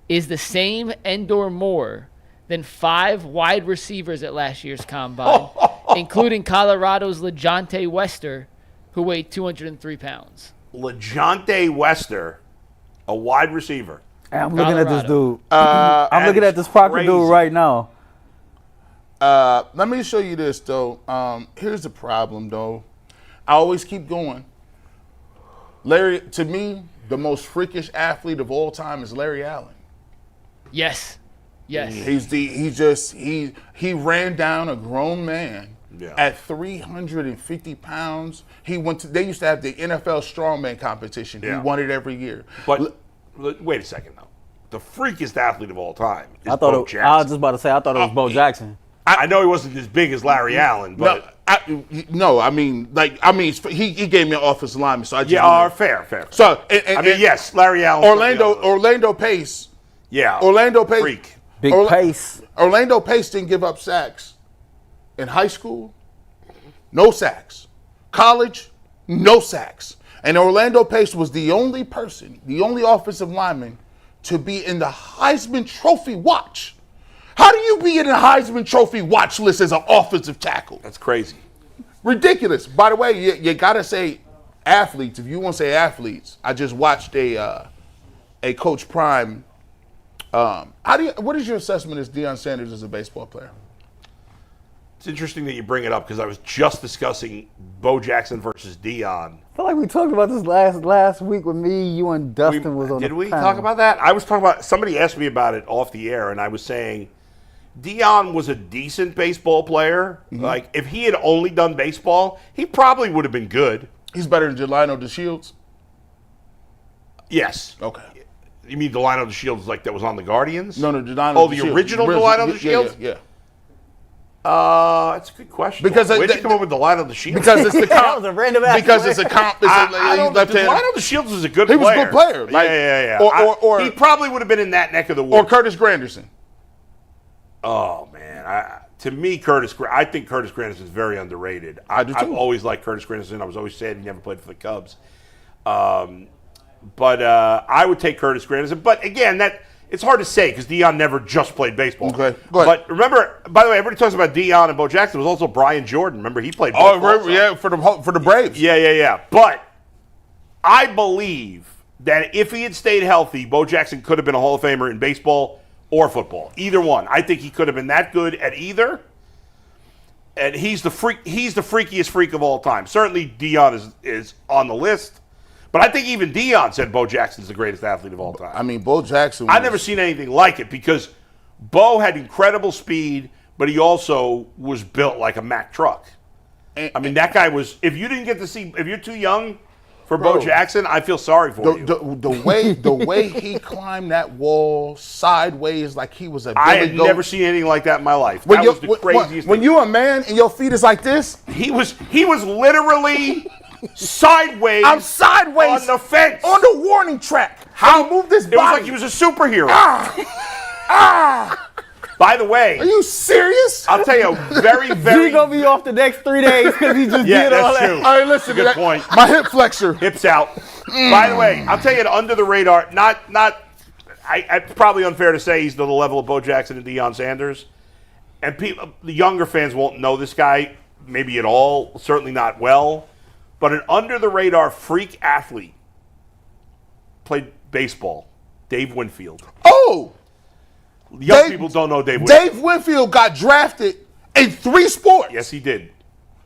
is the same and or more than 5 wide receivers at last year's combine, including Colorado's LeJohntay Wester, who weighed 203 pounds. LeJohntay Wester, a wide receiver. Hey, I'm looking at this dude. I'm looking at this Proctor dude right now. Let me show you this, though. Here's the problem, though. I always keep going. Larry, to me, the most freakish athlete of all time is Larry Allen. Yes. He ran down a grown man at 350 pounds. They used to have the NFL strongman competition. He won it every year. But wait a second, though. The freakiest athlete of all time is I Bo Jackson. I was just about to say, I thought it was Bo Jackson. I know he wasn't as big as Larry Allen, but he gave me an offensive lineman, so I just fair. So yes, Larry Allen. Orlando Pace. Yeah, Orlando Pace. Freak. Big pace. Orlando Pace didn't give up sacks in high school. No sacks. College, no sacks. And Orlando Pace was the only offensive lineman to be in the Heisman Trophy watch. How do you be in the Heisman Trophy watch list as an offensive tackle? That's crazy. Ridiculous. By the way, you got to say athletes. If you want to say athletes, I just watched a Coach Prime. What is your assessment as Deion Sanders as a baseball player? It's interesting that you bring it up because I was just discussing Bo Jackson versus Deion. I feel like we talked about this last week with me, you, and Dustin was on the Did we panel. talk about that? I was talking about, somebody asked me about it off the air, and I was saying Deion was a decent baseball player. Mm-hmm. Like, if he had only done baseball, he probably would have been good. He's better than Delino DeShields? Yes. Okay. You mean Delino DeShields like that was on the Guardians? No, Delino DeShields. Oh, the original Delino DeShields? Yeah. That's a good question. Because where'd you come up with the line on the Shields? Because it's the That comp. was a random ass Because play. it's a comp. I don't, left the hand. line on the Shields was a good He player. was a good player. Like, yeah. Or he probably would have been in that neck of the or woods. Curtis Granderson. Oh man, to me, I think Curtis Granderson is very underrated. I do too. I've always liked Curtis Granderson. I was always sad he never played for the Cubs. But I would take Curtis Granderson. But again, it's hard to say because Deion never just played baseball. Okay, go ahead. But remember, by the way, everybody talks about Deion and Bo Jackson. There was also Brian Jordan. Remember, he played Oh, both also. yeah, for the Braves. Yeah. But I believe that if he had stayed healthy, Bo Jackson could have been a Hall of Famer in baseball or football. Either one. I think he could have been that good at either. And he's the freakiest freak of all time. Certainly Deion is on the list. But I think even Deion said Bo Jackson's the greatest athlete of all time. I mean, Bo Jackson. I've never seen anything like it because Bo had incredible speed, but he also was built like a Mack truck. I mean, that guy was. If you didn't get to see, if you're too young for Bo Jackson, I feel sorry for you. The way he climbed that wall sideways like he was a I billy had goat. never seen anything like that in my life. That was the craziest when thing. you're a man and your feet is like this, He was literally sideways. I'm sideways on the fence. on the warning track. How move this body? It was like he was a superhero. Ah! By the way, Are you serious? I'll tell you, very, very. He's gonna be off the next 3 days because he just Yeah, did all that's that. true. All right, listen. Good point. My hip flexor. Hips out. By the way, I'll tell you, under the radar, it's probably unfair to say he's to the level of Bo Jackson and Deion Sanders. And the younger fans won't know this guy, maybe at all, certainly not well. But an under the radar freak athlete played baseball, Dave Winfield. Oh, Young people don't know Dave Winfield. Dave Winfield got drafted in 3 sports. Yes, he did.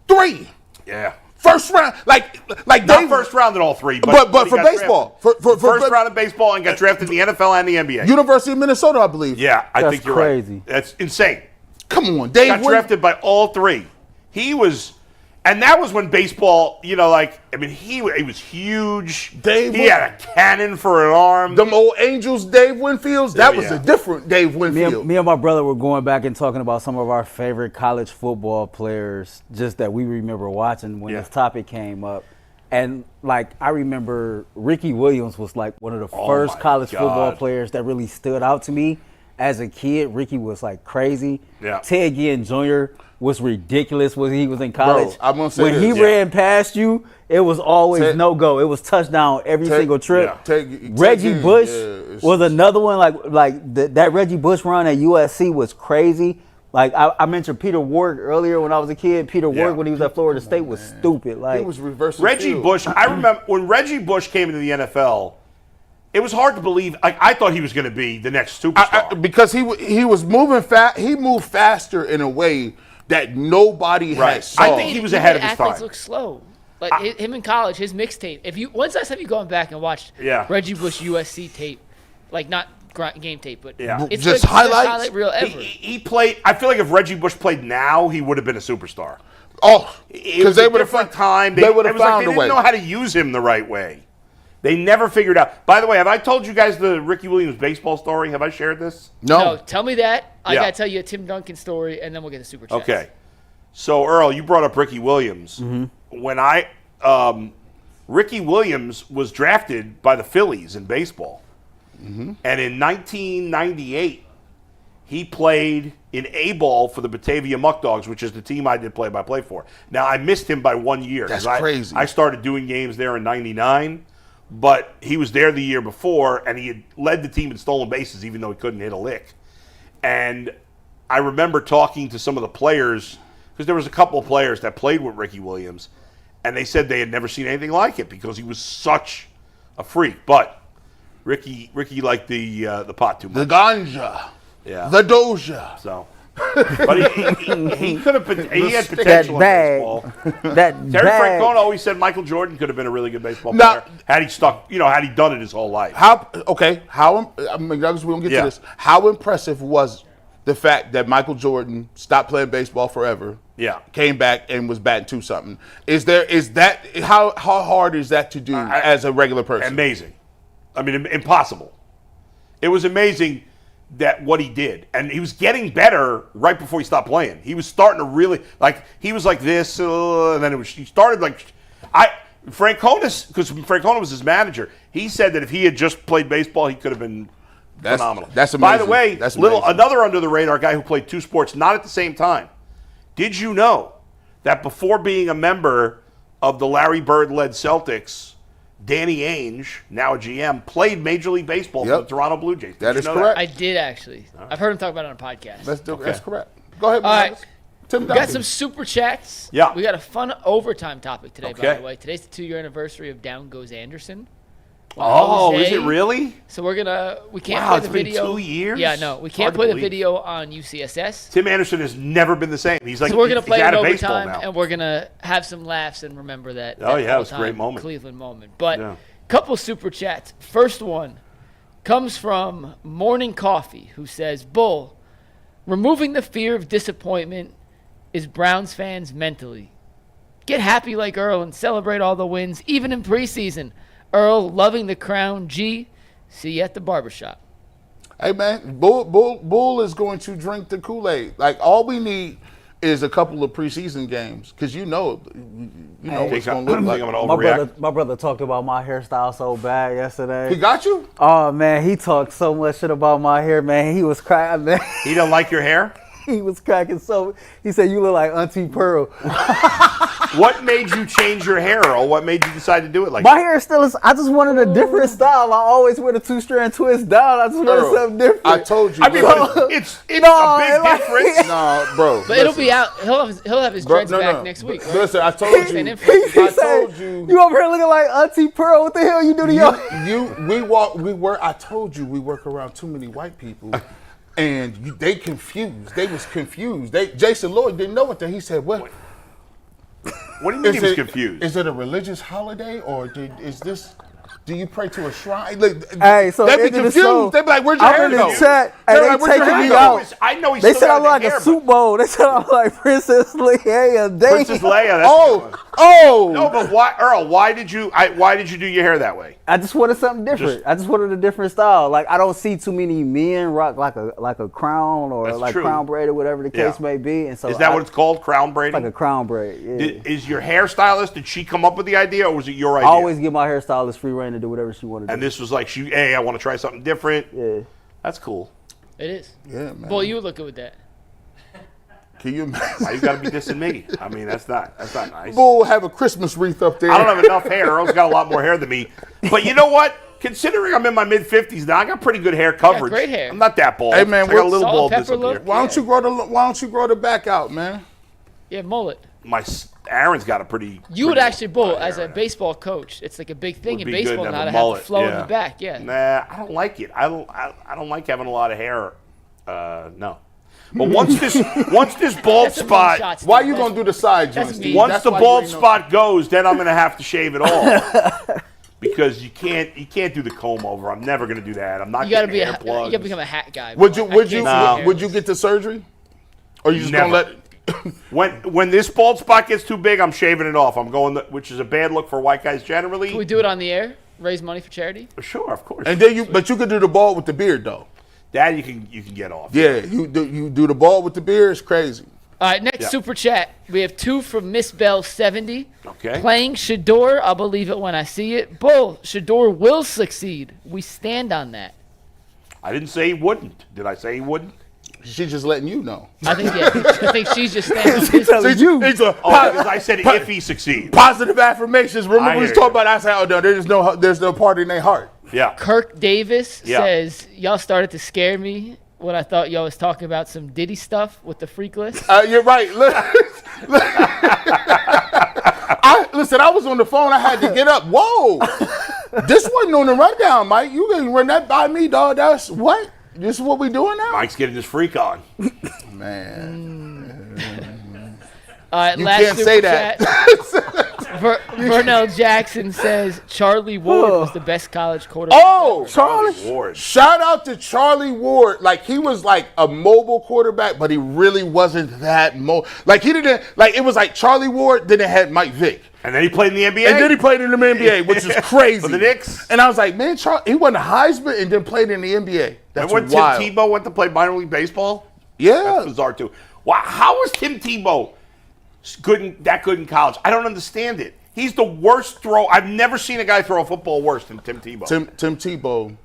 3. Yeah. First round, like Not Dave, first round in all 3, but he for got baseball, drafted. for First round in baseball and got drafted in the NFL and the NBA. University of Minnesota, I believe. Yeah, I That's think you're crazy. right. That's insane. Come on, Dave. Got drafted by all 3. He was, and that was when baseball, he was huge. He had a cannon for an arm. Them old Angels, Dave Winfields. That was yeah. a different Dave Winfield. Me and my brother were going back and talking about some of our favorite college football players just that we remember watching when this topic came up. And, I remember Ricky Williams was, one of the first my college football God. players that really stood out to me. As a kid, Ricky was, crazy. Yeah. Ted Ginn Jr. was ridiculous when he was in college. I'm gonna say when this. he Yeah. ran past you, it was always no-go. It was touchdown every single trip. Reggie Bush was another one. That Reggie Bush run at USC was crazy. I mentioned Peter Ward earlier when I was a kid. Peter Ward, when he was at Florida State, was stupid. It was reverse. Reggie Bush, I remember when Reggie Bush came into the NFL, it was hard to believe. I thought he was going to be the next superstar. Because he was moving fast. He moved faster in a way that nobody had saw. I think he was ahead of his athletes time. look slow. Him in college, his mixtape. When's the last time you gone back and watched Reggie Bush USC tape? Not game tape, but it's just the best highlights. highlight reel ever. He played. I feel like if Reggie Bush played now, he would have been a superstar. Oh, because they would have found time. They would have it was found they a way. didn't know how to use him the right way. They never figured out. By the way, have I told you guys the Ricky Williams baseball story? Have I shared this? No, tell me that. I Yeah. got to tell you a Tim Duncan story, and then we'll get the super chats. Okay. So, Earl, you brought up Ricky Williams. When Ricky Williams was drafted by the Phillies in baseball. And in 1998, he played in A-ball for the Batavia Muck Dogs, which is the team I did play-by-play for. Now, I missed him by 1 year. That's 'cause crazy. I started doing games there in 99, but he was there the year before, and he had led the team in stolen bases, even though he couldn't hit a lick. And I remember talking to some of the players, because there was a couple of players that played with Ricky Williams, and they said they had never seen anything like it because he was such a freak. But Ricky liked the pot too much. The ganja. Yeah. The doja. So, but he could have been. He had potential That in baseball. That Terry bag. Francona always said Michael Jordan could have been a really good baseball Now- player had he stuck. Had he done it his whole life. How I mean, we don't get Yeah. to this. How impressive was the fact that Michael Jordan stopped playing baseball forever? Yeah. Came back and was batting 2-something. How hard is that to do as a regular person? Amazing. I mean, impossible. It was amazing that what he dded, and he was getting better right before he stopped playing. He was starting to really he was like this, and then he started Franconis, because Francona was his manager. He said that if he had just played baseball, he could have been phenomenal. That's amazing. By the way, another under the radar guy who played 2 sports, not at the same time. Did you know that before being a member of the Larry Bird-led Celtics, Danny Ainge, now a GM, played Major League Baseball for the Toronto Blue Jays. That is correct. I did, actually. I've heard him talk about it on a podcast. That's correct. Go ahead, All right. Tim We got some super chats. Yeah. We got a fun overtime topic today, by the way. Today's the 2-year anniversary of Down Goes Anderson. Oh, is it really? So we can't Wow, play it's the been video. 2 years? Yeah, no, we can't play the video on UCSS. Tim Anderson has never been the same. He's like, So we're going to play it out in of baseball overtime, now. and we're going to have some laughs and remember that. Oh, yeah, it was a all-time great moment. Cleveland moment. But couple super chats. First one comes from Morning Coffee, who says, Bull, removing the fear of disappointment is Browns fans mentally. Get happy like Earl and celebrate all the wins, even in preseason. Earl, loving the crown. G, see you at the barbershop. Hey, man, Bull is going to drink the Kool-Aid. Like, all we need is a couple of preseason games, because you know what's going to look like. I'm gonna overreact. My brother talked about my hairstyle so bad yesterday. He got you? Oh, man, he talked so much shit about my hair, man. He was cracking, man. He don't like your hair? He was cracking so. He said, you look like Auntie Pearl. What made you change your hair, Earl? What made you decide to do it like My that? hair still is. I just wanted a different style. I always wear the 2-strand twist down. I just wanted something different. I told you. I mean, but it's a big difference. No, bro. But it'll be out. He'll have his dreads back next week. Right? Listen, I told you. He said, you over here looking like Auntie Pearl. What the hell you do to your? I told you we work around too many white people. And they confused. They was confused. Jason Lloyd didn't know what he said. What? What do you mean he was confused? Is it a religious holiday, or is this? Do you pray to a shrine? Like, Hey, so they'd be into the confused. show, They'd be like, "Where's your hair I'm in go?" the chat, They're and they like, "Where's your taking hair me go?" out. I know he's They still said got I'm the like hair, a soup bowl. They said I'm like Princess Leia. Princess Leia. That's No, but why, Earl? Why did you do your hair that way? I just wanted something different. I just wanted a different style. Like, I don't see too many men rock like a crown or That's like true. crown braid or whatever the case may be. And so Is that what it's called? Crown braiding? like a crown braid? Yeah. Is your hairstylist? Did she come up with the idea, or was it your idea? I always give my hairstylist free reign to do whatever she wanted to And do. this was like, hey, I want to try something different. Yeah. That's cool. It is. Yeah, man. Bull, you would look good with that. Can you imagine? Why you got to be dissing me? I mean, that's not nice. Bull have a Christmas wreath up there. I don't have enough hair. Earl's got a lot more hair than me. But you know what? Considering I'm in my mid-50s now, I got pretty good hair coverage. great hair. I'm not that bald. Hey, man, I got a little Salt and baldness pepper up look? here. Why don't you grow the back out, man? Yeah, mullet. Aaron's got a pretty. You would pretty actually, Bull, hair. as a baseball coach, it's like a big thing Would in be good baseball to have now a to mullet, have the flow in yeah. the back. Yeah. Nah, I don't like it. I don't like having a lot of hair. No. But once this bald That's a mean spot, shot, Steve. Why you gonna do the side joints? mean. once That's the why bald you ain't spot goes, then I'm gonna have to shave it all. Because you can't do the comb over. I'm never gonna do that. I'm not You gotta getting be hair you plugs. gotta become a hat guy. Would Bull. you I would can't you see No. hair. would you get the surgery? Or you just Never. gonna let? When this bald spot gets too big, I'm shaving it off. I'm going, which is a bad look for white guys generally. Can we do it on the air? Raise money for charity? Sure, of course. And then but you could do the ball with the beard though. That you can get off. Yeah, you do the ball with the beard. It's crazy. All right, next super chat. We have 2 from Miss Bell 70. Okay. Playing Shedeur, I'll believe it when I see it. Bull, Shedeur will succeed. We stand on that. I didn't say he wouldn't. Did I say he wouldn't? She's just letting you know. I think she's just standing on business. It's a Because I said if he succeeds. positive affirmations. Remember we was hear talking you. about? I said, oh no, there's no part in their heart. Yeah. Kirk Davis Yeah. says, y'all started to scare me when I thought y'all was talking about some Diddy stuff with the freak list. You're right. Listen, I was on the phone. I had to get up. Whoa, this wasn't on the rundown, Mike. You didn't run that by me, dog. That's what. This is what we doing now, Mike's getting his freak on. man. All right, You last can't super say that. chat. Vernell Jackson says Charlie Ward was the best college quarterback. Oh, Charlie Ward. Shout out to Charlie Ward. Like, he was like a mobile quarterback, but he really wasn't that mobile. Like, he didn't, like, it was like Charlie Ward, then it had Mike Vick. And then he played in the NBA. And then he played in the NBA, which is crazy. For the Knicks. And I was like, man, he won a Heisman and then played in the NBA. That's and when wild. Tim Tebow went to play minor league baseball? Yeah. That's bizarre, too. Wow, how was Tim Tebow that good in college? I don't understand it. He's the worst throw. I've never seen a guy throw a football worse than Tim Tebow. Tim Tebow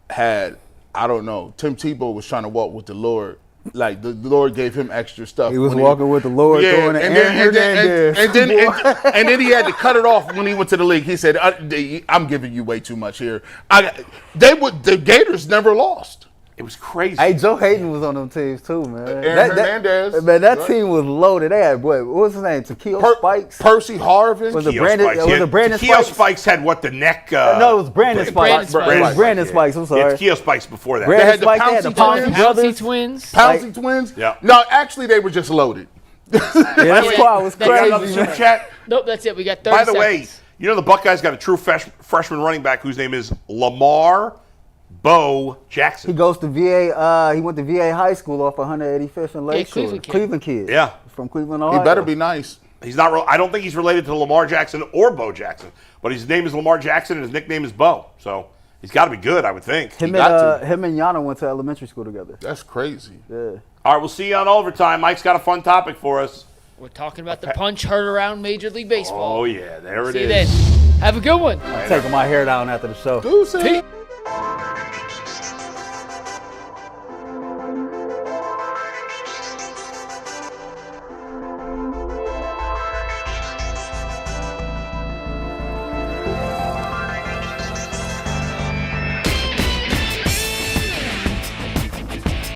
had, I don't know, Tim Tebow was trying to walk with the Lord. Like, the Lord gave him extra stuff. He was walking with the Lord, throwing the Aaron Hernandez. And then he had to cut it off when he went to the league. He said, I'm giving you way too much here. The Gators never lost. It was crazy. Hey, Joe Hayden was on them teams too, man. Aaron Hernandez. Man, that team was loaded. They had, what was his name? Takeo Spikes? Percy Harvin. Was it Brandon Takeo Spikes? Spikes had what, the neck? No, it was Brandon Spikes. Brandon It was Brandon Spikes, I'm sorry. Takeo Spikes before that. Brandon had the Spikes, they had the Pouncey Pouncey twins. brothers. Twins. Pouncey twins? Yeah. No, actually, they were just loaded. Yeah, that squad was You got another crazy, super man. chat? Nope, that's it. We got 30 By the way, seconds. you know the Buckeyes got a true freshman running back whose name is Lamar Bo Jackson. He goes to VA. He went to VA High School off 185th and Lakeshore. Cleveland kid. kid. Yeah. From Cleveland, Ohio. He better be nice. He's not. I don't think he's related to Lamar Jackson or Bo Jackson, but his name is Lamar Jackson and his nickname is Bo. So he's got to be good, I would think. Him got and Yana went to elementary school together. That's crazy. Yeah. All right, we'll see you on overtime. Mike's got a fun topic for us. We're talking about the punch heard around Major League Baseball. Oh yeah, there it See you is. then. Have a good one. I'm taking my hair down after the show. Deuces. Pete.